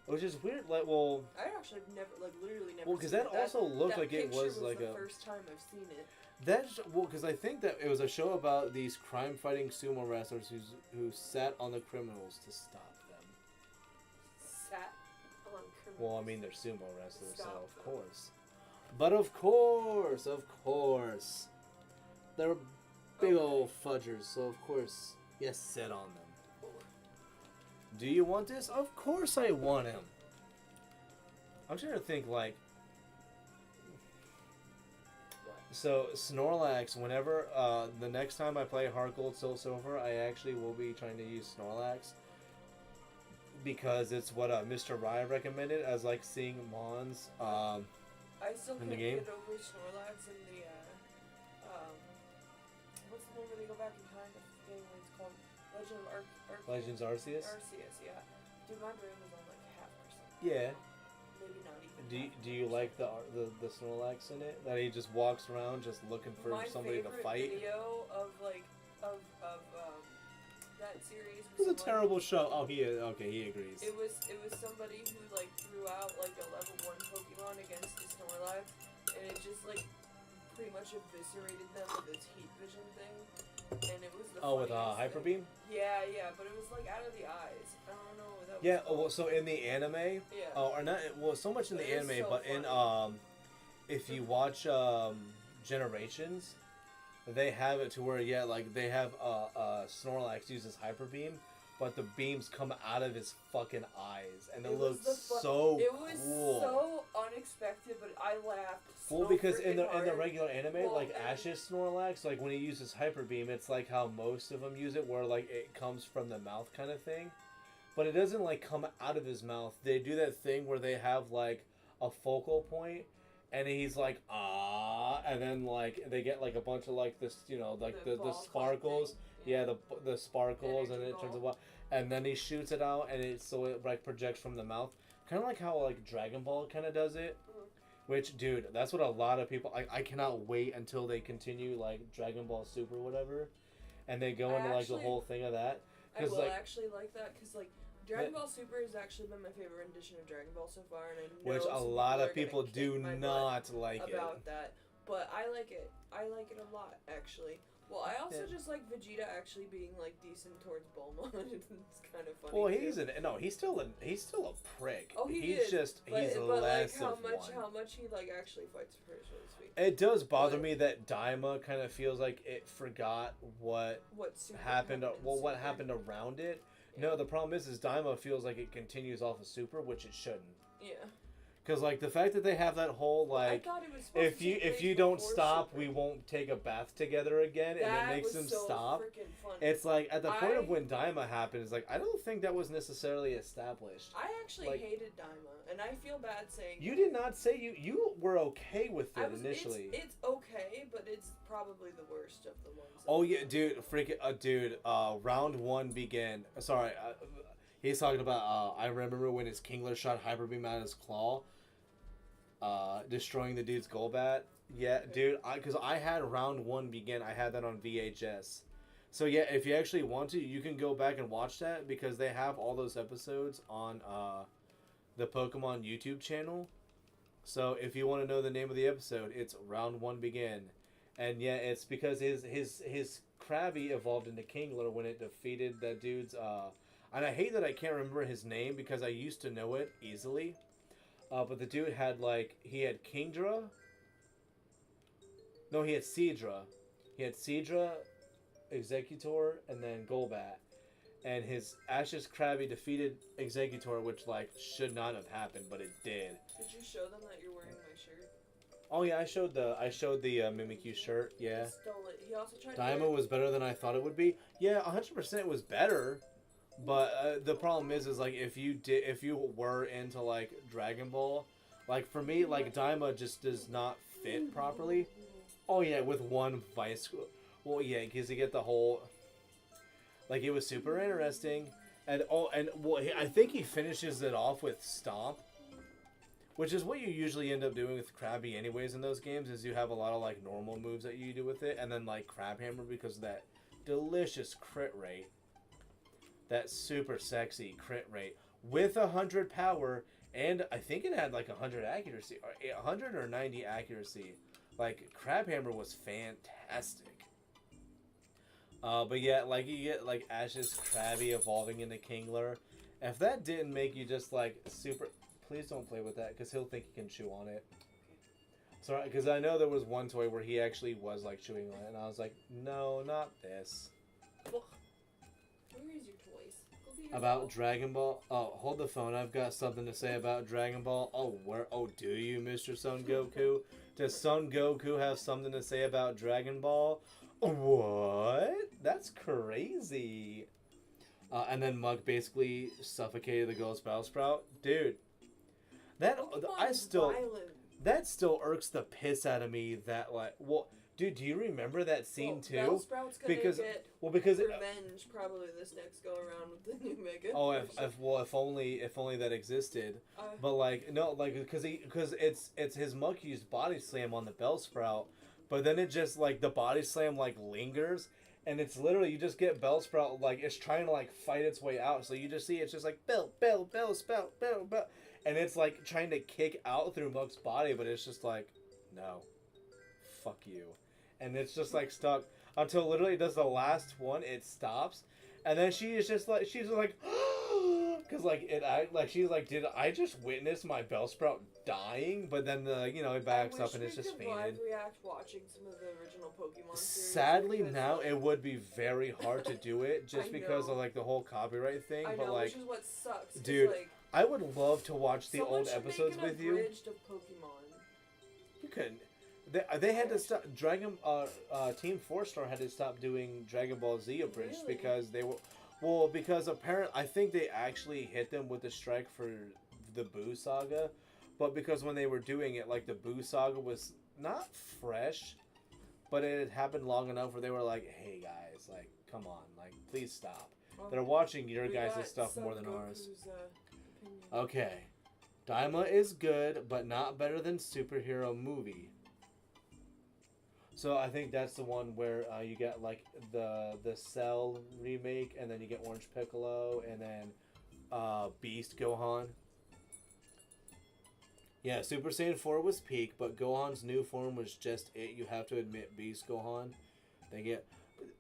S1: Which is weird, like, well...
S2: I actually have never, like, literally never
S1: Well, because
S2: seen
S1: that
S2: it.
S1: also looked
S2: that
S1: like it was
S2: picture
S1: like
S2: the
S1: a...
S2: first time I've seen it.
S1: That's, well, because I think that it was a show about these crime-fighting sumo wrestlers who sat on the criminals to stop them.
S2: Sat on criminals.
S1: Well, I mean, they're sumo wrestlers, so
S2: Stop
S1: of
S2: them.
S1: course. But of course. They're big old fudgers, so of course, yes, sit on them. Do you want this? Of course I want him. I'm trying to think, like... So, Snorlax, whenever, the next time I play Heart Gold Soul Silver, I actually will be trying to use Snorlax. Because it's what Mr. Rye recommended as, like, seeing Mons,
S2: I still
S1: in the
S2: can't
S1: game.
S2: get over Snorlax and the, what's the one where they go back in time? I forget what it's called. Legend of
S1: Legends Arceus.
S2: Arceus, yeah. Dude, my brain was on, like, 0.5%.
S1: Yeah.
S2: Maybe not even.
S1: Do you like the Snorlax in it? That he just walks around just looking for somebody to fight?
S2: My favorite video of, like, that series
S1: It was a
S2: like,
S1: terrible show. Oh, he agrees.
S2: It was somebody who like threw out like a level 1 Pokemon against the Snorlax, and it just like pretty much eviscerated them with its heat vision thing, and it was the
S1: with
S2: funniest
S1: Hyper
S2: thing.
S1: Beam?
S2: Yeah, but it was like out of the eyes. I don't know what that was.
S1: Yeah,
S2: called.
S1: well, so in the anime,
S2: Yeah.
S1: or not, well, so much in the
S2: It is
S1: anime,
S2: so
S1: but in
S2: funny.
S1: if you watch Generations, they have it to where like they have Snorlax uses Hyper Beam, but the beams come out of his fucking eyes, and it looks so
S2: It was
S1: cool.
S2: so unexpected, but I laughed.
S1: Well,
S2: So
S1: because in the
S2: freaking hard.
S1: regular anime,
S2: Well,
S1: like
S2: and-
S1: Ash's Snorlax, like when he uses Hyper Beam, it's like how most of them use it, where like it comes from the mouth kind of thing, but it doesn't like come out of his mouth. They do that thing where they have like a focal point, and he's like and then like they get like a bunch of like this, like the
S2: ball
S1: sparkles,
S2: thing.
S1: yeah, the sparkles, and
S2: Energy
S1: it turns
S2: ball.
S1: into and then he shoots it out, and it like projects from the mouth, kind of like how like Dragon Ball kind of does it. Which, dude, that's what a lot of people... I cannot wait until they continue, like, Dragon Ball Super or whatever. And they go into, like, the whole thing of that.
S2: I will
S1: like,
S2: actually like that, because, like, Dragon Ball Super has actually been my favorite rendition of Dragon Ball so far, and I know
S1: which a
S2: some
S1: lot
S2: are
S1: of people
S2: gonna
S1: do
S2: kick my
S1: not
S2: butt
S1: like
S2: about that. But I like it. I like it a lot, actually. Well, I also just like Vegeta actually being like decent towards Bulma. It's kind of funny.
S1: Well,
S2: too.
S1: he's still a prick.
S2: Oh, he
S1: he's
S2: is.
S1: just
S2: but
S1: less
S2: like how
S1: of
S2: much
S1: one.
S2: how much he like actually fights for her, so to speak.
S1: It does bother me that Daima kind of feels like it forgot what
S2: Super
S1: happened.
S2: in
S1: What
S2: Super.
S1: happened around it.
S2: Yeah.
S1: No, the problem is Daima feels like it continues off of Super, which it shouldn't.
S2: Yeah.
S1: Because like the fact that they have that whole like,
S2: I thought it was supposed to take
S1: if
S2: place
S1: you don't
S2: before
S1: stop,
S2: Super.
S1: we won't take a bath together again, and
S2: That
S1: it makes them
S2: was so
S1: stop.
S2: freaking funny.
S1: It's like at the point
S2: I-
S1: of when Daima happened, it's like I don't think that was necessarily established.
S2: I actually
S1: like-
S2: hated Daima, and I feel bad saying
S1: You
S2: that.
S1: did not say you were okay with it initially.
S2: It's okay, but it's probably the worst of the ones.
S1: Oh yeah, dude, round one began. Sorry, he's talking about. I remember when his Kingler shot Hyper Beam out of his claw, destroying the dude's Golbat. Yeah, dude, because I had round one begin. I had that on VHS. So yeah, if you actually want to, you can go back and watch that because they have all those episodes on the Pokemon YouTube channel. So if you want to know the name of the episode, it's round one begin. And yeah, it's because his Krabby evolved into Kingler when it defeated that dude's and I hate that I can't remember his name because I used to know it easily. But the dude had he had Kingdra. No, he had Seadra. He had Seadra, Executor, and then Golbat. And his Ash's Krabby defeated Executor, which should not have happened, but it did.
S2: Did you show them that you're wearing my shirt?
S1: Oh yeah, I showed the Mimikyu shirt. Yeah.
S2: He stole it. He also tried
S1: Daima
S2: to
S1: was better than I thought it would be. Yeah, 100% was better. But the problem is if you were into Dragon Ball, for me Daima just does not fit properly. Oh yeah, with one vice. Well yeah, because you get the whole. It was super interesting, and I think he finishes it off with Stomp, which is what you usually end up doing with Krabby anyways in those games. Is you have a lot of normal moves that you do with it, and then Crab Hammer because of that delicious crit rate. That super sexy crit rate with 100 power, and I think it had 100 accuracy, or 100 or 90 accuracy. Crab Hammer was fantastic. But yeah, you get Ash's Krabby evolving into Kingler. If that didn't make you just super, please don't play with that because he'll think he can chew on it. Sorry, because I know there was one toy where he actually was chewing on it, and I was like, no, not this.
S2: Where is your toys? Go get your
S1: About
S2: ball.
S1: Dragon Ball? Oh, hold the phone. I've got something to say about Dragon Ball. Oh, where? Oh, do you, Mr. Son Goku? Does Son Goku have something to say about Dragon Ball? What? That's crazy. And then Mug basically suffocated the girl's Bellsprout. Dude,
S2: Pokemon's violent.
S1: that still irks the piss out of me. Dude, do you remember that scene too?
S2: Bellsprout's gonna
S1: Because
S2: get revenge probably this next go around with the new Mega.
S1: Oh, if only that existed. But because it's his Mug used Body Slam on the Bellsprout, but then it just the Body Slam lingers, and it's literally you just get Bellsprout it's trying to fight its way out. So you just see it's just Bellsprout, and it's trying to kick out through Mug's body, but it's just no, fuck you. And it's just stuck until literally it does the last one. It stops, and then she is just because she's did I just witness my Bellsprout dying? But then it backs up and it's just fainted.
S2: I wish we could live react watching some of the original Pokemon series.
S1: Sadly,
S2: because,
S1: now it would be very hard to do it just because of the whole copyright thing.
S2: I know,
S1: but
S2: which is what sucks.
S1: dude, I would love to watch the old episodes with you.
S2: Abridged of Pokemon.
S1: You couldn't. They had to stop. Team 4-Star had to stop doing Dragon Ball Z abridged
S2: Really?
S1: because they were. Because apparently, I think they actually hit them with the strike for the Boo Saga, but because when they were doing it, the Boo Saga was not fresh, but it had happened long enough where they were like, "Hey guys, come on, please stop."
S2: Well,
S1: They're watching your
S2: we
S1: guys'
S2: got
S1: stuff
S2: Son
S1: more than ours.
S2: Goku's, opinion.
S1: Okay, Daima is good, but not better than superhero movie. So I think that's the one where you get the Cell remake, and then you get Orange Piccolo, and then Beast Gohan. Yeah, Super Saiyan 4 was peak, but Gohan's new form was just it. You have to admit, Beast Gohan.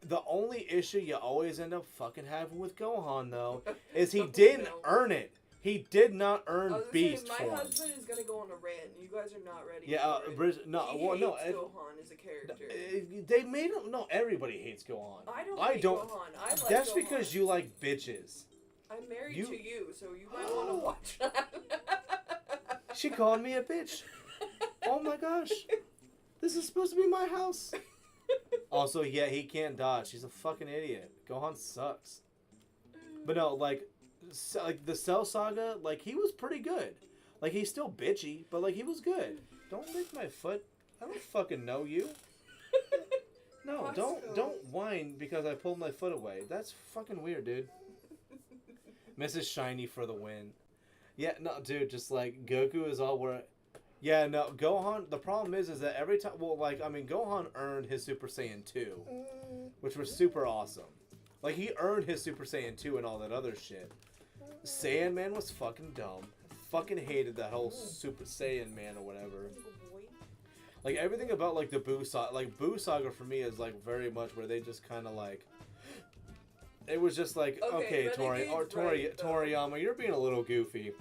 S1: The only issue you always end up fucking having with Gohan though is he didn't earn it. He did not earn Beast
S2: my
S1: form.
S2: husband is gonna go on a rant. You guys are not ready.
S1: Yeah,
S2: for it. He hates
S1: no.
S2: Gohan as a character.
S1: They made him. No, everybody hates Gohan.
S2: I don't. Gohan. I like
S1: That's
S2: Gohan.
S1: because you like bitches.
S2: I'm married
S1: You-
S2: to you, so you might want to watch that.
S1: She called me a bitch. Oh my gosh. This is supposed to be my house. Also, yeah, he can't dodge. He's a fucking idiot. Gohan sucks. But no, like the Cell Saga, like, he was pretty good. Like, he's still bitchy, but, like, he was good. Don't lick my foot. I don't fucking know you. No, don't whine because I pulled my foot away. That's fucking weird, dude. Mrs. Shiny for the win. Yeah, no, dude, just, like, Goku is all where... Yeah, no, Gohan, the problem is that every time... Well, like, I mean, Gohan earned his Super Saiyan 2, which was super awesome. Like, he earned his Super Saiyan 2 and all that other shit. Saiyan Man was fucking dumb. Fucking hated that whole Super Saiyan Man or whatever. Like, everything about, like, the Buu Saga... Like, Buu Saga for me is, like, very much where they just kind of, like... It was just like, okay Toriyama, you're being a little goofy.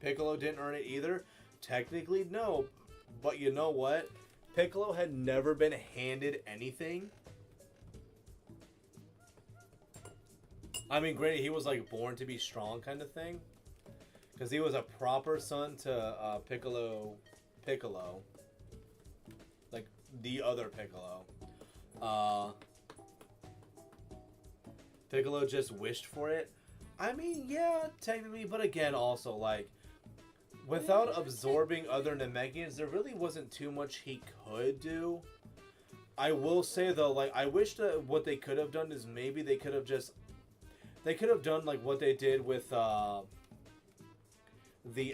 S1: Piccolo didn't earn it either. Technically, no. But you know what? Piccolo had never been handed anything. I mean, granted, he was, like, born to be strong kind of thing. Because he was a proper son to Piccolo. Like, the other Piccolo. Piccolo just wished for it. I mean, yeah, technically, but again, also, like, without absorbing other Namekians, there really wasn't too much he could do. I will say, though, like, I wish that what they could have done is maybe they could have just... They could have done, like, what they did with, the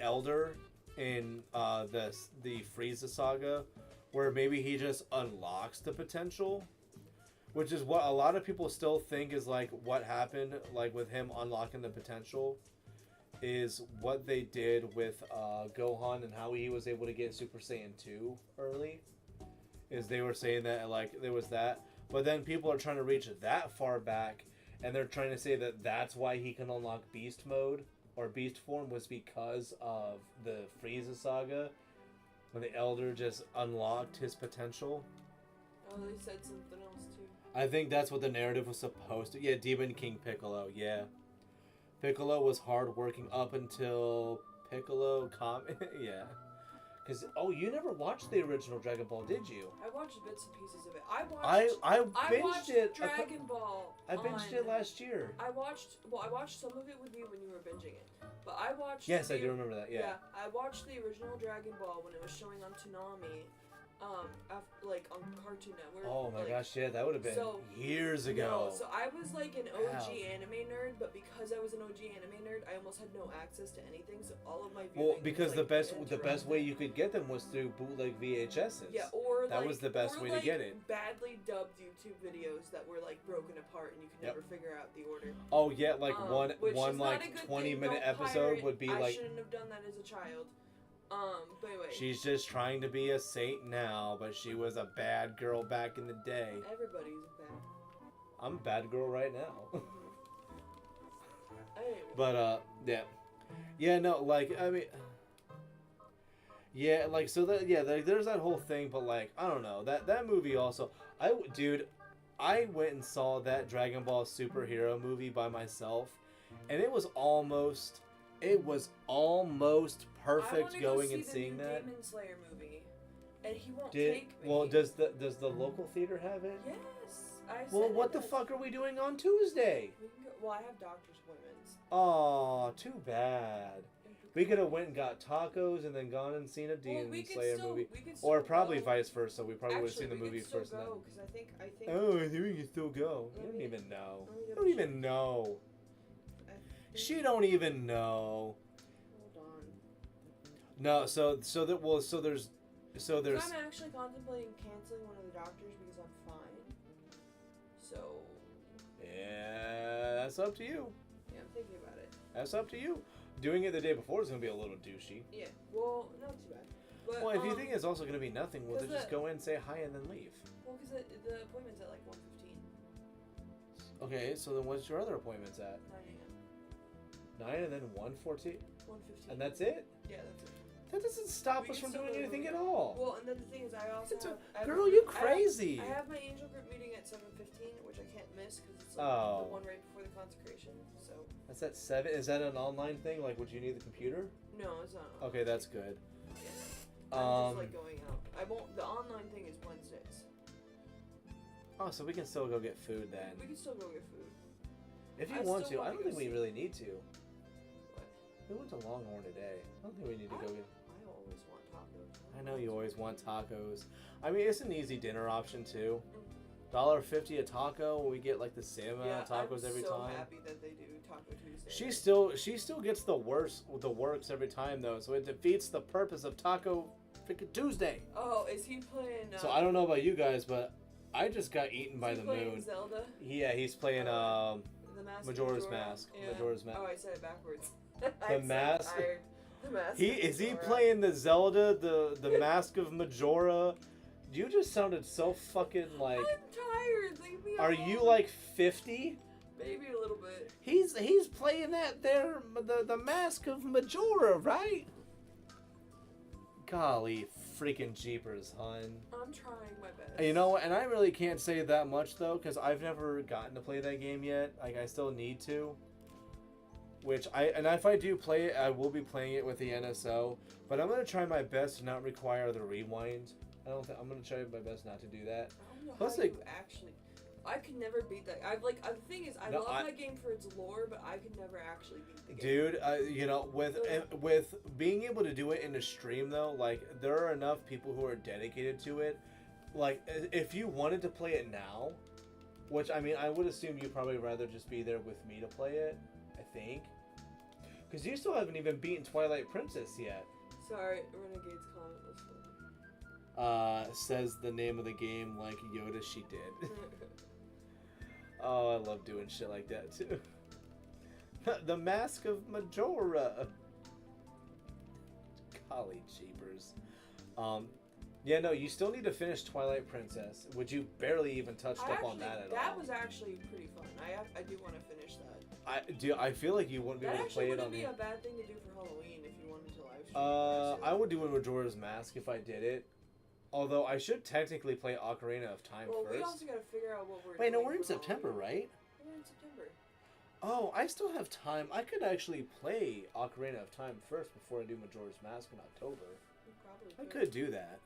S1: Elder in, the Frieza Saga, where maybe he just unlocks the potential. Which is what a lot of people still think is, like, what happened, like, with him unlocking the potential, is what they did with Gohan and how he was able to get Super Saiyan 2 early. Is they were saying that, like, there was that. But then people are trying to reach that far back, and they're trying to say that that's why he can unlock Beast Mode, or Beast Form, was because of the Frieza Saga, when the Elder just unlocked his potential.
S2: Oh, they said something else, too.
S1: I think that's what the narrative was supposed to... Yeah, Demon King Piccolo, yeah. Piccolo was hardworking up until Piccolo... yeah. Because, oh, you never watched the original Dragon Ball, did you?
S2: I watched bits and pieces of it. I
S1: binged it.
S2: Dragon Ball.
S1: I binged it last year.
S2: I watched some of it with you when you were binging it. But I watched...
S1: Yes, I do remember that, yeah.
S2: I watched the original Dragon Ball when it was showing on Toonami. Like on Cartoon Network.
S1: Oh my gosh, yeah, that would have been years ago.
S2: No, so I was like an OG anime nerd, but because I was an OG anime nerd, I almost had no access to anything. So all of my viewing
S1: well, because
S2: was, like,
S1: the best way you could get them was through bootleg VHSs.
S2: Yeah, or
S1: that was the best way to get it.
S2: Badly dubbed YouTube videos that were like broken apart and you could never figure out the order.
S1: Oh yeah, like one like 20-minute episode would be like.
S2: I shouldn't have done that as a child. But anyway.
S1: She's just trying to be a saint now, but she was a bad girl back in the day.
S2: Everybody's bad.
S1: I'm a bad girl right now.
S2: Anyway.
S1: But, yeah. Yeah, no, like, I mean... Yeah, like, so that, yeah, there's that whole thing, but, like, I don't know. That movie also... Dude, I went and saw that Dragon Ball superhero movie by myself, and it was almost perfect going and seeing that.
S2: Demon Slayer movie, and he won't
S1: take me. Well, does the local theater have it?
S2: Yes.
S1: Well, what the fuck are we doing on Tuesday?
S2: Well, I have doctor's appointments.
S1: Aw, too bad. We could have went and got tacos and then gone and seen a Demon Slayer movie, or probably vice versa. We probably would have seen the movie first. Then.
S2: I think.
S1: Oh, I think we can still go. You don't even know. You don't even know. She don't even know. No, so there's.
S2: I'm actually contemplating canceling one of the doctors because I'm fine. So.
S1: Yeah, that's up to you.
S2: Yeah, I'm thinking about it.
S1: That's up to you. Doing it the day before is gonna be a little douchey.
S2: Yeah. Well, not too bad. But,
S1: well, if you think it's also gonna be nothing, we'll just go in, say hi, and then leave.
S2: Well, because the appointment's at like 1:15.
S1: Okay, so then what's your other appointments at?
S2: 9 a.m.
S1: 9 and then 1:14.
S2: 1:15.
S1: And that's it?
S2: Yeah, that's it.
S1: That doesn't stop us from doing anything at all.
S2: Well, and then the thing is, I also
S1: girl, you crazy.
S2: I have my angel group meeting at 7:15, which I can't miss because it's like the one right before the consecration. So
S1: that's at 7. Is that an online thing? Like, would you need the computer?
S2: No, it's not.
S1: Okay, that's good.
S2: Yeah. I'm just like going out. I won't. The online thing is Wednesdays.
S1: Oh, so we can still go get food then.
S2: We can still go get food.
S1: If you
S2: I
S1: want
S2: still
S1: to, I
S2: wanna
S1: don't
S2: go
S1: think we
S2: see-
S1: really need to.
S2: What?
S1: We went to Longhorn today. I don't think we need to go get.
S2: I always want tacos.
S1: I know you always want tacos. I mean, it's an easy dinner option too. $1.50 a taco. We get like the same amount of tacos every
S2: I'm so
S1: time.
S2: happy that they do Taco Tuesday.
S1: She still gets the works every time though, so it defeats the purpose of Taco freaking Tuesday.
S2: Oh, is he playing?
S1: So I don't know about you guys, but I just got eaten by
S2: is he
S1: the
S2: playing
S1: moon.
S2: Zelda?
S1: Yeah, he's playing
S2: The Mask.
S1: Majora's
S2: of
S1: Mask.
S2: Yeah.
S1: Majora's Mask.
S2: Oh, I said it backwards.
S1: The Mask.
S2: The Mask.
S1: Is he
S2: Majora.
S1: playing the Zelda, the Mask of Majora? You just sounded so fucking like.
S2: I'm tired. Leave me
S1: Are
S2: alone.
S1: you like 50?
S2: Maybe a little bit.
S1: He's playing that there the Mask of Majora, right? Golly, freaking jeepers, hun.
S2: I'm trying my best.
S1: You know what? And I really can't say that much though, because I've never gotten to play that game yet. Like I still need to. Which if I do play it, I will be playing it with the NSO. But I'm gonna try my best to not require the rewind. I'm gonna try my best not to do that.
S2: I don't know
S1: Plus,
S2: how
S1: like-
S2: you actually. I could never beat that. The thing is, I
S1: No,
S2: love that game for its lore, but I could never actually beat the game.
S1: Dude, you know, with being able to do it in a stream though, like there are enough people who are dedicated to it. Like if you wanted to play it now, which I mean, I would assume you'd probably rather just be there with me to play it. I think, because you still haven't even beaten Twilight Princess yet.
S2: Sorry, Renegade's comment was funny.
S1: Says the name of the game like Yoda she did. Oh, I love doing shit like that too. The Mask of Majora. Golly jeepers. Yeah, no, you still need to finish Twilight Princess, which you barely even touched up on that at all.
S2: That was actually pretty fun. I do want to finish that.
S1: I feel like you wouldn't be
S2: That
S1: able to play
S2: actually
S1: it on
S2: wouldn't be
S1: the.
S2: a bad thing to do for Halloween if you wanted to live stream.
S1: I would do a Majora's Mask if I did it. Although I should technically play Ocarina of Time
S2: Well,
S1: first.
S2: we also gotta figure out what we're
S1: Wait, no,
S2: doing
S1: we're in
S2: for
S1: September,
S2: Halloween.
S1: right?
S2: We're in September.
S1: Oh, I still have time. I could actually play Ocarina of Time first before I do Majora's Mask in October.
S2: We probably
S1: I could do that.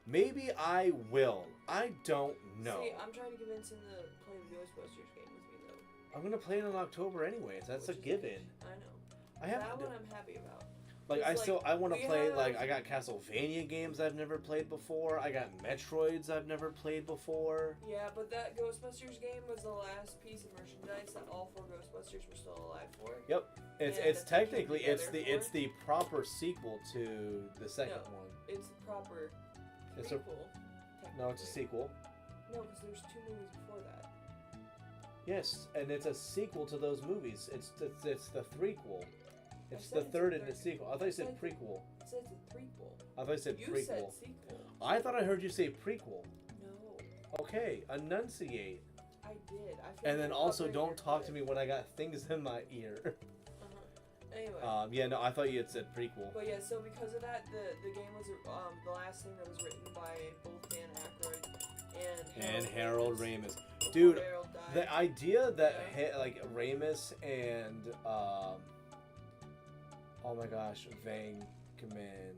S1: Maybe I will. I don't know.
S2: See, I'm trying to convince him to play the Ghostbusters game with me, though.
S1: I'm gonna play it in October anyways. That's a
S2: Which is
S1: given.
S2: I know.
S1: I have
S2: That one I'm happy about.
S1: like
S2: It's
S1: I want to
S2: we
S1: play
S2: have-
S1: like I got Castlevania games I've never played before. I got Metroids I've never played before.
S2: Yeah, but that Ghostbusters game was the last piece of merchandise that all 4 Ghostbusters were still alive for.
S1: Yep. It's
S2: Yeah,
S1: it's
S2: that they came
S1: technically
S2: together
S1: it's
S2: for.
S1: the proper sequel to the second
S2: No.
S1: one.
S2: It's the proper
S1: It's a
S2: prequel.
S1: no, it's a sequel.
S2: No, because there's 2 movies before that.
S1: Yes, and it's a sequel to those movies. It's the threequel. It's
S2: said
S1: the
S2: it's
S1: third
S2: a
S1: in the
S2: third.
S1: sequel. I thought you said prequel.
S2: It says it's a prequel.
S1: I thought you said
S2: You
S1: prequel.
S2: said sequel.
S1: I thought I heard you say prequel.
S2: No,
S1: Okay, enunciate.
S2: I did. I feel
S1: And then
S2: like
S1: also
S2: covering
S1: don't
S2: your
S1: talk to
S2: credit.
S1: me when I got things in my ear.
S2: Anyway.
S1: Yeah, no, I thought you had said prequel.
S2: But yeah, so because of that, the game was the last thing that was written by both Dan Aykroyd
S1: And Harold Ramis.
S2: before
S1: Dude,
S2: Harold died.
S1: the idea that
S2: Yeah.
S1: like Ramis and oh my gosh, Venkman.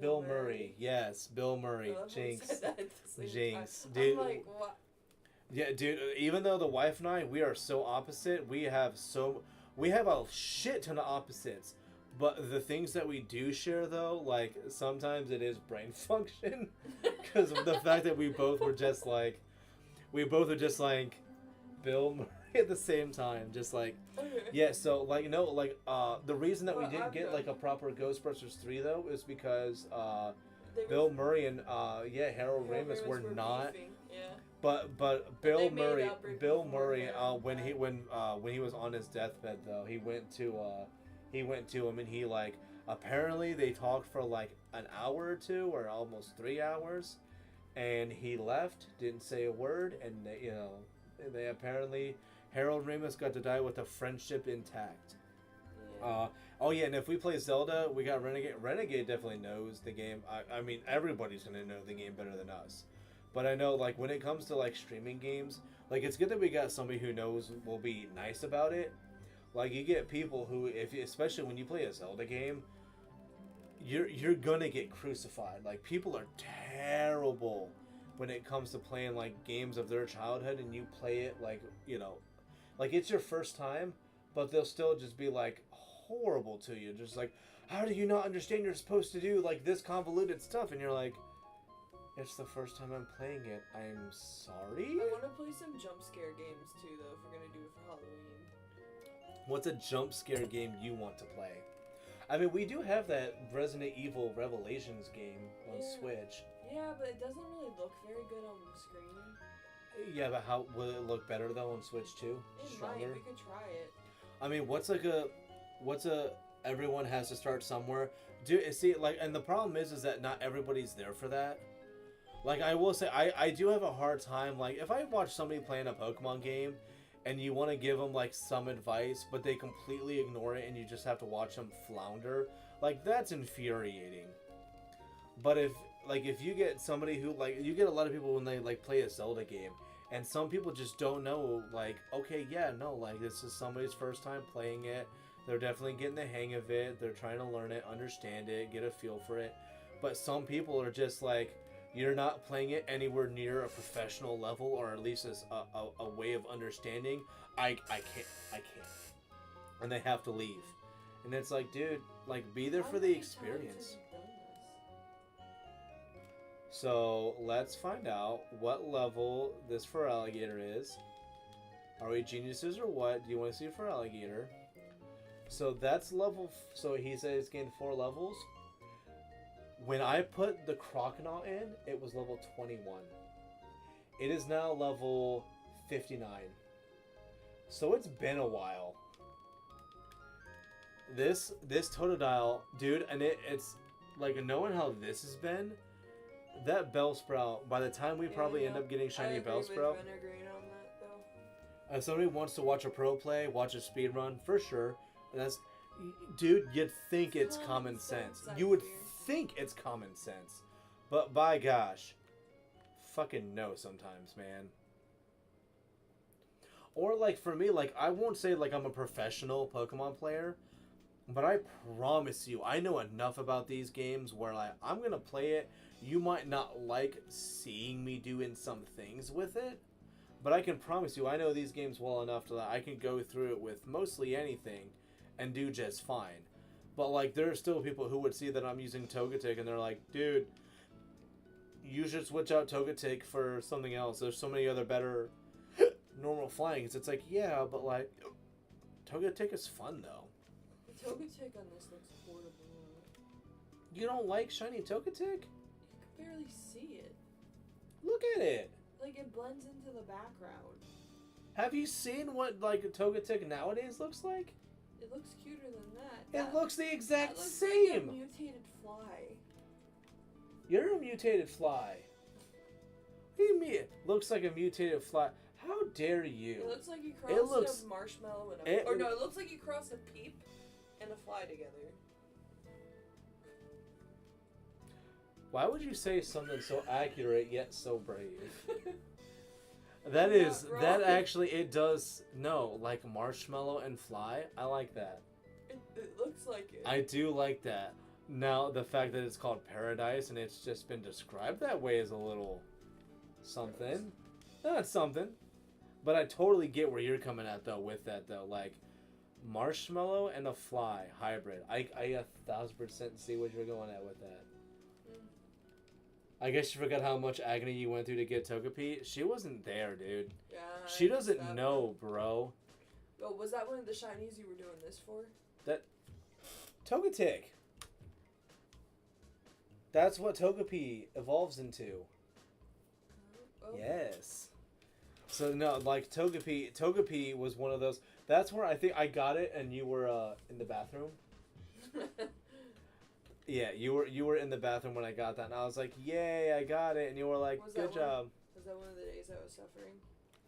S1: Bill Murray. Yes, Bill Murray.
S2: I love how you
S1: Jinx.
S2: said that at the same
S1: Jinx.
S2: time.
S1: Dude.
S2: I'm like, what?
S1: Yeah, dude, even though the wife and I, we are so opposite, we have a shit ton of opposites. But the things that we do share, though, like, sometimes it is brain function. Because of the fact that we both are just like Bill Murray at the same time. Just like,
S2: Okay.
S1: yeah, so, like, no, like, the reason that we
S2: Well,
S1: didn't
S2: I'm
S1: get,
S2: good.
S1: like, a proper Ghostbusters 3, though, is because,
S2: They were-
S1: Bill Murray and, Harold
S2: Harold
S1: Ramis were not...
S2: beefing, Yeah.
S1: But
S2: they
S1: Bill
S2: made
S1: Murray,
S2: up right
S1: Bill
S2: before
S1: Murray,
S2: Harold
S1: when
S2: died.
S1: he was on his deathbed though, he went to him and he like apparently they talked for like an hour or 2 or almost 3 hours, and he left, didn't say a word, and they apparently Harold Ramis got to die with a friendship intact.
S2: Yeah.
S1: Oh yeah, and if we play Zelda, we got Renegade. Renegade definitely knows the game. I mean, everybody's gonna know the game better than us. But I know, like, when it comes to, like, streaming games, like, it's good that we got somebody who knows will be nice about it. Like you get people who, especially when you play a Zelda game, you're gonna get crucified. Like people are terrible when it comes to playing like games of their childhood, and you play it like like it's your first time, but they'll still just be like horrible to you. Just like, how do you not understand you're supposed to do like this convoluted stuff? And you're like, it's the first time I'm playing it. I'm sorry?
S2: I want to play some jump scare games too, though, if we're going to do it for Halloween.
S1: What's a jump scare game you want to play? I mean, we do have that Resident Evil Revelations game on Switch.
S2: Yeah, but it doesn't really look very good on the screen.
S1: Yeah, but how will it look better though on Switch too?
S2: It
S1: Stronger?
S2: might. We could try it.
S1: I mean, what's a everyone has to start somewhere. See, like, and the problem is that not everybody's there for that. Like, I will say, I do have a hard time, like, if I watch somebody playing a Pokemon game, and you want to give them, like, some advice, but they completely ignore it, and you just have to watch them flounder, like, that's infuriating. But if you get somebody who, like, you get a lot of people when they, like, play a Zelda game, and some people just don't know, like, okay, yeah, no, like, this is somebody's first time playing it, they're definitely getting the hang of it, they're trying to learn it, understand it, get a feel for it, but some people are just, like, you're not playing it anywhere near a professional level, or at least as a way of understanding. I can't. And they have to leave. And it's like, dude, like, be there for the experience. So, let's find out what level this Feraligatr is. Are we geniuses or what? Do you want to see a Feraligatr? So, that's level... So, he says he's gained 4 levels. When I put the Croconaut in, it was level 21. It is now level 59. So it's been a while. This Totodile, dude, and it's like, knowing how this has been, that Bellsprout, by the time we probably end up getting shiny Bellsprout. If somebody wants to watch a pro play, watch a speed run, for sure. And that's, dude, you'd think it's common sense. You would think it's common sense, but by gosh, fucking no sometimes, man. Or like for me, like I won't say like I'm a professional Pokemon player, but I promise you I know enough about these games where like I'm gonna play it. You might not like seeing me doing some things with it, but I can promise you I know these games well enough that I can go through it with mostly anything and do just fine. But, like, there are still people who would see that I'm using Togetic, and they're like, dude, you should switch out Togetic for something else. There's so many other better normal flyings. It's like, yeah, but, like, Togetic is fun, though.
S2: The Togetic on this looks horrible.
S1: You don't like shiny Togetic?
S2: You can barely see it.
S1: Look at it.
S2: Like, it blends into the background.
S1: Have you seen what, like, a Togetic nowadays looks like?
S2: It looks cuter than that.
S1: It looks the exact
S2: looks
S1: same.
S2: Like a mutated fly.
S1: You're a mutated fly. What do you mean? Looks like a mutated fly. How dare you?
S2: It looks like you crossed a marshmallow and a... it looks like you crossed a peep and a fly together.
S1: Why would you say something so accurate yet so brave? That actually, it does, no, like marshmallow and fly, I like that.
S2: It looks like it.
S1: I do like that. Now, the fact that it's called Paradise and it's just been described that way is a little something. No, it's something. But I totally get where you're coming at, though, with that, though. Like, marshmallow and a fly hybrid. I 1,000% see what you're going at with that. I guess you forgot how much agony you went through to get Togepi. She wasn't there, dude.
S2: Yeah.
S1: She doesn't know, bro.
S2: Oh, was that one of the shinies you were doing this for?
S1: That Togetic. That's what Togepi evolves into.
S2: Oh.
S1: Yes. So no, like Togepi was one of those. That's where I think I got it, and you were in the bathroom. Yeah, you were in the bathroom when I got that, and I was like, "Yay, I got it!" And you were like, "Good job."
S2: Was that one of the days I was suffering?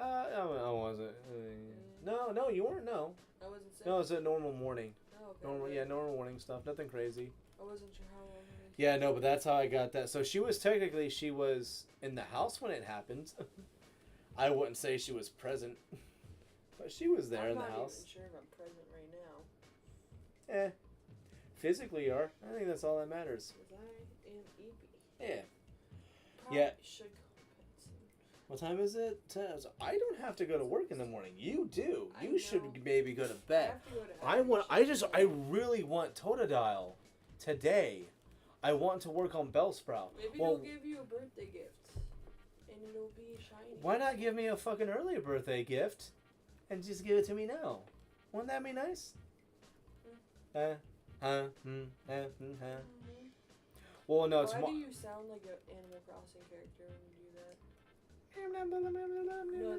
S1: I wasn't. No, you weren't. No.
S2: I wasn't sick.
S1: No, it's a normal morning.
S2: Oh, okay.
S1: Normal morning stuff. Nothing crazy.
S2: I wasn't sure how long.
S1: Yeah, no, but that's how I got that. So she was in the house when it happened. I wouldn't say she was present, but she was there in the house.
S2: I'm not even sure if I'm present right
S1: Eh. Physically, you are. I think that's all that matters.
S2: Because I am EP.
S1: Yeah.
S2: Probably
S1: Yeah.
S2: should compensate.
S1: What time is it? I don't have to go to work in the morning. You do.
S2: I
S1: You
S2: know.
S1: should maybe go to
S2: I
S1: bed.
S2: have to go to
S1: I
S2: action.
S1: really want Totodile today. I want to work on Bellsprout.
S2: Maybe
S1: Well,
S2: he'll give you a birthday gift. And it'll be shiny.
S1: why not give me a fucking early birthday gift and just give it to me now? Wouldn't that be nice? Well, no, it's
S2: Why do you sound like an Animal Crossing character when you do that? No,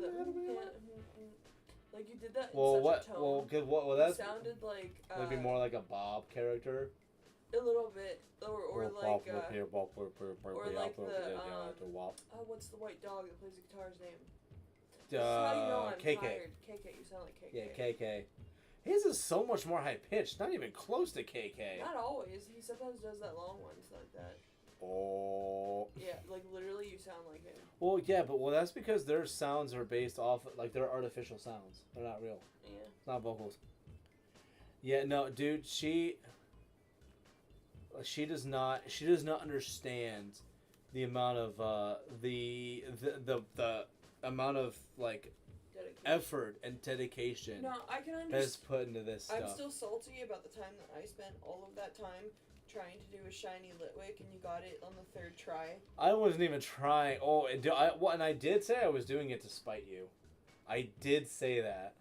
S2: like you did that in
S1: well,
S2: such
S1: what?
S2: a tone.
S1: Well, good. Well,
S2: You
S1: that's
S2: sounded like
S1: maybe more like a Bob character.
S2: a little bit, or like what's the white dog that plays the guitar's name? This is how you know I'm
S1: KK.
S2: tired. KK, you sound like KK.
S1: Yeah, KK. His is so much more high pitched. Not even close to KK.
S2: Not always. He sometimes does that long ones like that.
S1: Oh.
S2: Yeah, like literally, you sound like him.
S1: Well, yeah, but that's because their sounds are based off like they're artificial sounds. They're not real.
S2: Yeah.
S1: It's not vocals. Yeah, no, dude, she does not understand the amount of the amount of like
S2: Dedication.
S1: effort and dedication
S2: No, I can
S1: that's
S2: understand.
S1: put into this stuff.
S2: I'm still salty about the time that I spent all of that time trying to do a shiny Litwick, and you got it on the third try.
S1: I wasn't even trying. Oh, and I did say I was doing it to spite you. I did say that.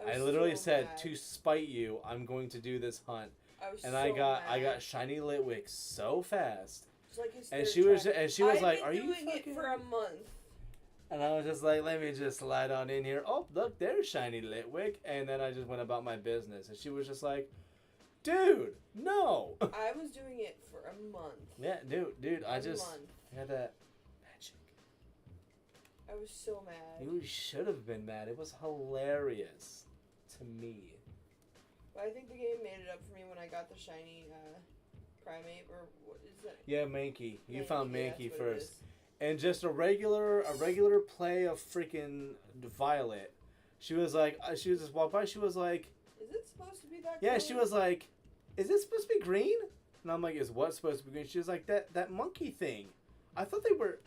S1: I literally
S2: so
S1: said
S2: mad.
S1: to spite you, I'm going to do this hunt,
S2: I
S1: and I got shiny Litwick so fast,
S2: It's like his
S1: and
S2: third
S1: she was
S2: I've
S1: like,
S2: been
S1: "Are you
S2: doing
S1: fucking?"
S2: it for a month?
S1: And I was just like, "Let me just slide on in here. Oh, look, there's shiny Litwick," and then I just went about my business, and she was just like, "Dude, no."
S2: I was doing it for a month.
S1: Yeah, dude, I
S2: A
S1: just
S2: month.
S1: had that magic.
S2: I was so mad.
S1: You should have been mad. It was hilarious to me.
S2: But I think the game made it up for me when I got the shiny primate, or what is that?
S1: Yeah, Mankey. You found Mankey
S2: that's what it
S1: first.
S2: is.
S1: And just a regular play of freaking Violet. She was just walked by. She was like,
S2: Is it supposed to be that?
S1: yeah.
S2: color?
S1: She was like, is it supposed to be green? And I'm like, is what supposed to be green? She was like, that monkey thing. I thought they were.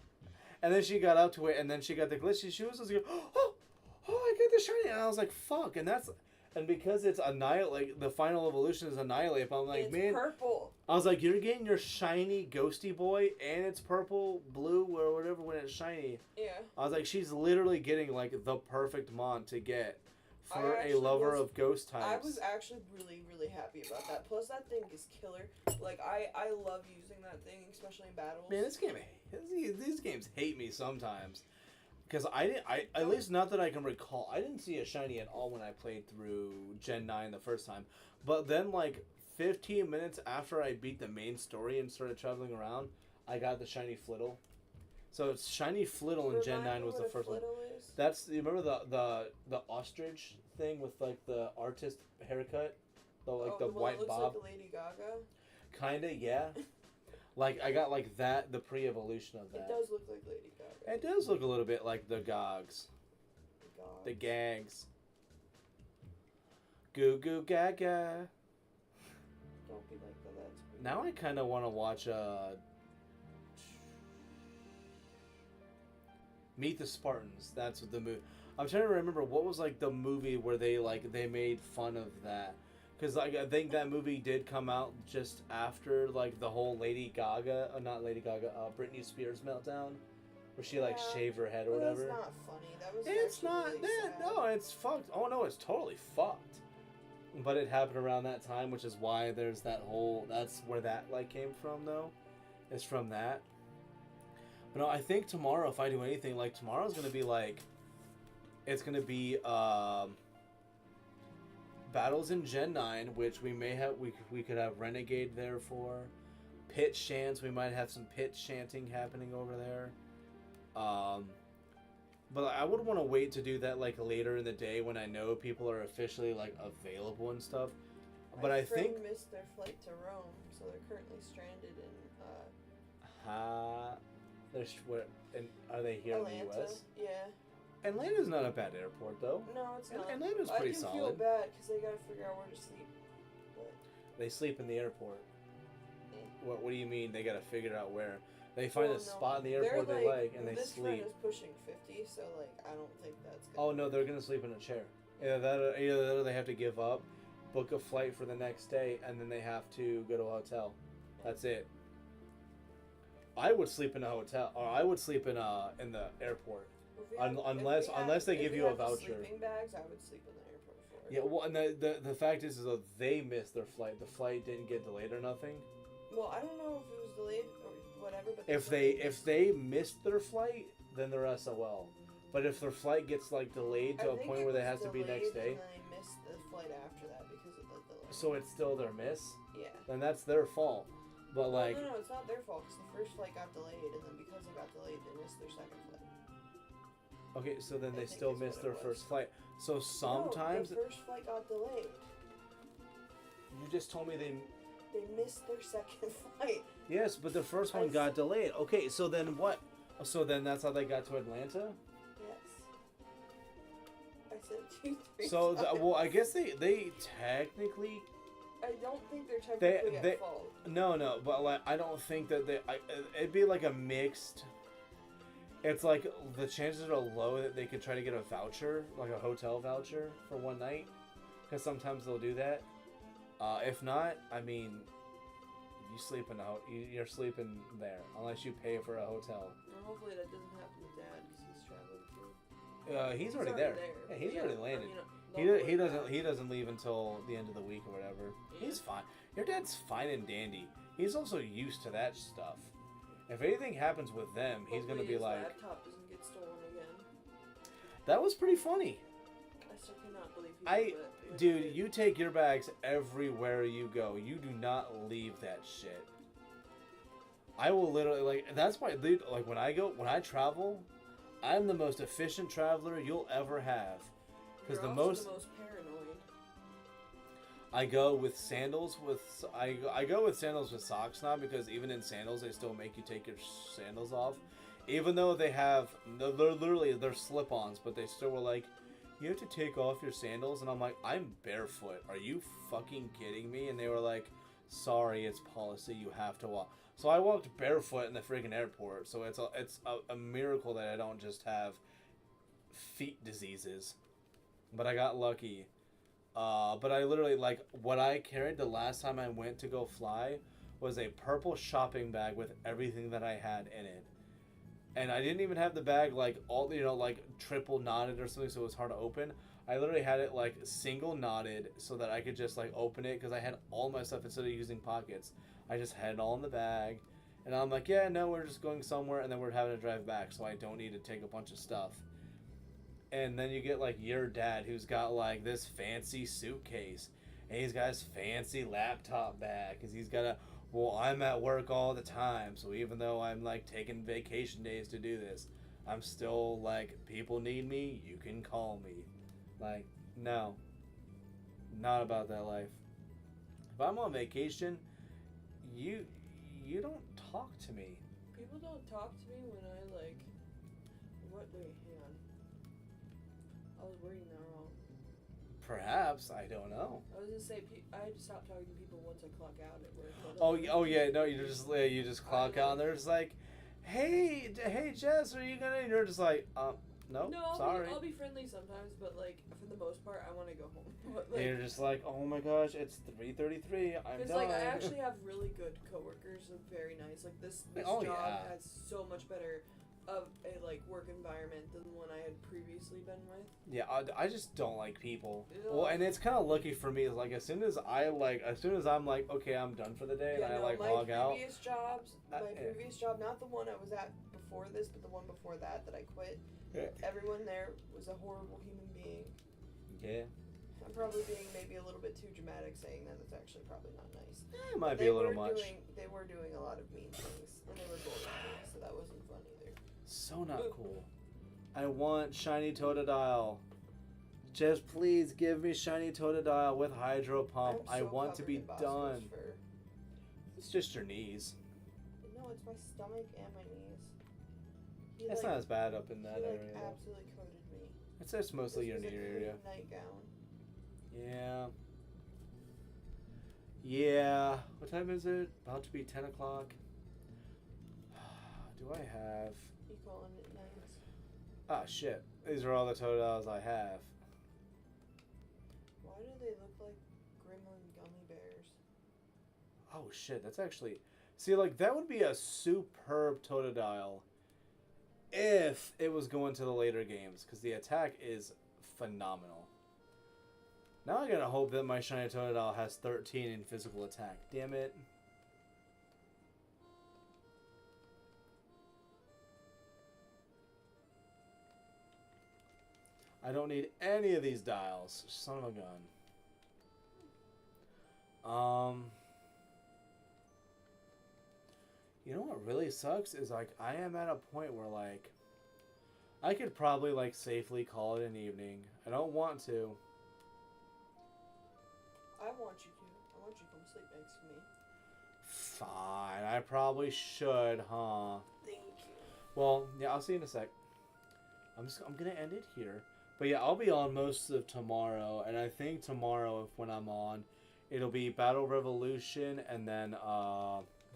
S1: And then she got up to it, and then she got the glitchy. She was like, oh, I got the shiny. And I was like, fuck. And because it's Annihilate, the final evolution is Annihilate. I'm like,
S2: it's
S1: man.
S2: purple.
S1: I was like, you're getting your shiny Ghosty Boy, and it's purple, blue, or whatever when it's shiny.
S2: Yeah.
S1: I was like, she's literally getting like the perfect mon to get for
S2: I
S1: a
S2: actually
S1: lover
S2: was-
S1: of ghost types.
S2: I was actually really, really happy about that. Plus, that thing is killer. Like, I love using that thing, especially in battles.
S1: Man, these games hate me sometimes. Because at least not that I can recall, I didn't see a shiny at all when I played through Gen 9 the first time. But then, like, 15 minutes after I beat the main story and started traveling around, I got the shiny Flittle. So it's shiny Flittle in Gen 9 was the first one.
S2: Is?
S1: That's, you remember the ostrich thing with, like, the artist haircut? The
S2: one
S1: white
S2: that looks
S1: bob?
S2: like Lady Gaga.
S1: Kinda, yeah. Like, I got, like, that, the pre-evolution of that.
S2: It does look like Lady Gaga.
S1: It does look a little bit like the Gogs. The
S2: God.
S1: Gags. Goo goo gaga.
S2: Don't be like that. That's weird.
S1: Now I kind of want to watch Meet the Spartans. That's what the movie. I'm trying to remember what was like the movie where they made fun of that. Because like, I think that movie did come out just after like the whole Lady Gaga, not Lady Gaga, Britney Spears meltdown, where she like
S2: Yeah,
S1: shaved her head or
S2: Well,
S1: whatever.
S2: That's not funny. That was.
S1: It's
S2: actually
S1: not
S2: really
S1: that.
S2: sad.
S1: No, it's fucked. Oh no, it's totally fucked. But it happened around that time, which is why there's that whole. That's where that like came from, though. It's from that. But no, I think tomorrow, if I do anything, like tomorrow's gonna be like. It's gonna be battles in Gen 9, which we may have. We could have Renegade there for. Pit chants. We might have some pit chanting happening over there. But I would want to wait to do that like later in the day when I know people are officially like available and stuff. But
S2: My
S1: I think
S2: friend missed their flight to Rome, so they're currently stranded in
S1: and are they here
S2: Atlanta.
S1: in the U.S.?
S2: Yeah.
S1: Atlanta's not a bad airport though.
S2: No, it's not.
S1: Atlanta's pretty
S2: I do feel
S1: solid.
S2: bad because they gotta figure out where to sleep. But
S1: They sleep in the airport. What do you mean they gotta figure out where? They find a spot in the airport they like, and they
S2: this
S1: sleep.
S2: This friend is pushing 50, so like I don't think that's gonna.
S1: Oh no, they're gonna sleep in a chair. Either that or they have to give up, book a flight for the next day, and then they have to go to a hotel. That's it. I would sleep in a hotel, or I would sleep in the airport, unless they give you a voucher.
S2: Sleeping bags, I would sleep in the airport for it.
S1: Yeah, well, and the fact is that they missed their flight. The flight didn't get delayed or nothing.
S2: Well, I don't know if it was delayed or whatever, but
S1: If they missed their flight, then they're SOL. But if their flight gets like delayed to a point where they has to be next day,
S2: and then they missed the flight after that because of the delay.
S1: so it's still their miss.
S2: Yeah.
S1: Then that's their fault. But like,
S2: no, it's not their fault because the first flight got delayed, and then because it got delayed, they missed their second flight.
S1: okay, so then
S2: I
S1: they
S2: think
S1: still
S2: is
S1: missed
S2: what
S1: their
S2: it
S1: first
S2: was.
S1: flight. So sometimes
S2: No, the first flight got delayed.
S1: you just told me they.
S2: They missed their second flight.
S1: Yes, but the first one got delayed. Okay, so then what? So then that's how they got to Atlanta?
S2: Yes. I said 2, 3
S1: So,
S2: times.
S1: well, I guess they technically...
S2: I don't think they're technically at fault.
S1: No, but like, I don't think that it'd be like a mixed... It's like the chances are low that they could try to get a voucher, like a hotel voucher for one night. Because sometimes they'll do that. If not, I mean... You sleep in you're sleeping there unless you pay for a hotel.
S2: Well, hopefully that doesn't happen to Dad because he's traveling too.
S1: He's already there. Yeah, he's already landed. He doesn't leave until the end of the week or whatever. Yeah. He's fine. Your dad's fine and dandy. He's also used to that stuff. If anything happens with them, he's gonna be like.
S2: His laptop doesn't get stolen again.
S1: That was pretty funny.
S2: I still cannot believe people.
S1: Dude, you take your bags everywhere you go. You do not leave that shit. I will literally, like, that's why, dude, like, when I travel, I'm the most efficient traveler you'll ever have. Because
S2: the most paranoid.
S1: I go with sandals I go with sandals with socks now, because even in sandals, they still make you take your sandals off. Even though they're slip-ons, but they still were like, you have to take off your sandals, and I'm like, I'm barefoot. Are you fucking kidding me? And they were like, sorry, it's policy. You have to walk. So I walked barefoot in the freaking airport. So it's a miracle that I don't just have feet diseases. But I got lucky. But I literally, like, what I carried the last time I went to go fly was a purple shopping bag with everything that I had in it. And I didn't even have the bag, like, all, like, triple knotted or something, so it was hard to open. I literally had it, like, single knotted so that I could just, like, open it, because I had all my stuff instead of using pockets. I just had it all in the bag. And I'm like, yeah, no, we're just going somewhere, and then we're having to drive back, so I don't need to take a bunch of stuff. And then you get, like, your dad, who's got, like, this fancy suitcase. And he's got his fancy laptop bag, because he's got a... Well, I'm at work all the time, so even though I'm, like, taking vacation days to do this, I'm still, like, people need me, you can call me. Like, no. Not about that life. If I'm on vacation, you don't talk to me.
S2: People don't talk to me when I, like... Wait, hang on. I was wording that wrong.
S1: Perhaps, I don't know.
S2: I was gonna say, I had to stop talking to people once I clock out at work.
S1: Oh yeah, no, you just clock out and they're just like, hey Jess, are you gonna? And you're just like, no, sorry.
S2: I'll be friendly sometimes, but like for the most part, I want to go home. But, like,
S1: and you're just like, oh my gosh, it's 3:33. I'm done.
S2: Because like I actually have really good coworkers, like very nice. Like this job has so much better of a like work environment than the one I had previously been with.
S1: Yeah, I just don't like people. Ew. Well, and it's kind of lucky for me. Is like as soon as I'm like, okay, I'm done for the day, and I like log out.
S2: My previous job, not the one I was at before this, but the one before that I quit. Yeah. Everyone there was a horrible human being.
S1: Yeah.
S2: I'm probably being maybe a little bit too dramatic saying that. It's actually probably not nice.
S1: It might be a little much.
S2: They were doing a lot of mean things, and they were bullying me, so that wasn't fun either.
S1: So not cool. I want shiny Totodile. Just please give me shiny Totodile with Hydropump. I want to be done. It's just your knees.
S2: No, it's my stomach and my knees.
S1: That's not as bad up in that area.
S2: He absolutely coated me.
S1: It's just mostly your knee area.
S2: Nightgown.
S1: Yeah. Yeah. What time is it? About to be 10 o'clock. Do I have...
S2: You calling it nights?
S1: Ah, shit. These are all the Totodiles I have.
S2: Why do they look like gremlin gummy bears?
S1: Oh, shit. That's actually... See, like, that would be a superb Totodile if it was going to the later games, because the attack is phenomenal. Now I gotta hope that my shiny Totodile has 13 in physical attack. Damn it. I don't need any of these dials. Son of a gun. You know what really sucks is, like, I am at a point where, like, I could probably, like, safely call it an evening. I don't want to.
S2: I want you to. I want you to come sleep next to me.
S1: Fine. I probably should, huh?
S2: Thank you.
S1: Well, yeah, I'll see you in a sec. I'm gonna end it here. But yeah, I'll be on most of tomorrow, and I think tomorrow, when I'm on, it'll be Battle Revolution and then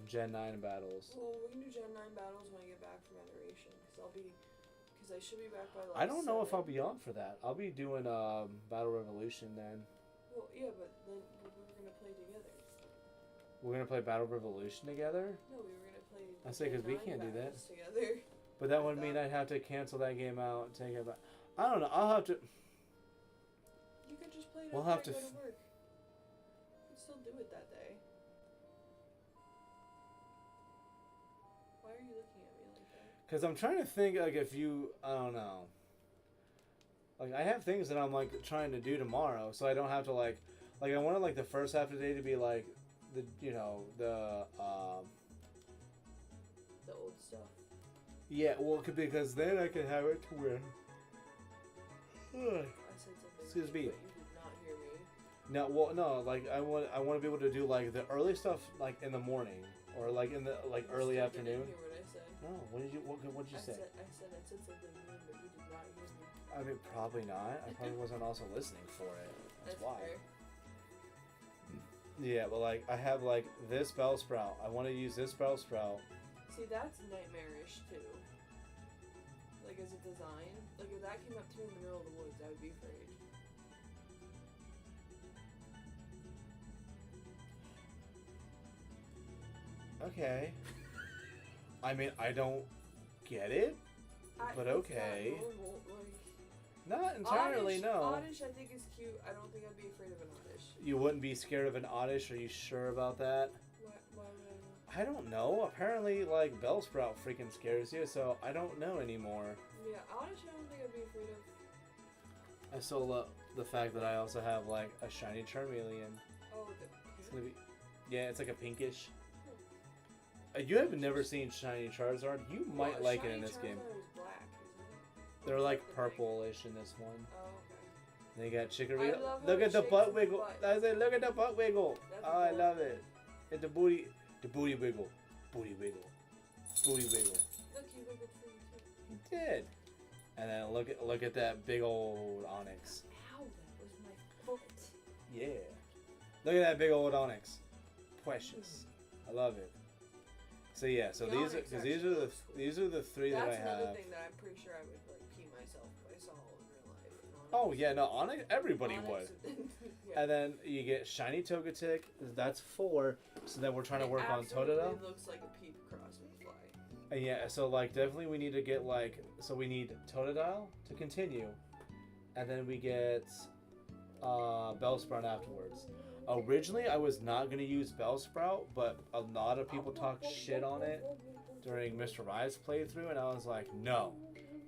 S1: Gen 9 battles.
S2: Well, we can do Gen 9 battles when I get back from Adoration, because I should be back by like
S1: I don't know if
S2: 7.
S1: I'll be on for that. I'll be doing Battle Revolution then.
S2: Well, yeah, but then we were gonna play together.
S1: We're gonna play Battle Revolution together?
S2: No, we were gonna play.
S1: I say because we
S2: Gen 9
S1: can't do that.
S2: battles together.
S1: But that would mean I'd have to cancel that game out and take it back. I don't know. I'll have to.
S2: You could just play it
S1: We'll
S2: after
S1: have
S2: I
S1: to
S2: go to work. You could still do it that day. Why are you looking at me like that?
S1: Because I'm trying to think, like, if you. I don't know. Like, I have things that I'm, like, trying to do tomorrow, so I don't have to, like. Like, I wanted, like, the first half of the day to be, like, the, you know, the
S2: old stuff.
S1: Yeah, well, because then I can have it to where.
S2: I said something.
S1: Excuse me.
S2: But you did not hear me.
S1: No, well, no, like I want to be able to do like the early stuff like in the morning or like in the like
S2: You
S1: early
S2: still
S1: afternoon.
S2: Didn't hear what I said.
S1: No, what did you say?
S2: I said something mean, but you did not hear me.
S1: I mean, probably not. I probably wasn't also listening for it. That's why.
S2: Fair.
S1: Yeah, but like I have like this Bellsprout. I want to use this Bellsprout.
S2: See, that's nightmarish too. Like as a design, like if that came up to me in the middle of the woods, I would be afraid.
S1: Okay. I mean, I don't get it, but okay.
S2: It's not normal, like,
S1: Not entirely,
S2: Oddish,
S1: no.
S2: Oddish, I think is cute. I don't think I'd be afraid of an Oddish.
S1: You wouldn't be scared of an Oddish? Are you sure about that?
S2: Why would
S1: I don't know. Apparently, like, Bellsprout freaking scares you, so I don't know anymore.
S2: Yeah, Oddish I don't think I'd be afraid of.
S1: I still love the fact that I also have, like, a shiny Charmeleon.
S2: Oh,
S1: It's gonna be... Yeah, it's like a pinkish. You have never seen shiny Charizard. You might like it in this game.
S2: Is black, isn't it?
S1: They're like purplish in this one.
S2: Oh, okay.
S1: They got
S2: I
S1: Chikorita.
S2: love how
S1: Look
S2: it
S1: at the
S2: shakes
S1: butt
S2: its
S1: wiggle.
S2: butt.
S1: I said, look at the butt wiggle.
S2: That's
S1: Oh, I love
S2: adorable.
S1: it. And the booty wiggle. Booty wiggle. Booty wiggle.
S2: Look, he wiggled for you too.
S1: He did. And then look at that big old Onyx.
S2: Ow, that was my foot.
S1: Yeah. Look at that big old Onyx. Precious. I love it. So yeah, so
S2: The Onyx actually
S1: these are
S2: looks cool.
S1: the three that I
S2: That's another
S1: have.
S2: thing that I'm pretty sure I would like pee myself if I saw in real life.
S1: Oh yeah, no, Onyx everybody would.
S2: Yeah.
S1: And then you get shiny Togetic. That's 4. So then we're trying to work on
S2: absolutely
S1: Totodile.
S2: looks like a peep cross with a fly.
S1: And yeah, so like definitely we need to get like we need Totodile to continue, and then we get Bellsprout afterwards. Originally, I was not gonna use Bellsprout, but a lot of people talked shit on it during Mr. Riot's playthrough, and I was like, no,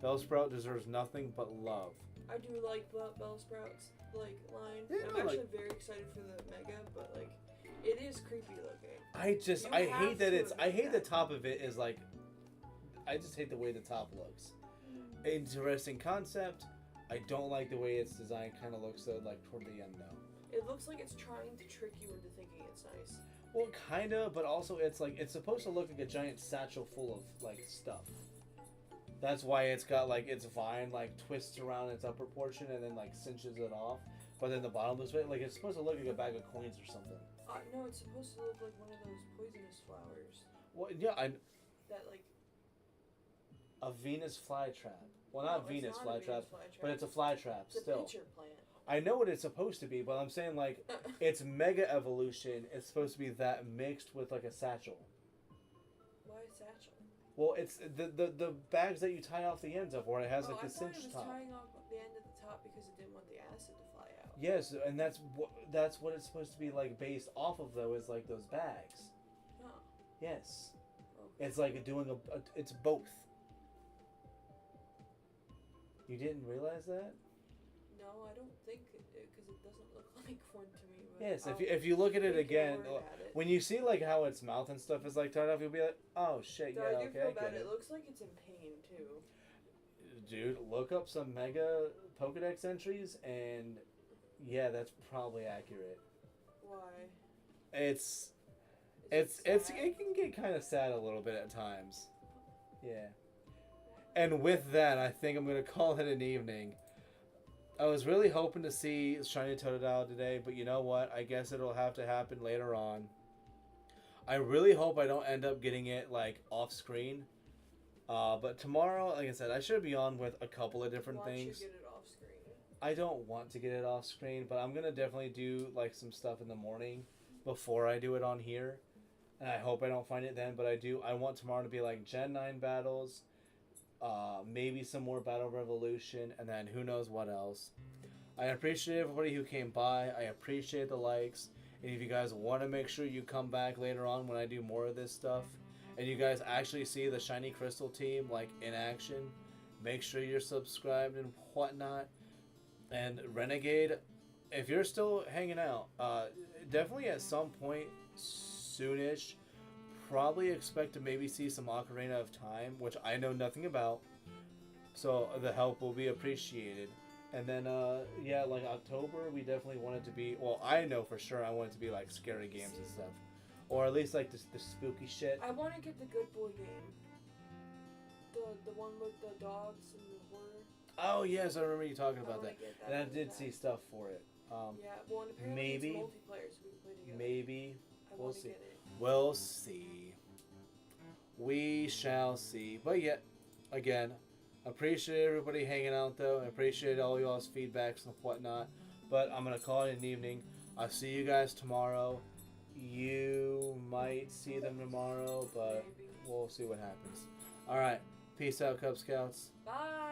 S1: Bellsprout deserves nothing but love.
S2: I do like Bellsprout's like line.
S1: Yeah,
S2: I'm
S1: no,
S2: actually
S1: like-
S2: very excited for the Mega, but like it is creepy looking.
S1: I just
S2: You
S1: I
S2: have
S1: hate that
S2: to
S1: it's I
S2: admit
S1: hate the
S2: that.
S1: top of it is like I just hate the way the top looks. Interesting concept. I don't like the way it's designed. Kind of looks though like toward the end though.
S2: It looks like it's trying to trick you into thinking it's nice.
S1: Well, kinda, but also it's like it's supposed to look like a giant satchel full of like stuff. That's why it's got like its vine like twists around its upper portion and then like cinches it off. But then the bottom looks like it's supposed to look like a bag of coins or something.
S2: No, it's supposed to look like one of those poisonous flowers.
S1: Well, yeah,
S2: That, like...
S1: a Venus flytrap. Well,
S2: No,
S1: not
S2: it's
S1: Venus
S2: not a
S1: flytrap,
S2: Venus flytrap.
S1: but it's a flytrap
S2: It's a
S1: still.
S2: pitcher plant.
S1: I know what it's supposed to be, but I'm saying like it's mega evolution. It's supposed to be that mixed with like a satchel.
S2: Why a satchel?
S1: Well, it's the bags that you tie off the ends of, where it has like the cinch
S2: I thought it was
S1: top.
S2: tying off the end at the top because it didn't want the acid to fly out.
S1: Yes, and that's what it's supposed to be like based off of though, is like those bags.
S2: Huh.
S1: Yes,
S2: Okay.
S1: it's like doing it's both. You didn't realize that?
S2: No, I don't think because it doesn't look like one to me. But
S1: Yes, if you look at it
S2: take
S1: again,
S2: your word at it.
S1: when you see like how its mouth and stuff is like turned off, you'll be like, oh shit,
S2: Though
S1: yeah,
S2: I do
S1: okay,
S2: feel
S1: I
S2: bad.
S1: get
S2: It looks like it's in pain too.
S1: Dude, look up some mega Pokedex entries, and yeah, that's probably accurate.
S2: Why?
S1: It's
S2: sad?
S1: it can get kind of sad a little bit at times. Yeah. And with that, I think I'm gonna call it an evening. I was really hoping to see Shiny Totodile today, but you know what? I guess it'll have to happen later on. I really hope I don't end up getting it like off screen. But tomorrow, like I said, I should be on with a couple of different
S2: Why don't
S1: things.
S2: you get it off screen?
S1: I don't want to get it off screen, but I'm gonna definitely do like some stuff in the morning before I do it on here. And I hope I don't find it then, but I want tomorrow to be like Gen 9 battles, maybe some more Battle Revolution, and then who knows what else. I appreciate everybody who came by. I appreciate the likes. And if you guys want to make sure you come back later on when I do more of this stuff, and you guys actually see the Shiny Crystal team like in action, make sure you're subscribed and whatnot. And Renegade, if you're still hanging out, definitely at some point soonish, probably expect to maybe see some Ocarina of Time, which I know nothing about, so the help will be appreciated. And then yeah, like October, we definitely want it to be, well, I know for sure I want it to be like scary games and stuff, or at least like the spooky shit.
S2: I want to get the Good Boy game. The one with the dogs and the horror.
S1: Oh yes, I remember you talking about
S2: wanna
S1: that.
S2: get that
S1: And I
S2: really
S1: did
S2: bad.
S1: see stuff for it.
S2: Yeah, well, and apparently
S1: maybe-
S2: it's multiplayer, so we can play together.
S1: Maybe.
S2: I
S1: We'll
S2: wanna
S1: see.
S2: get it.
S1: We'll see. We shall see. But yet, again, appreciate everybody hanging out though. I appreciate all y'all's feedbacks and whatnot. But I'm gonna call it an evening. I'll see you guys tomorrow. You might see them tomorrow, but
S2: Maybe.
S1: we'll see what happens. Alright. Peace out, Cub Scouts.
S2: Bye!